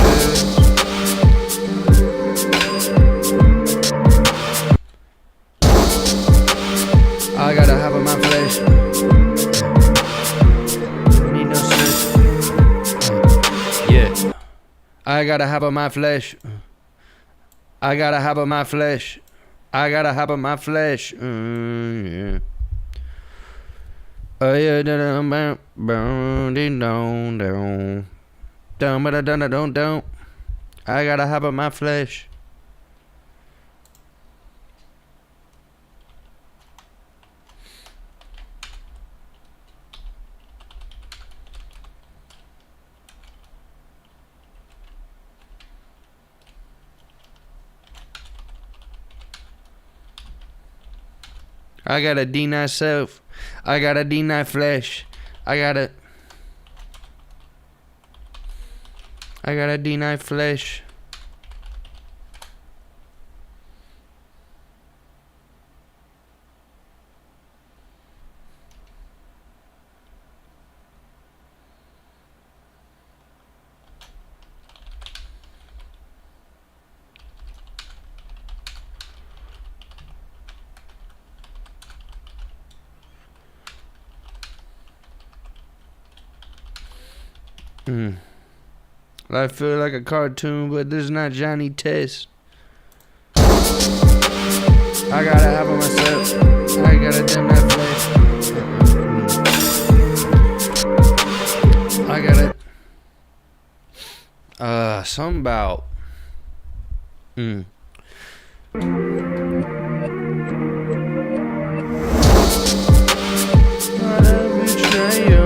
I gotta have on my flesh. Need no sense. Yeah. I gotta have on my flesh. I gotta have on my flesh. I gotta have on my flesh. Yeah. Oh yeah, dun dun dun dun dun dun dun dun. I gotta have on my flesh. I gotta deny self. I gotta deny flesh. I gotta deny flesh. I feel like a cartoon, but this is not Johnny Test. I gotta have on myself. I gotta dim that flesh. I gotta. Something about. Gotta betray you.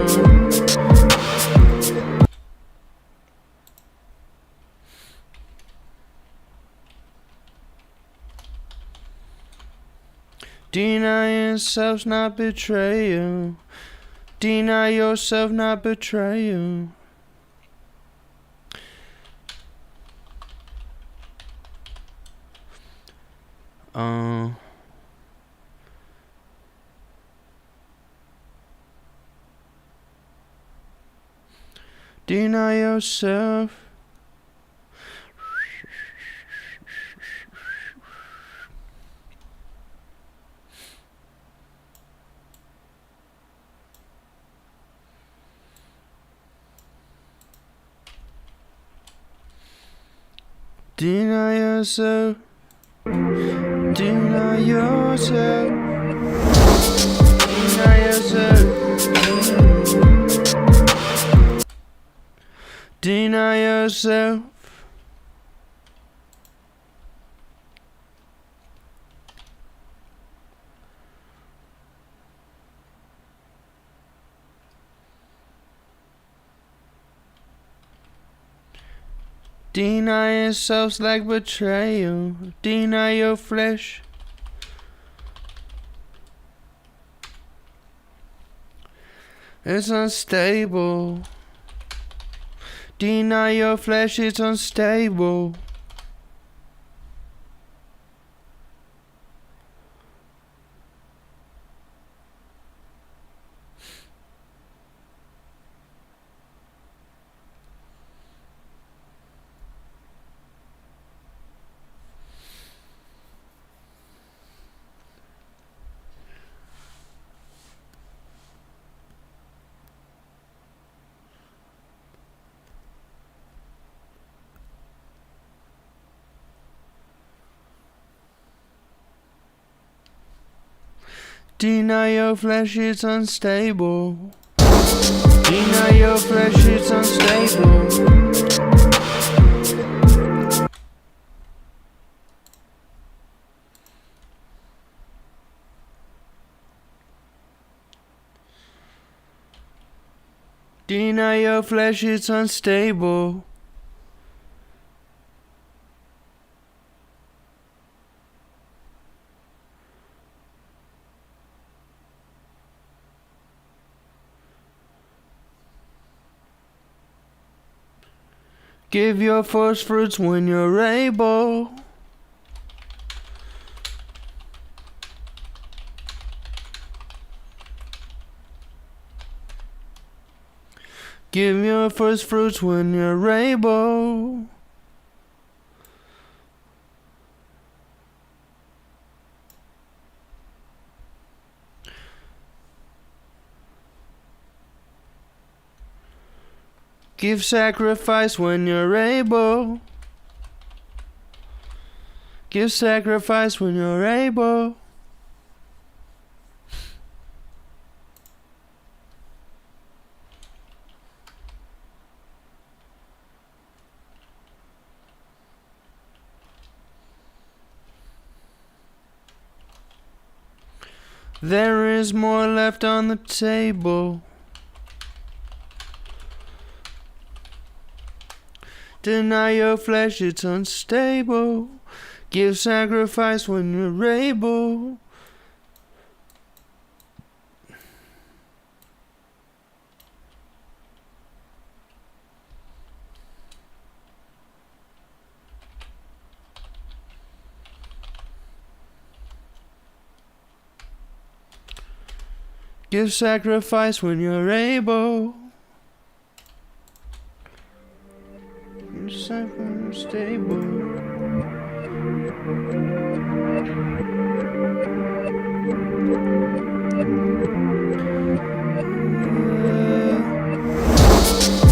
Deny yourself, not betray you. Deny yourself, not betray you. Deny yourself. Deny yourself. Deny yourself. Deny yourself. Deny yourself. Deny yourself's like betrayal. Deny your flesh. It's unstable. Deny your flesh, it's unstable. Deny your flesh, it's unstable. Deny your flesh, it's unstable. Deny your flesh, it's unstable. Give your first fruits when you're able. Give your first fruits when you're able. Give sacrifice when you're able. Give sacrifice when you're able. There is more left on the table. Deny your flesh, it's unstable. Give sacrifice when you're able. Give sacrifice when you're able. Give sacrifice stable.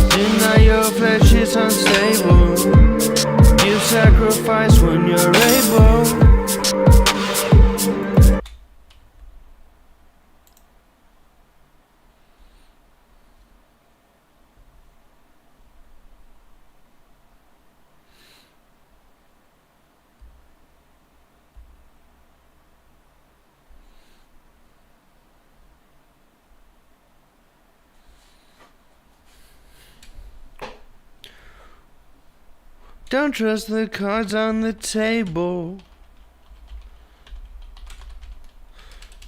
Deny your flesh, it's unstable. Give sacrifice when you're able. Don't trust the cards on the table.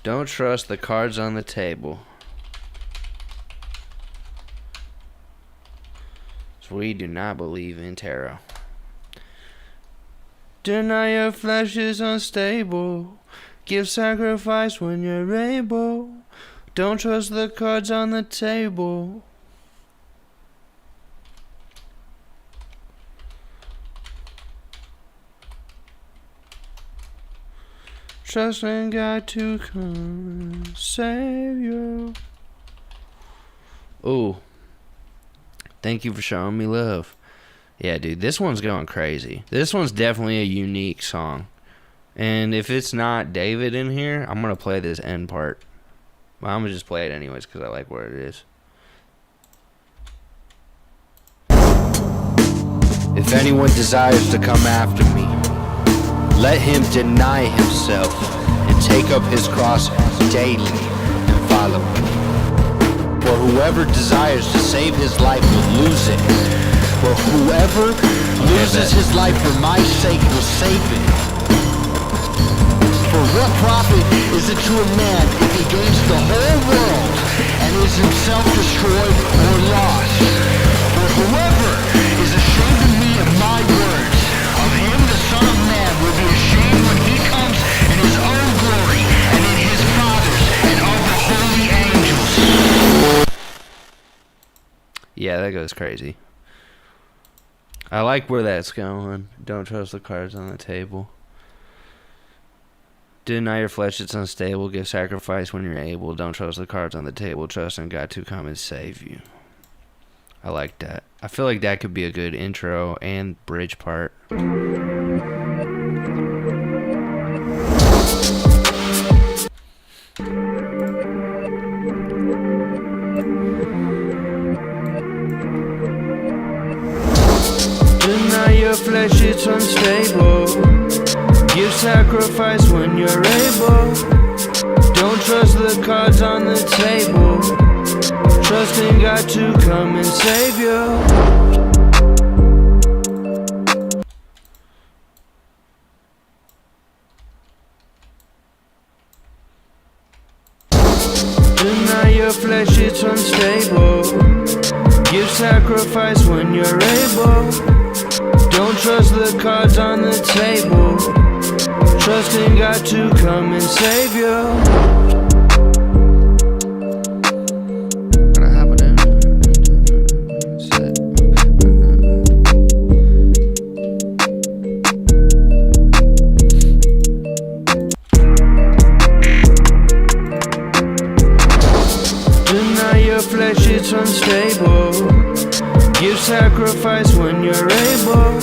Don't trust the cards on the table. So we do not believe in tarot. Deny your flesh is unstable. Give sacrifice when you're able. Don't trust the cards on the table. Trust in God to come and save you. Oh, thank you for showing me love. Yeah, dude, this one's going crazy. This one's definitely a unique song. And if it's not David in here, I'm going to play this end part. Well, I'm going to just play it anyways because I like what it is. If anyone desires to come after me, let him deny himself and take up his cross daily and follow me. For whoever desires to save his life will lose it. For whoever loses his life for my sake will save it. For what profit is it to a man if he gains the whole world and is himself destroyed or lost? For whoever is ashamed of me and my words, of him the Son of Man will be ashamed when he comes in his own glory and in his Father's and of the holy angels. Yeah, that goes crazy. I like where that's going. Don't trust the cards on the table. Deny your flesh, it's unstable. Give sacrifice when you're able. Don't trust the cards on the table. Trust in God to come and save you. I like that. I feel like that could be a good intro and bridge part. Deny your flesh, it's unstable. Give sacrifice when you're able. Don't trust the cards on the table. Trust in God to come and save you. Deny your flesh, it's unstable. Give sacrifice when you're able. Don't trust the cards on the table. Trust in God to come and save you. it's unstable. Give sacrifice when you're able.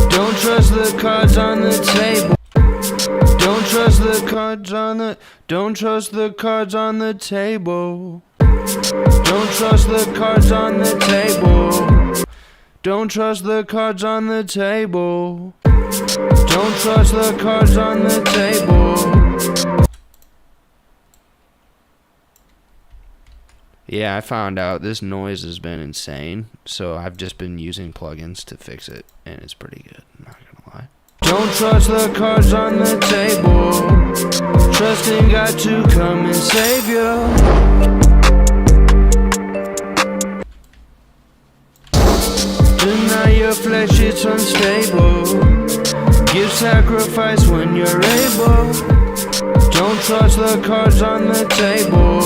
Don't trust the cards on the table. Don't trust the cards on the. Don't trust the cards on the table. Don't trust the cards on the table. Don't trust the cards on the table. Don't trust the cards on the table. Yeah, I found out this noise has been insane, so I've just been using plugins to fix it, and it's pretty good, I'm not gonna lie. Don't trust the cards on the table. Trusting God to come and save you. Deny your flesh, it's unstable. Give sacrifice when you're able. Don't trust the cards on the table.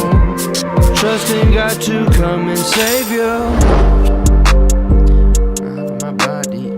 Trusting God to come and save you. My body.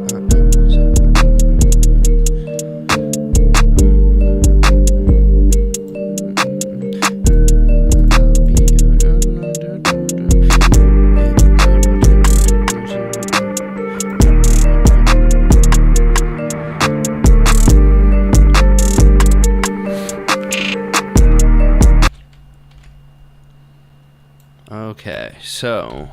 Okay, so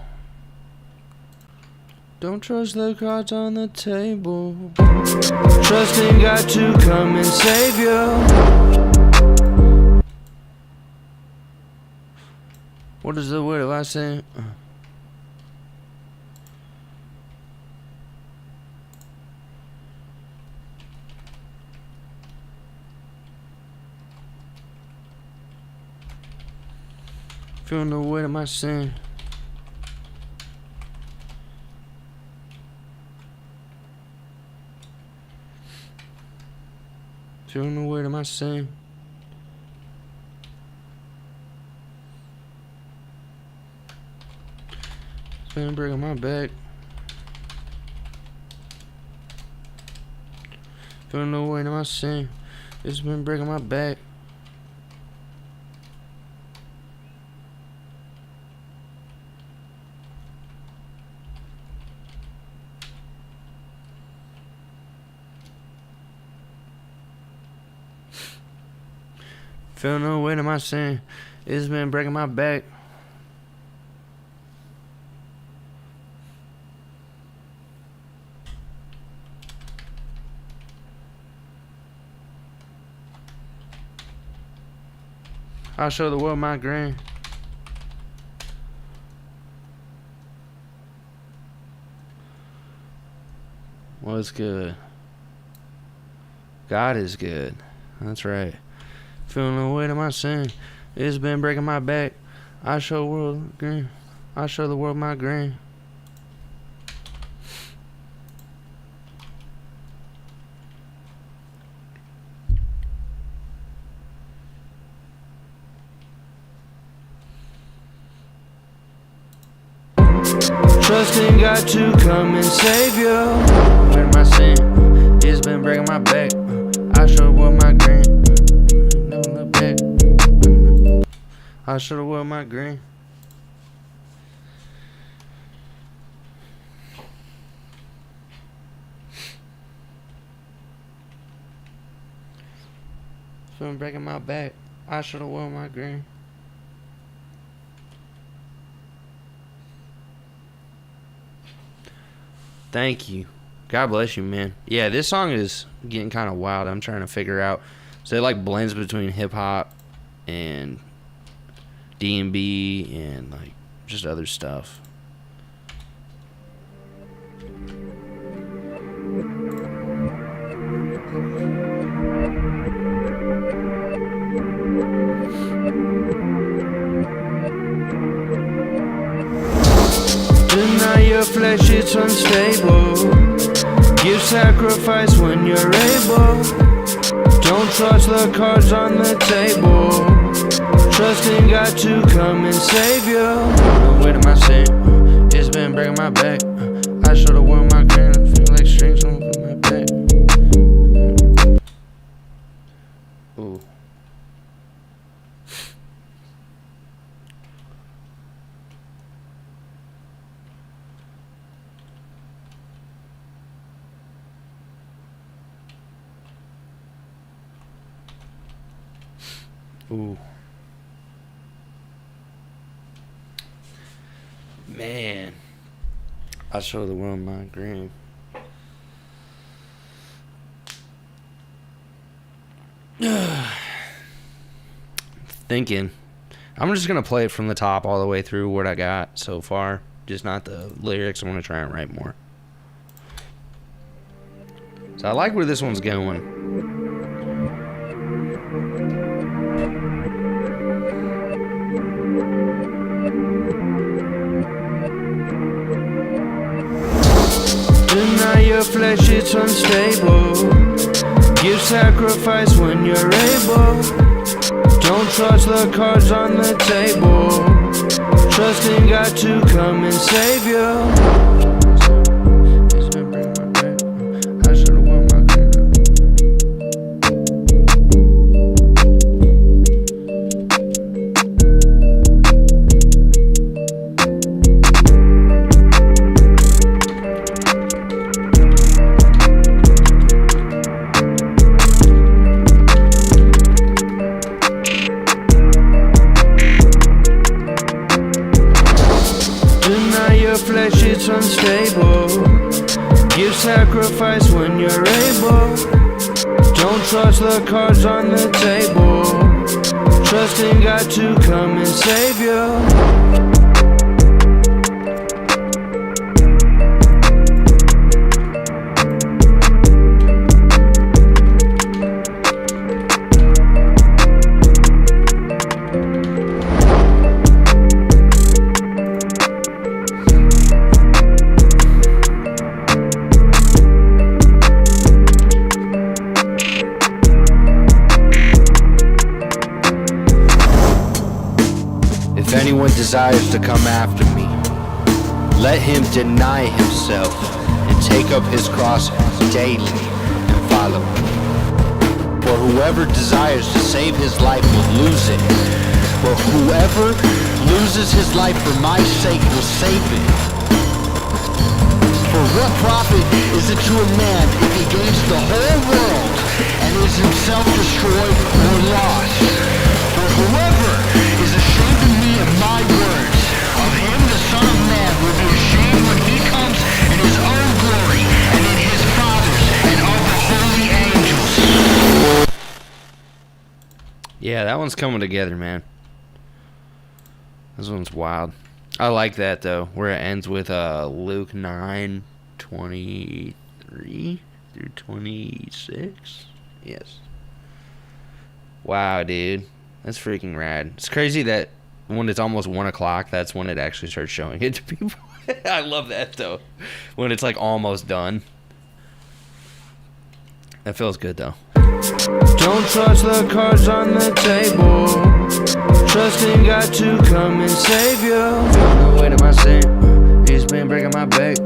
don't trust the cards on the table. Trusting God to come and save you. What is the word of I say? Feeling the weight of my sin. Feeling the weight of my sin. It's been breaking my back. Feeling the weight of my sin. It's been breaking my back. Feeling the weight of my sin. It's been breaking my back. I'll show the world my grain. What's good? God is good. That's right. Feeling the weight of my sin. It's been breaking my back. I show the world green. I show the world my grain. Trusting God to come and save you. Weight of my sin. It's been breaking my back. I show the world my grain. I should have worn my green. Feeling breaking my back. I should have worn my green. Thank you. God bless you, man. Yeah, this song is getting kind of wild. I'm trying to figure out. So it like blends between hip hop and D&B and like just other stuff. Deny your flesh, it's unstable. Give sacrifice when you're able. Don't trust the cards on the table. Trusting God to come and save you. The weight of my sin, it's been breaking my back. I should've worn my grin, feel like strings on my back. Ooh. Ooh. Man. I'll show the world my dream. Thinking. I'm just going to play it from the top all the way through what I got so far. Just not the lyrics. I'm going to try and write more. So I like where this one's going. Deny your flesh, it's unstable. Give sacrifice when you're able. Don't trust the cards on the table. Trust in God to come and save you. Flesh, it's unstable. Give sacrifice when you're able. Don't trust the cards on the table. Trust in God to come and save you. If anyone desires to come after me, let him deny himself and take up his cross daily and follow me. For whoever desires to save his life will lose it, but whoever loses his life for my sake will save it. For what profit is it to a man if he gains the whole world and is himself destroyed or lost? For whoever is ashamed of me and my words, of him the Son of Man will be ashamed when he comes in his own glory and in his Father's and of the holy angels. Yeah, that one's coming together, man. This one's wild. I like that, though, where it ends with Luke 9:23 through 26. Yes. Wow, dude. That's freaking rad. It's crazy that when it's almost 1 o'clock, that's when it actually starts showing it to people. I love that, though. When it's, like, almost done. That feels good, though. Don't trust the cards on the table. Trust in God to come and save you. Feeling the weight of my sin. He's been breaking my back.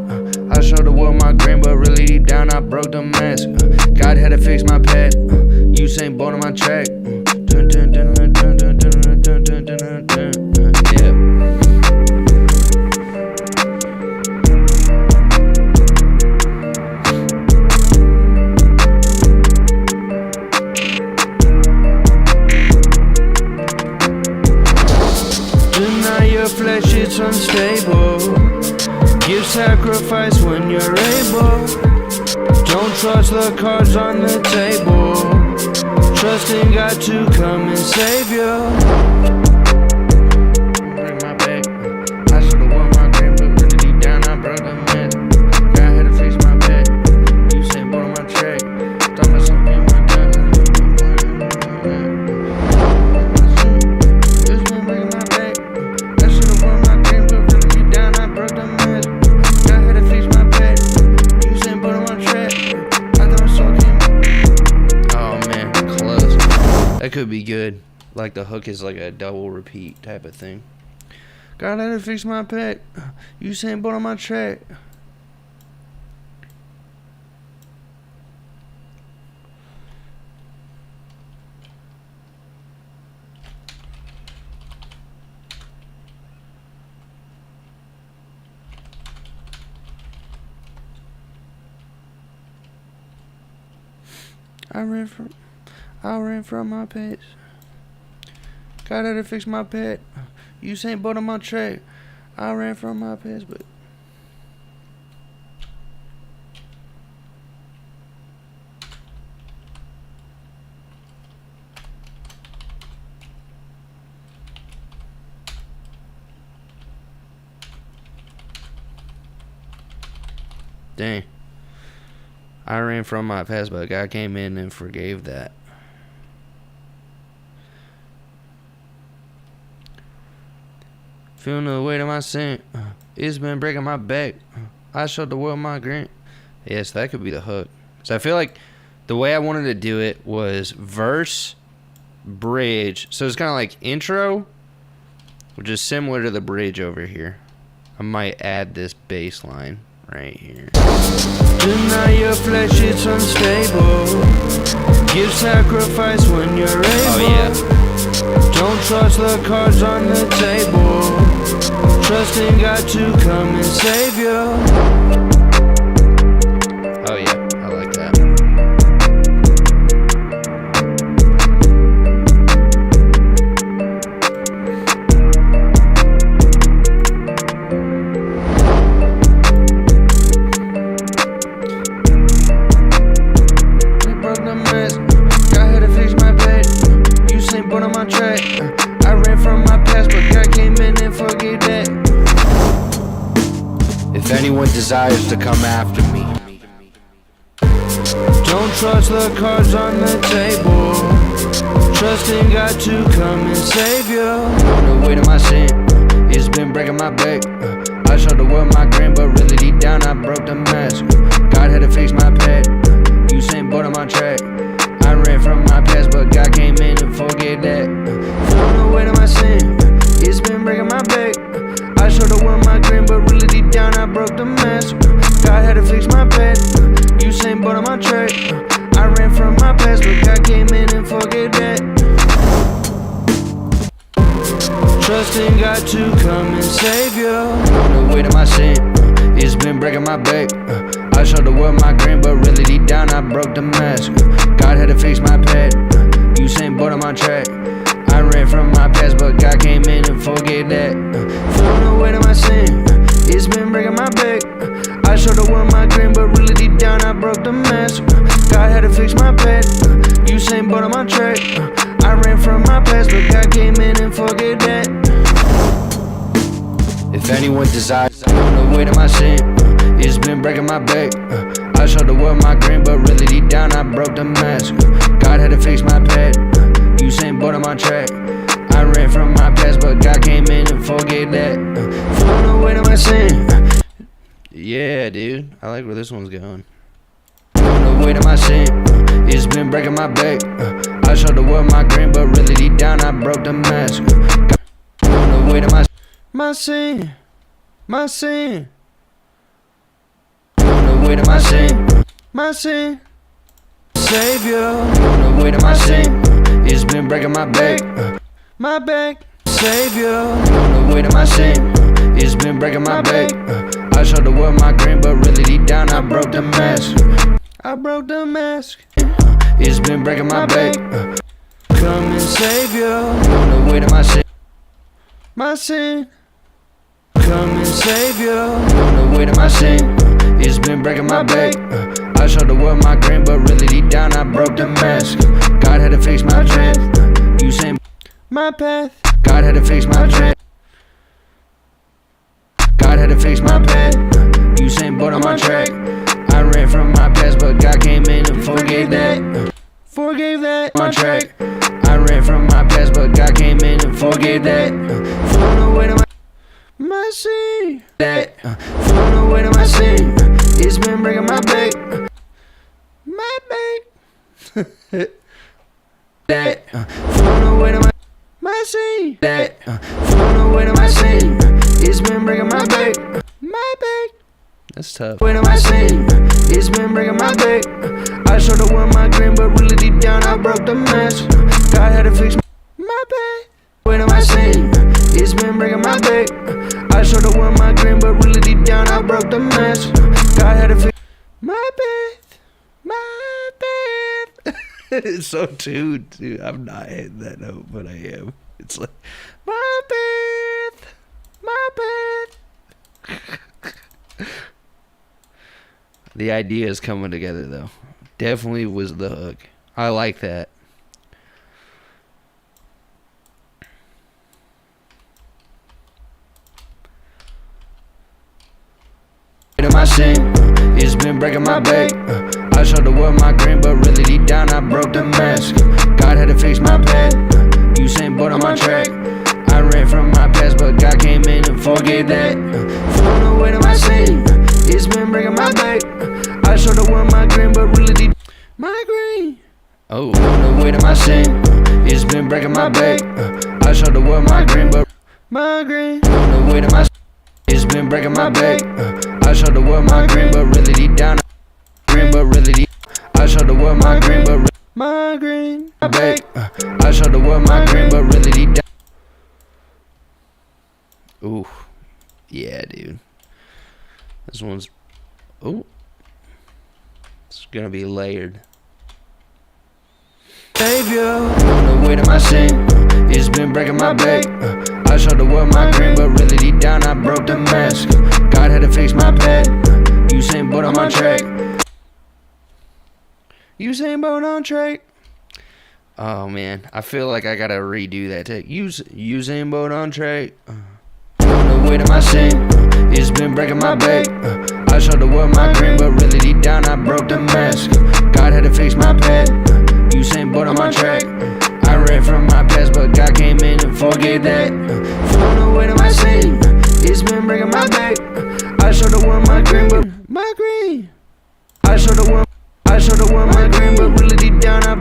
I showed the world my grin, but really deep down I broke the mask. God had to fix my pad. Usain Bolt on my track. Yeah. Deny your flesh, it's unstable. Give sacrifice when you're able. Don't trust the cards on the table. Trust in God to come and save you. Bring my back. I should've won my dream, but really deep down I broke the man. God had to fix my back. You said boat on my track. Thought myself in my gun. Just been breaking my back. I should've won my dream, but really deep down I broke the man. God had to fix my back. You said boat on my track. I thought I was talking. Oh man, close. That could be good. Like the hook is like a double repeat type of thing. God had to fix my pet. You saying boat on my track. I ran from my pets. God had to fix my pet. Usain Bolt on my track. I ran from my past, but. Dang. I ran from my past, but God came in and forgave that. Feeling the weight of my sin. It's been breaking my back. I showed the world my grin. Yes, that could be the hook. So I feel like the way I wanted to do it was verse, bridge. So it's kind of like intro, which is similar to the bridge over here. I might add this bass line right here. Deny your flesh, it's unstable. Give sacrifice when you're able. Oh yeah. Don't trust the cards on the table. Trust in God to come and save you. Oh yeah, I like that. I ran from my past, but God came in and forgave that. If anyone desires to come after me, don't trust the cards on the table. Trust in God to come and save you. On the weight of my sin, it's been breaking my back. I showed the world my grin, but really deep down I broke the mask. God had to fix my pet. Usain Bolt on my track. I ran from my past, but God came in and forgave that. Feeling the weight of my sin, it's been breaking my back. I showed the world my grin, but really deep down I broke the mask. God had to fix my pet. Usain Bolt on my track. I ran from my past, but God came in and forgave that. Trust in God to come and save you. On the weight of my sin, it's been breaking my back. I showed the world my grin, but really deep down I broke the mask. God had to fix my pet. Usain Bolt on my track. I ran from my past, but God came in and forgave that. Feeling the weight of my sin, it's been breaking my back. I showed the world my grin, but really deep down I broke the mask. God had to fix my pet. Usain Bolt on my track. I ran from my past, but God came in and forgave that. If anyone desires, on the weight of my sin, it's been breaking my back. I showed the world my grin, but really deep down I broke the mask. God had to fix my pet. Usain Bolt on my track. I ran from my past, but God came in and forgave that. Feeling the weight of my sin. Yeah, dude. I like where this one's going. The weight of my sin, it's been breaking my back. I showed the world my grin, but really deep down I broke the mask. The weight of my sin, my sin. The weight of my sin, Savior. The weight of my sin, it's been breaking my back, Savior. The weight of my sin, it's been breaking my back. I showed the world my grin, but really deep down I broke the mask. I broke the mask. It's been breaking my back. Come and save you. The weight of my sin. Come and save you. The weight of my sin, it's been breaking my back. I showed the world my grin, but really deep down I broke the mask. God had to fix my path. Usain my path. God had to fix my path. God had to fix my path. Usain Bolt on my track. I ran from my past, but God came in and forgave that. Forgave that. My track. I ran from my past, but God came in and forgave that. Feeling the weight of my sin. That. Feeling the weight of my sin. It's been breaking my back. My back. That. Feeling the weight of my sin. That. Feeling the weight of my sin. It's been breaking my back. My back. That's tough. Weight of my sin, it's been breaking my back. I showed the world my grin, but really deep down I broke the mask. God had to fix my back. Weight of my sin, it's been breaking my back. I showed the world my grin, but really deep down I broke the mask. God had to fix my path, my path. It's so tuned, dude. I'm not hitting that note, but I am. It's It's like, my path, my path. The idea is coming together, though. Definitely was the hook. I like that. My sin, it's been breaking my back. I showed the world my green, but really deep down I broke the mask. God had to fix my path. Usain Bolt on my track. I ran from my past, but God came in and forgave that. Flowing away to my sin, it's been breaking my back. I showed the world my green, but really deep my green. Oh, flowing away to my sin, it's been breaking my back. I showed the world my green, but my green. Flowing away to my sin, it's been breaking my back. I showed the world my green, but really deep down green, but really deep. I showed the world my green, but my green, my back. I showed the world my green, but really deep down. Ooh, yeah, dude. This one's, ooh, it's gonna be layered. Savior, on the way to my sin, it's been breaking my back. I showed the world my green, but really deep down I broke the mask. God had to fix my path. Usain Bolt on my track. Usain Bolt on track. Oh man, I feel like I gotta redo that. Usain Bolt on track. On the way to my sin, it's been breaking my back. I showed the world my green, but really deep down I broke the mask. God had to fix my path. Usain Bolt on my track. I ran from my past, but God came in and forgave that. Flowing away to my sin, it's been breaking my back. I showed the world my green, but my green. I showed the world my green, but really deep down I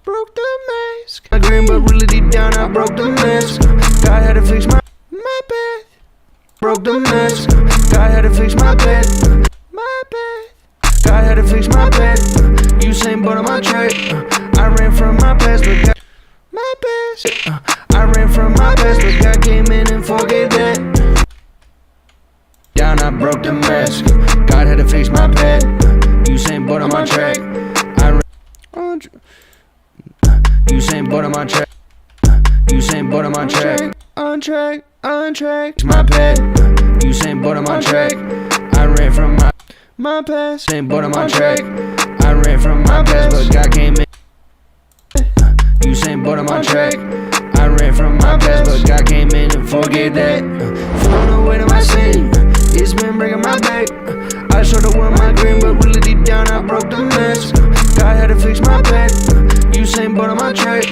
broke the mask. My green, but really deep down I broke the mask. God had to fix my path. Broke the mask. God had to fix my path. My path. God had to fix my path. Usain Bolt on my track. I ran from my past, but God, my past. I ran from my past, but God came in and forgave that. Down, I broke the mask. God had to fix my path. Usain Bolt on my track. I ran on Usain Bolt on my track. Usain Bolt on my track. On track, on track. My path. Usain Bolt on my track. I ran from my past. Usain Bolt on my track. I ran from my past, but God came in. Usain Bolt on my track. I ran from my past, but God came in and forgave that. Flowing away to my sin, it's been breaking my back. I showed the world my green, but really deep down I broke the mask. God had to fix my path. Usain Bolt on my track.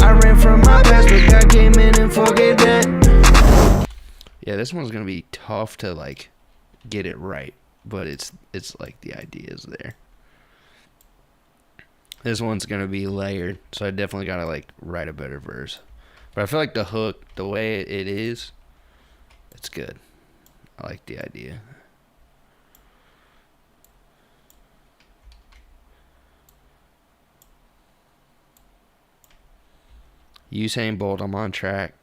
I ran from my past, but God came in and forgave that. Yeah, this one's gonna be tough to like get it right, but it's like the idea is there. This one's gonna be layered, so I definitely gotta like write a better verse. But I feel like the hook, the way it is, it's good. I like the idea. Usain Bolt, I'm on track.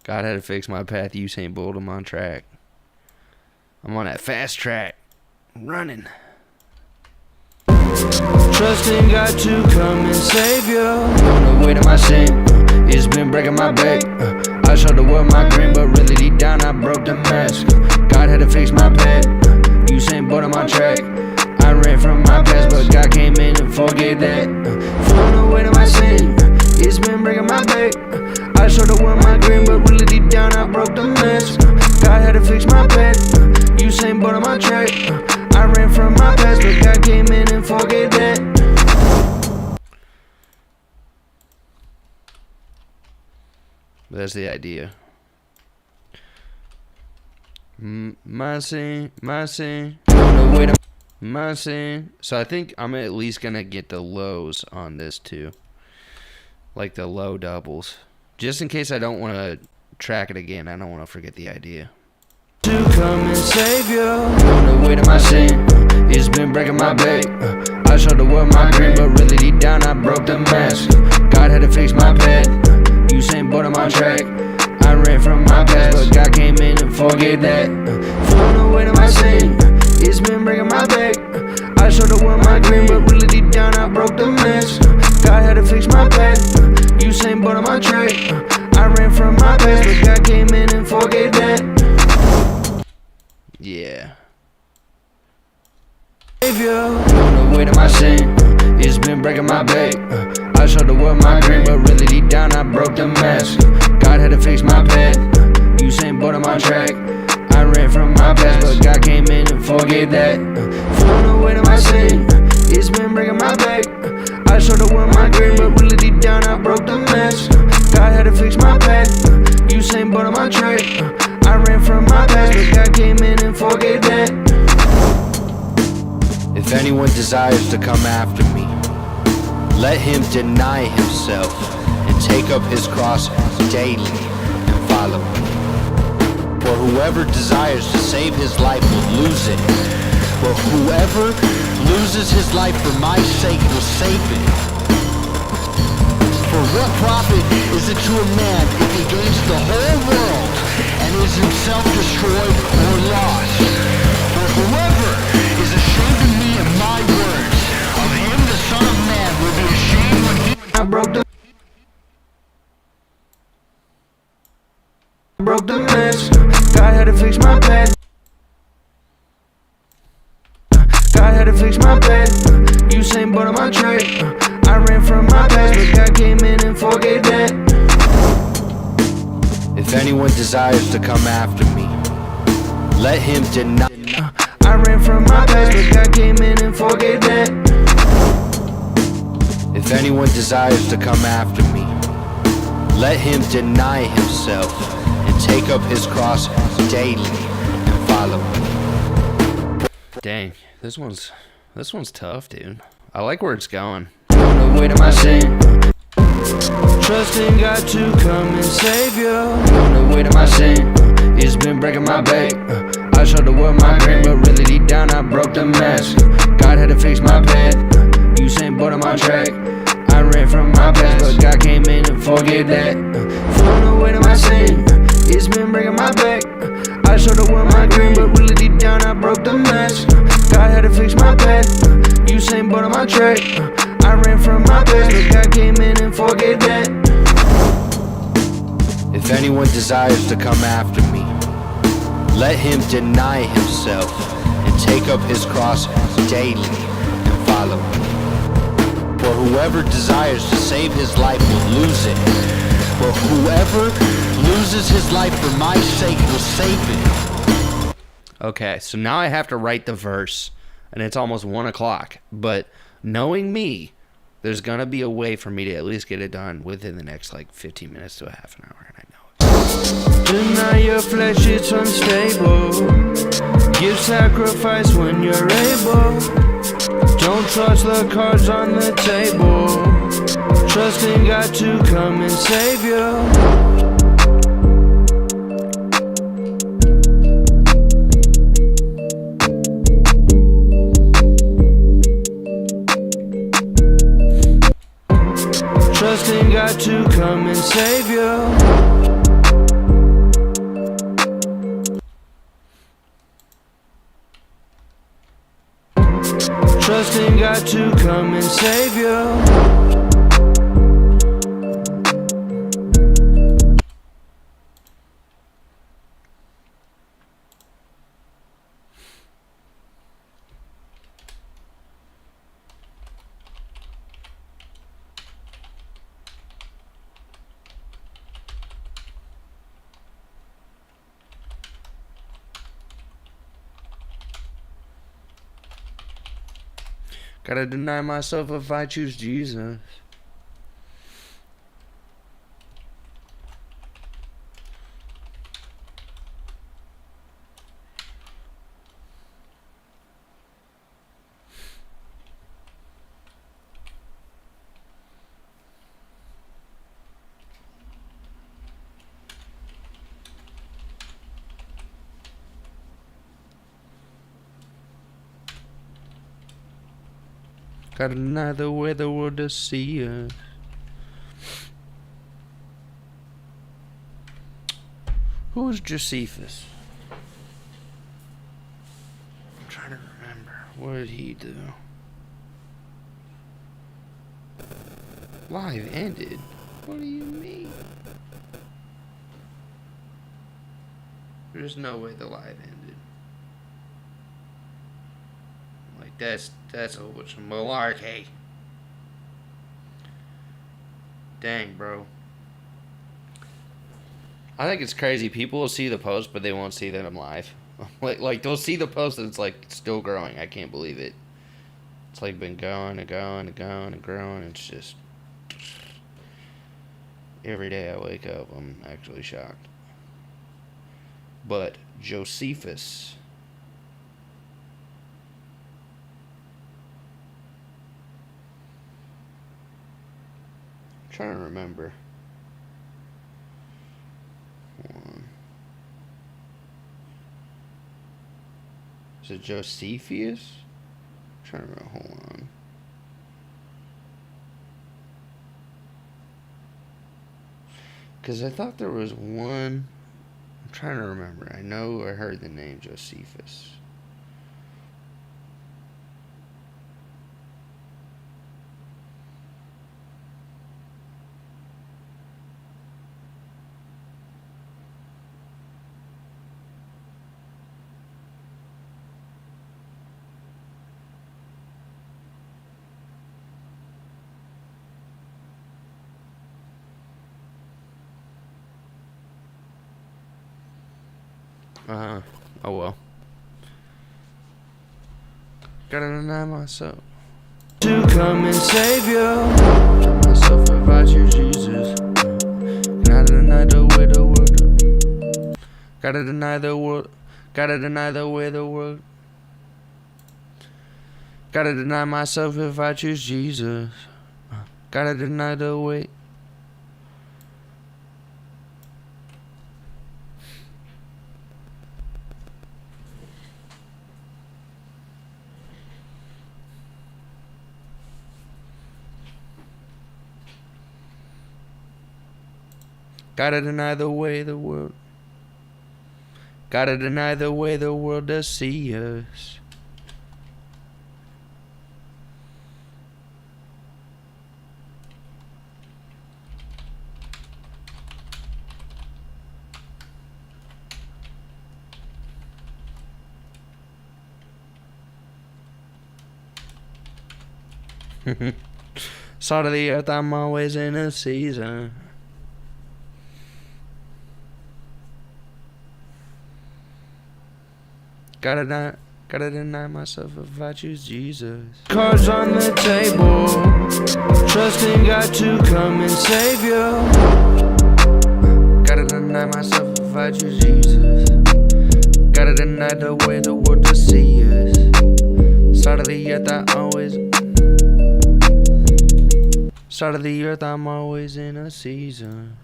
God had to fix my path. Usain Bolt, I'm on track. I'm on that fast track. I'm running. Trusting God to come and save you. On the way to my sin, it's been breaking my back. I showed the world my green, but really deep down I broke the mask. God had to fix my path. Usain Bolt on my track. I ran from my past, but God came in and forgave that. Flowing away to my sin, it's been breaking my back. I showed the world my green, but really deep down I broke the mask. God had to fix my path. Usain Bolt on my track. I ran from my past, but God came in and forgave that. But that's the idea. My sin, my sin. No, wait a my sin. So I think I'm at least gonna get the lows on this too, like the low doubles, just in case I don't want to track it again. I don't want to forget the idea. To come and save you. On the way to my sin, it's been breaking my back. I showed the world my green, but really deep down I broke the mask. God had to fix my path. Usain Bolt on my track. I ran from my past, but God came in and forgave that. Flowing away to my sin, it's been breaking my back. I showed the world my green, but really deep down I broke the mask. God had to fix my bed. Usain Bolt on my track. I ran from my past, but God came in and forgave that. Yeah. Savior, on the way to my sin, it's been breaking my back. I showed the world my dream, but really deep down I broke the mask. God had to fix my bed. Usain Bolt on my track. I ran from my past, but God came in and forgave that. On the way to my sin, it's been breaking my back. I showed the world my dream, but really deep down I broke the mask. God had to fix my past. Usain Bolt on my track. I ran from my past, but God came in and forgave that. If anyone desires to come after me, let him deny himself and take up his cross daily and follow me. For whoever desires to save his life will lose it. But whoever loses his life for my sake will save it. For what profit is it to a man if he gains the whole world and is himself destroyed or lost? For whoever is ashamed of me and my words, of him the Son of Man will be ashamed when I broke the mask. God had to fix my bed. God had to fix my bed. Usain Bolt on my track. I ran from my past, but God came in and forgave that. If anyone desires to come after me, let him deny. I ran from my past, but God came in and forgave that. If anyone desires to come after me, let him deny himself and take up his cross daily and follow me. Dang, this one's tough, dude. I like where it's going. On the way to my sin, trusting God to come and save you. On the way to my sin, it's been breaking my back. I showed the world my dream, but really deep down I broke the mask. God had to fix my bed. Usain Bolt on my track. I ran from my past, but God came in and forgave that. On the way to my sin, it's been breaking my back. I showed the world my dream, but really deep down I broke the mask. God had to fix my bed. Usain Bolt on my track. I ran from my past, but God came in and forgave that. If anyone desires to come after me, let him deny himself and take up his cross daily and follow me. For whoever desires to save his life will lose it. But whoever loses his life for my sake will save it. Okay, so now I have to write the verse, and it's almost 1 o'clock. But knowing me, there's going to be a way for me to at least get it done within the next, 15 minutes to a half an hour, and I know it. Deny your flesh, it's unstable. Give sacrifice when you're able. Don't trust the cards on the table. Trust in God to come and save you. Trusting God to come and save you. Trusting God to come and save you. Gotta deny myself if I choose Jesus. Gotta deny the way the world to see us. Who was Josephus? I'm trying to remember. What did he do? Live ended? What do you mean? There's no way the live ended. Like, that's a whole bunch of malarkey. Dang, bro. I think it's crazy. People will see the post, but they won't see that I'm live. Like they'll see the post and it's like still growing. I can't believe it. It's like been going and going and going and growing. It's just every day I wake up, I'm actually shocked. But Josephus, I'm trying to remember. Hold on. Is it Josephus? I'm trying to remember. Hold on. Because I thought there was one. I'm trying to remember. I know I heard the name Josephus. Oh well. Gotta deny myself to come and save you. Myself if I choose Jesus. Gotta deny the way the world. Gotta deny the world. Gotta deny the way the world. Gotta deny myself if I choose Jesus. Gotta deny the way. Gotta deny the way the world. Gotta deny the way the world does see us. Salt of the earth, I'm always in a season. Gotta deny myself if I choose Jesus. Cards on the table, trusting God to come and save you. Gotta deny myself if I choose Jesus. Gotta deny the way the world to see us. Start of the earth, I always. Start of the earth, I'm always in a season.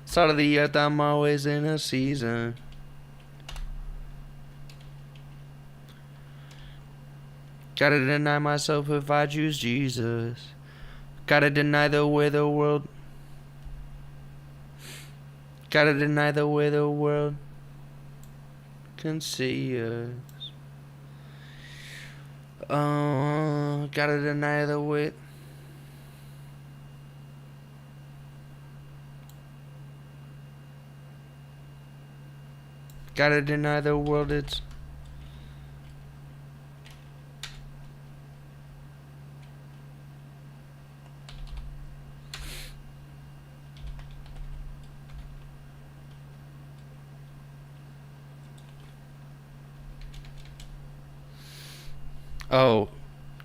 Start of the earth, I'm always in a season. Gotta deny myself if I choose Jesus. Gotta deny the way the world. Gotta deny the way the world can see us. Gotta deny the way. Gotta deny the world it's. Oh,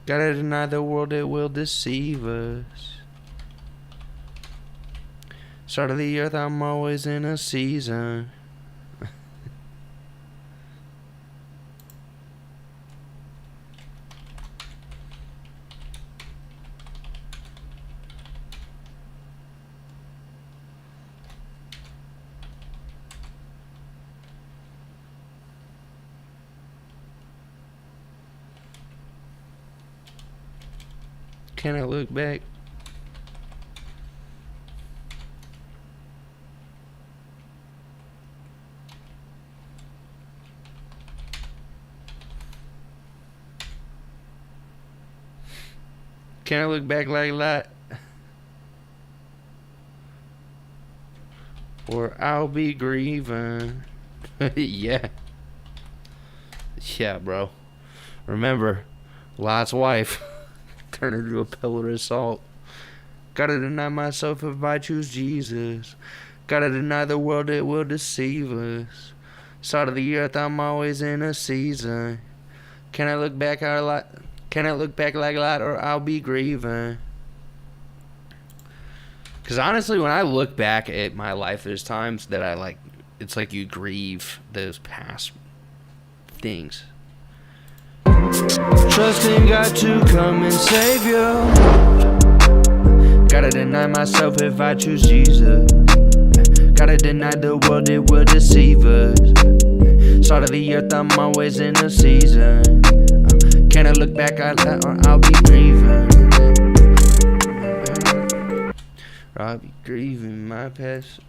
gotta deny the world it will deceive us. Start of the earth, I'm always in a season. Can I look back? Can I look back like that? Or I'll be grieving. Yeah. Yeah, bro. Remember, Lot's wife turned into a pillar of salt. Gotta deny myself if I choose Jesus. Gotta deny the world, it will deceive us. Side of the earth, I'm always in a season. Can I look back a lot? Can I look back like a lot, or I'll be grieving? Because honestly, when I look back at my life, there's times that I like. It's like you grieve those past things. Trusting God to come and save you. Gotta deny myself if I choose Jesus. Gotta deny the world, it will deceive us. Side of the earth, I'm always in a season. Can I look back, or I'll be grieving. Or I'll be grieving my past.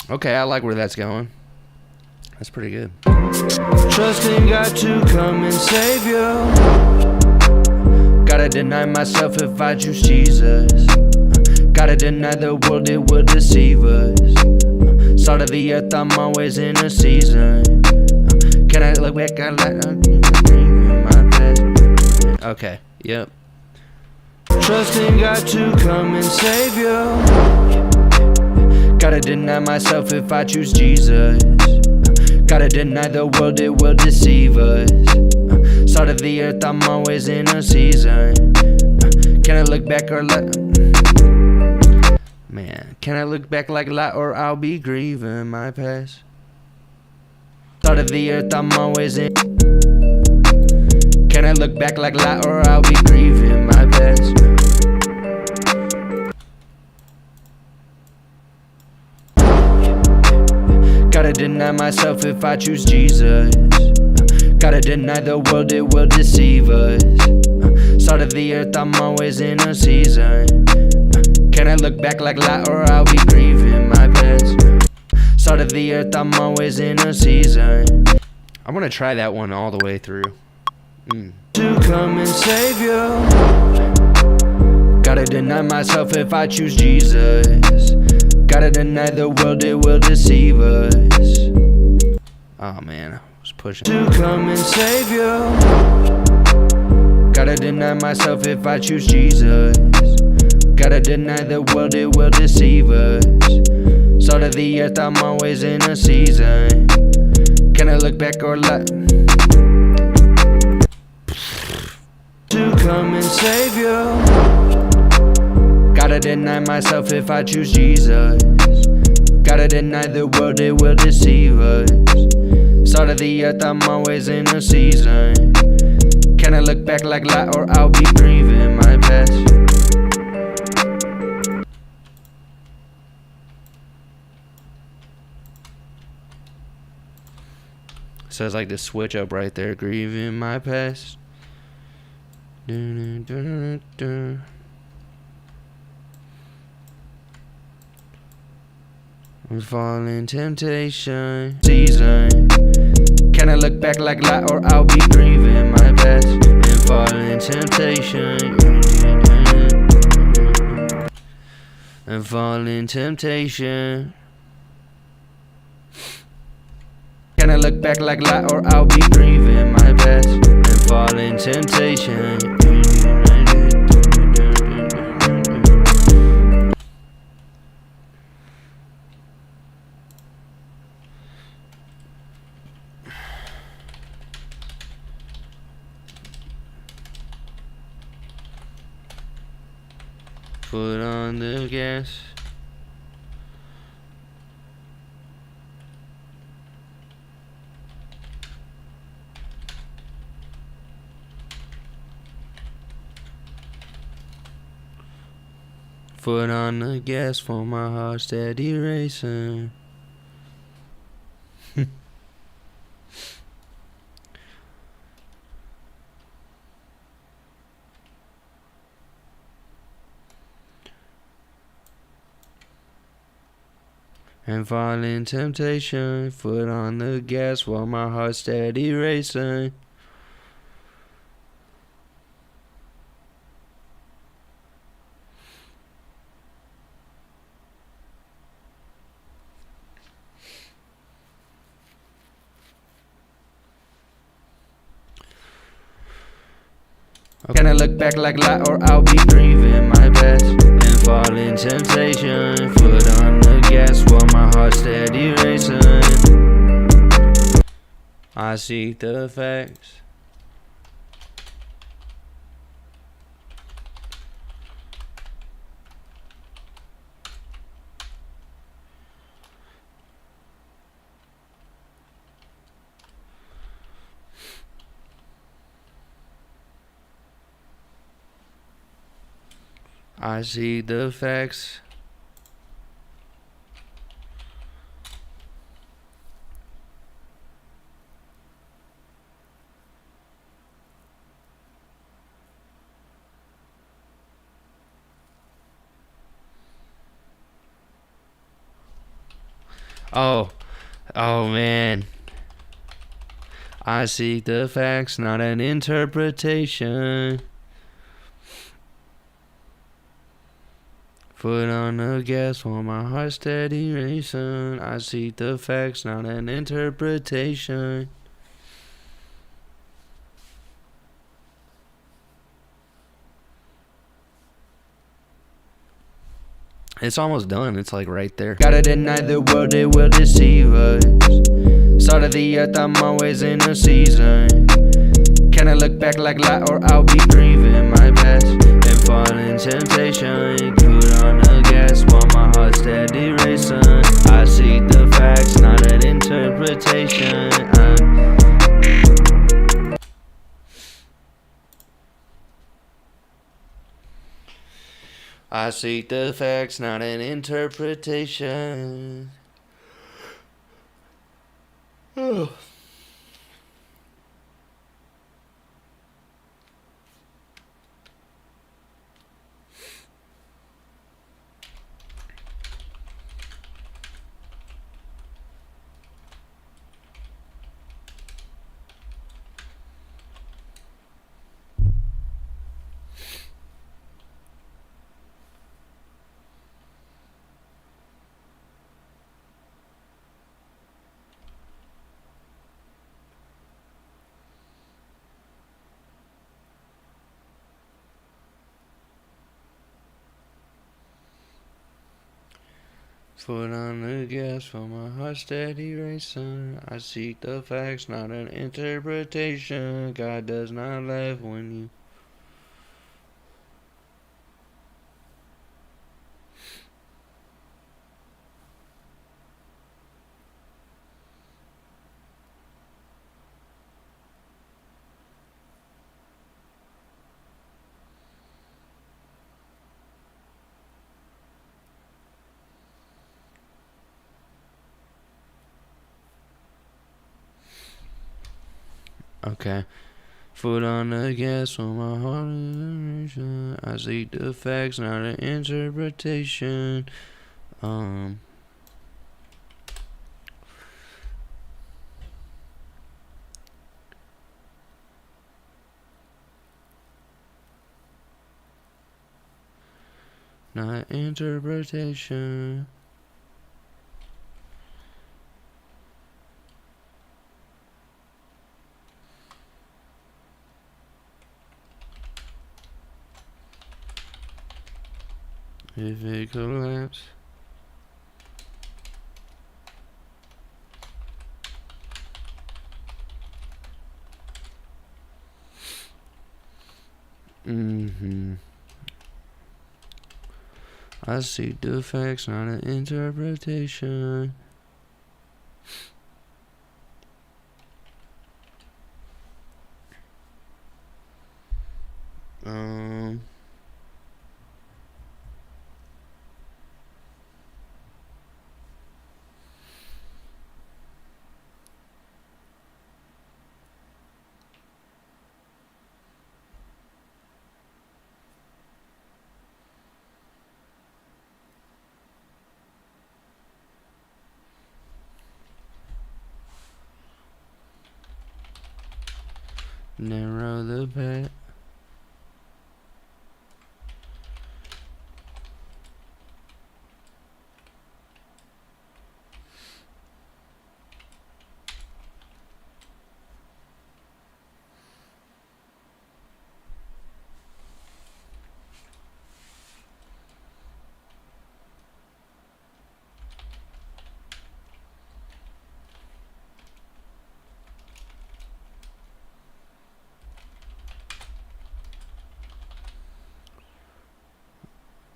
Okay, I like where that's going. That's pretty good. Trusting God to come and save you. Gotta deny myself if I choose Jesus. Gotta deny the world, it will deceive us. Side of the earth, I'm always in a season. Can I look back, I like my past. Okay, yep. Trusting God to come and save you. Gotta deny myself if I choose Jesus. Gotta deny the world, it will deceive us. Side of the earth, I'm always in a season. Can I look back or let... Man, can I look back like a lot, or I'll be grieving my past? Side of the earth, I'm always in... Can I look back like a lot, or I'll be grieving my past? Gotta deny myself if I choose Jesus. Gotta deny the world, it will deceive us. Side of the earth, I'm always in a season. Can I look back like a lot, or I'll be grieving my past? Side of the earth, I'm always in a season. I'm gonna try that one all the way through. To come and save you. Gotta deny myself if I choose Jesus. Gotta deny the world, it will deceive us. Oh man, I was pushing. To come and save you. Gotta deny myself if I choose Jesus. Gotta deny the world, it will deceive us. Side of the earth, I'm always in a season. Can I look back or lie? To come and save you. Gotta deny myself if I choose Jesus. Gotta deny the world, it will deceive us. Side of the earth, I'm always in a season. Can I look back like a lot, or I'll be grieving my past? So it's like the switch up right there, grieving my past. I'm falling temptation season. Can I look back like a lot, or I'll be grieving my past? And falling temptation. And falling temptation. Can I look back like a lot, or I'll be grieving my past? And falling temptation. Foot on the gas. Foot on the gas for my heart steady racing. and fall in temptation. Foot on the gas while my heart steady racing. Can I look back like light, or I'll be grieving my best and fall in temptation. Foot on the gas while my heart steady racing. I seek the facts. I see the facts. Oh, oh man. I seek the facts, not an interpretation. Foot on the gas while my heart steady racing. I seek the facts, not an interpretation. It's almost done. It's like right there. Gotta deny the world, it will deceive us. Start of the earth, I'm always in a season. Can I look back like light, or I'll be grieving my best and fall in temptation. Put on the gas while my heart steady racing. I seek the facts, not an interpretation. I seek the facts, not an interpretation. Foot on the gas while my heart steady racing. I seek the facts, not an interpretation. God does not laugh when you. Okay. Foot on the gas while my heart is racing. I seek the facts, not an interpretation. Not interpretation. If it collapse. I seek the facts, not an interpretation. Narrow the path.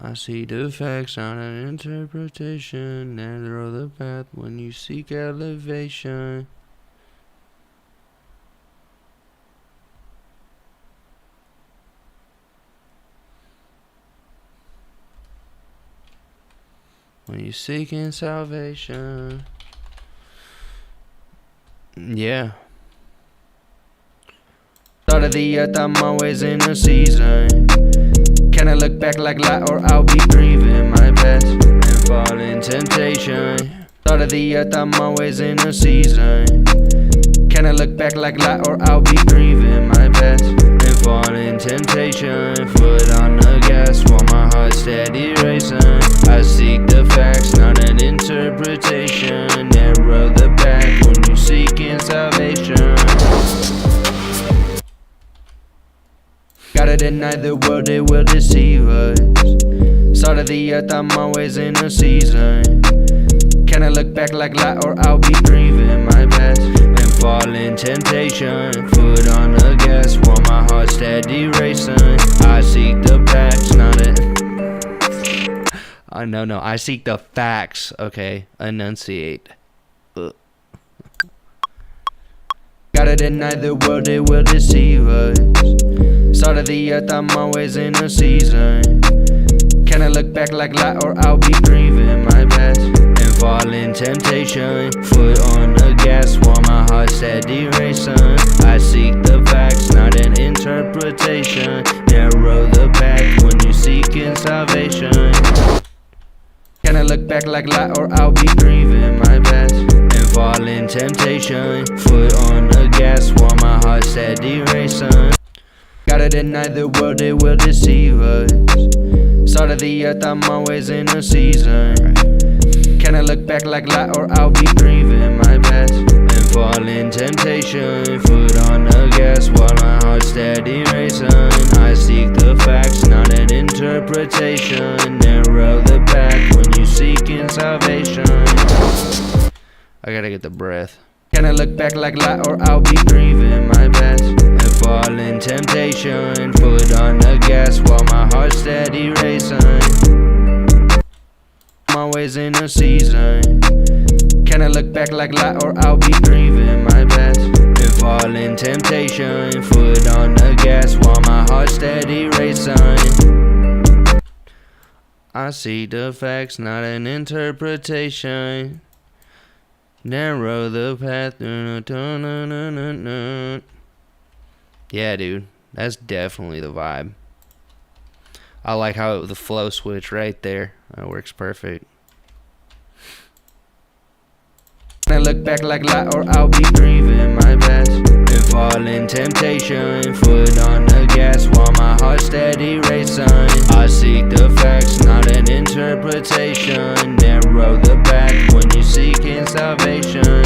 I see the facts, not an interpretation. Narrow the path when you seek elevation. When you seeking salvation. Yeah. Start of the earth, I'm always in a season. Can I look back like light, or I'll be grieving my past and fall in temptation? Start of the earth, I'm always in a season. Can I look back like light, or I'll be grieving my past and fall in temptation? Foot on the gas while my heart steady racing. I seek the facts, not an interpretation. Narrow the path when you seeking salvation. Gotta deny the world, it will deceive us. Start of the earth, I'm always in a season. Can I look back like light, or I'll be grieving my past and fall in temptation? Foot on the gas while my heart steady racing. I seek the facts, not it. No, I seek the facts. Okay, enunciate. Gotta deny the world, it will deceive us. Start of the earth, I'm always in a season. Can I look back like light, or I'll be grieving my past and fall in temptation? Foot on the gas while my heart steady racing. I seek the facts, not an interpretation. Narrow the path when you seeking salvation. Can I look back like light, or I'll be grieving my past and fall in temptation? Foot on the gas while my heart steady racing. Gotta deny the world, it will deceive us. Start of the earth, I'm always in a season. Can I look back like light, or I'll be grieving my past and fall in temptation? Foot on the gas while my heart steady racing. I seek the facts, not an interpretation. Narrow the path when you seeking salvation. I gotta get the breath. Can I look back like light, or I'll be grieving my past and fall in temptation? Foot on the gas while my heart steady racing. I'm always in a season. Can I look back like light, or I'll be grieving my past and fall in temptation? Foot on the gas while my heart steady racing. I see the facts, not an interpretation. Narrow the path. Yeah, dude, that's definitely the vibe. I like how the flow switch right there. That works perfect. I look back like light, or I'll be grieving my past and fall in temptation. Foot on the gas while my heart steady racing. I seek the facts, not an interpretation. Narrow the path when you seeking salvation.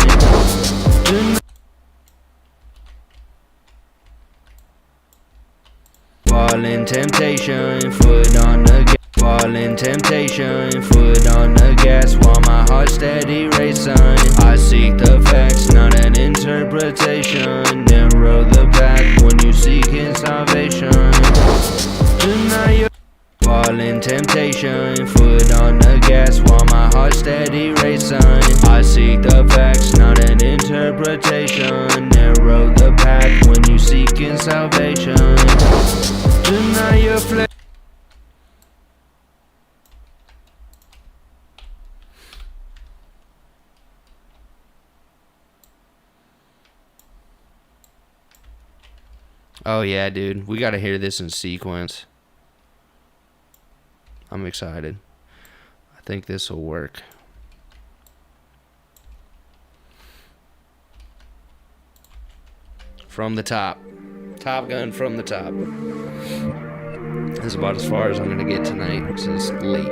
Fall in temptation, foot on the gas. Fall in temptation, foot on the gas while my heart steady racing. I seek the facts, not an interpretation. Narrow the path when you seeking salvation. Deny your. Fall in temptation, foot on the gas while my heart steady racing. I seek the facts, not an interpretation. Narrow the path when you seeking salvation. Deny your flesh. Oh yeah, dude, we gotta hear this in sequence. I'm excited. I think this will work. From the top. Top Gun from the top. That's about as far as I'm gonna get tonight, because it's late.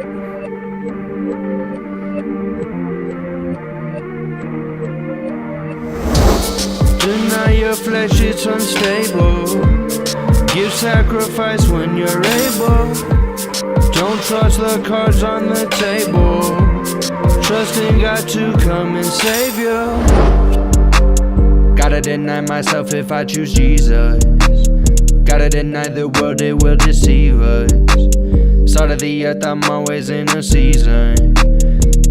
Deny your flesh, it's unstable. Give sacrifice when you're able. Don't trust the cards on the table. Trust in God to come and save you. Gotta deny myself if I choose Jesus. Gotta deny the world, it will deceive us. Start of the earth, I'm always in a season.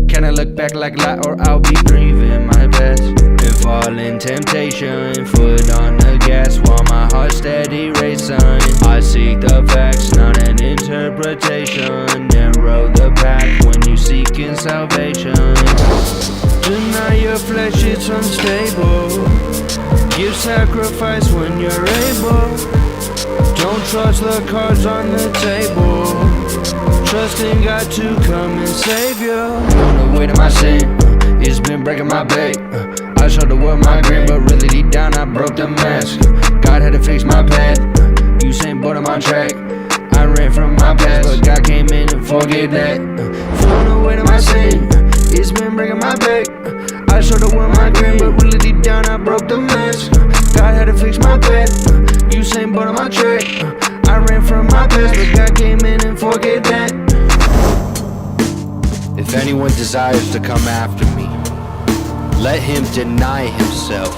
Can I look back like light, or I'll be grieving my past and fall in temptation? Foot on the gas while my heart steady racing. I seek the facts, not an interpretation. Narrow the path when you seek in salvation. Deny your flesh, it's unstable. Give sacrifice when you're able. Don't trust the cards on the table. Trust in God to come and save you. On the way to my sin, it's been breaking my back. I showed the world my grin, but really deep down I broke the mask. God had to fix my path. Usain Bolt on my track. I ran from my past, but God came in and forgave that. On the way to my sin, it's been breaking my back. I showed the world my grin, but really deep down I broke the mask. God had to fix my path. Usain Bolt on my track. I ran from my past, but God came in and forgave that. If anyone desires to come after me, let him deny himself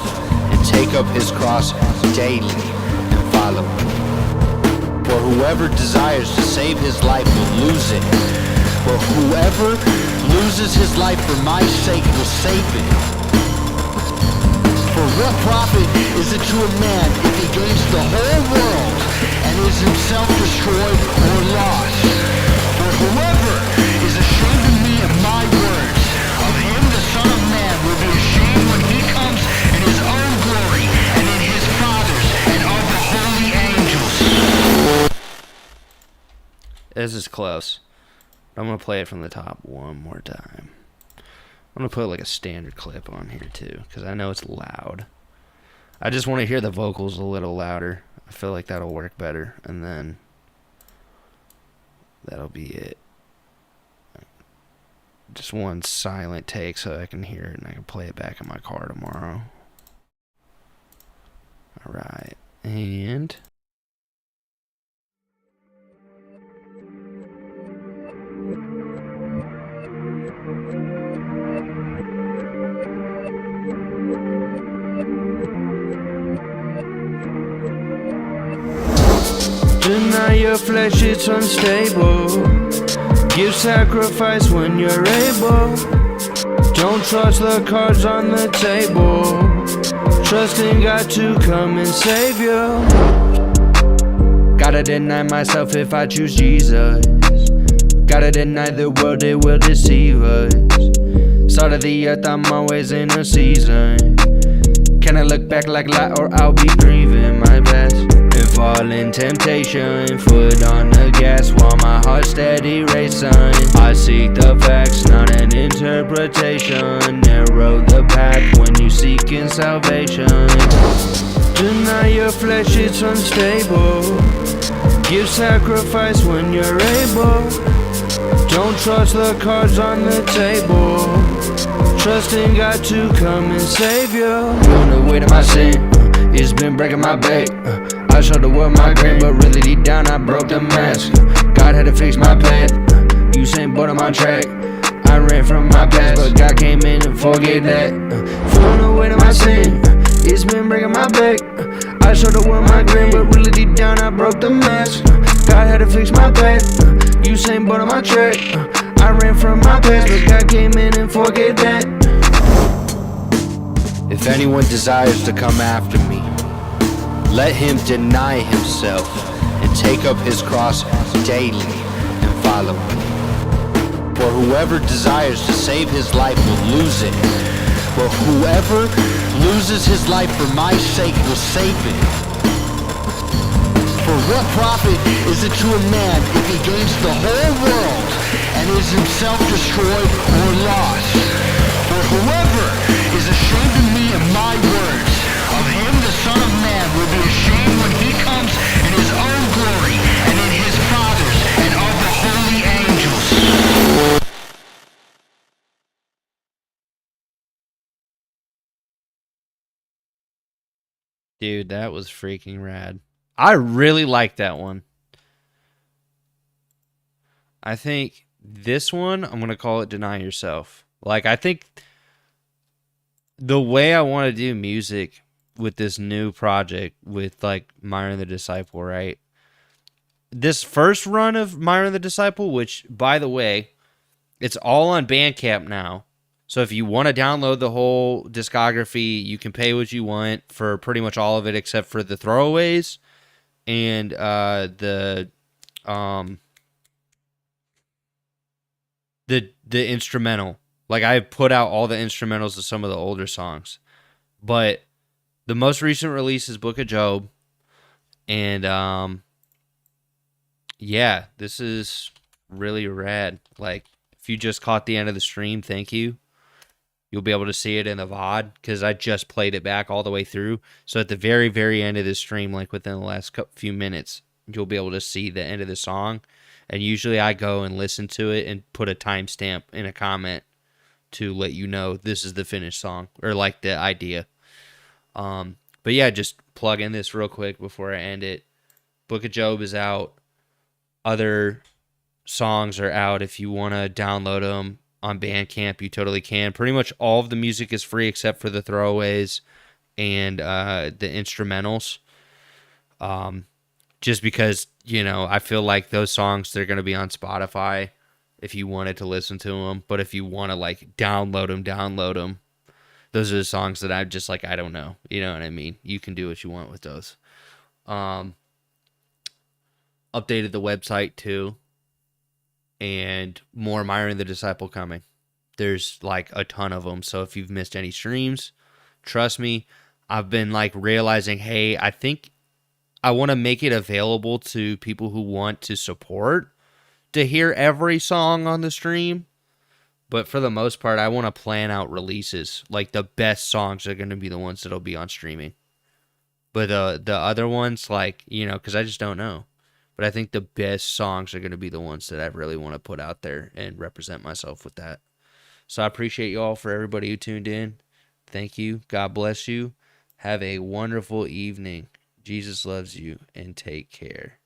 and take up his cross daily and follow me. For whoever desires to save his life will lose it, but whoever loses his life for my sake will save it. For what profit is it to a man if he gains the whole world and is himself destroyed or lost? For whoever is ashamed of me and my words, of him the Son of Man will be ashamed when he comes in his own glory and in his Father's and of the holy angels. This is close. I'm gonna play it from the top one more time. I'm gonna put like a standard clip on here too, because I know it's loud. I just want to hear the vocals a little louder. I feel like that'll work better, and then that'll be it. Just one silent take so I can hear it and I can play it back in my car tomorrow. Alright, and Deny your flesh, it's unstable. Give sacrifice when you're able. Don't trust the cards on the table. Trust in God to come and save you. Gotta deny myself if I choose Jesus. Gotta deny the world, it will deceive us. Start of the earth, I'm always in a season. Can I look back like light, or I'll be grieving my past and fall in temptation? Foot on the gas while my heart steady racing. I seek the facts, not an interpretation. Narrow the path when you seek in salvation. Deny your flesh, it's unstable. Give sacrifice when you're able. Don't trust the cards on the table. Trust in God to come and save you. On the way to my sin, it's been breaking my back. I showed the world my grin, but really deep down I broke the mask. God had to fix my path. Usain Bolt on my track. I ran from my past, but God came in and forgave that. On the way to my sin, it's been breaking my back. I showed the world my grin, but really deep down I broke the mask. God had to fix my path. Usain Bolt on my track. I ran from my past, but God came in and forgave that. If anyone desires to come after me, let him deny himself and take up his cross daily and follow me. For whoever desires to save his life will lose it, but whoever loses his life for my sake will save it. For what profit is it to a man if he gains the whole world and is himself destroyed or lost? For whoever is ashamed of me and my words, of him the Son of Man will be ashamed when he Dude, that was freaking rad. I really like that one. I think this one, I'm going to call it Deny Yourself. Like, I think the way I want to do music with this new project with, like, Myron the Disciple, right? This first run of Myron the Disciple, which, by the way, it's all on Bandcamp now. So if you want to download the whole discography, you can pay what you want for pretty much all of it except for the throwaways and um the instrumental. Like I put out all the instrumentals of some of the older songs. But the most recent release is Book of Job. And yeah, this is really rad. Like if you just caught the end of the stream, thank you. You'll be able to see it in the VOD because I just played it back all the way through. So at the very, very end of the stream, like within the last few minutes, you'll be able to see the end of the song. And usually I go and listen to it and put a timestamp in a comment to let you know this is the finished song or like the idea. But yeah, just plug in this real quick before I end it. Book of Job is out. Other songs are out. If you want to download them on Bandcamp, you totally can. Pretty much all of the music is free except for the throwaways and the instrumentals. Just because, you know, I feel like those songs, they're going to be on Spotify if you wanted to listen to them. But if you want to, like, download them. Those are the songs that I'm just like, I don't know. You know what I mean? You can do what you want with those. Updated the website, too. And more Myron the Disciple coming. There's like a ton of them. So if you've missed any streams, trust me, I've been like realizing, hey, I think I want to make it available to people who want to support to hear every song on the stream. But for the most part, I want to plan out releases. Like the best songs are going to be the ones that'll be on streaming. But the other ones, like, you know, because I just don't know. But I think the best songs are going to be the ones that I really want to put out there and represent myself with that. So I appreciate you all for everybody who tuned in. Thank you. God bless you. Have a wonderful evening. Jesus loves you and take care.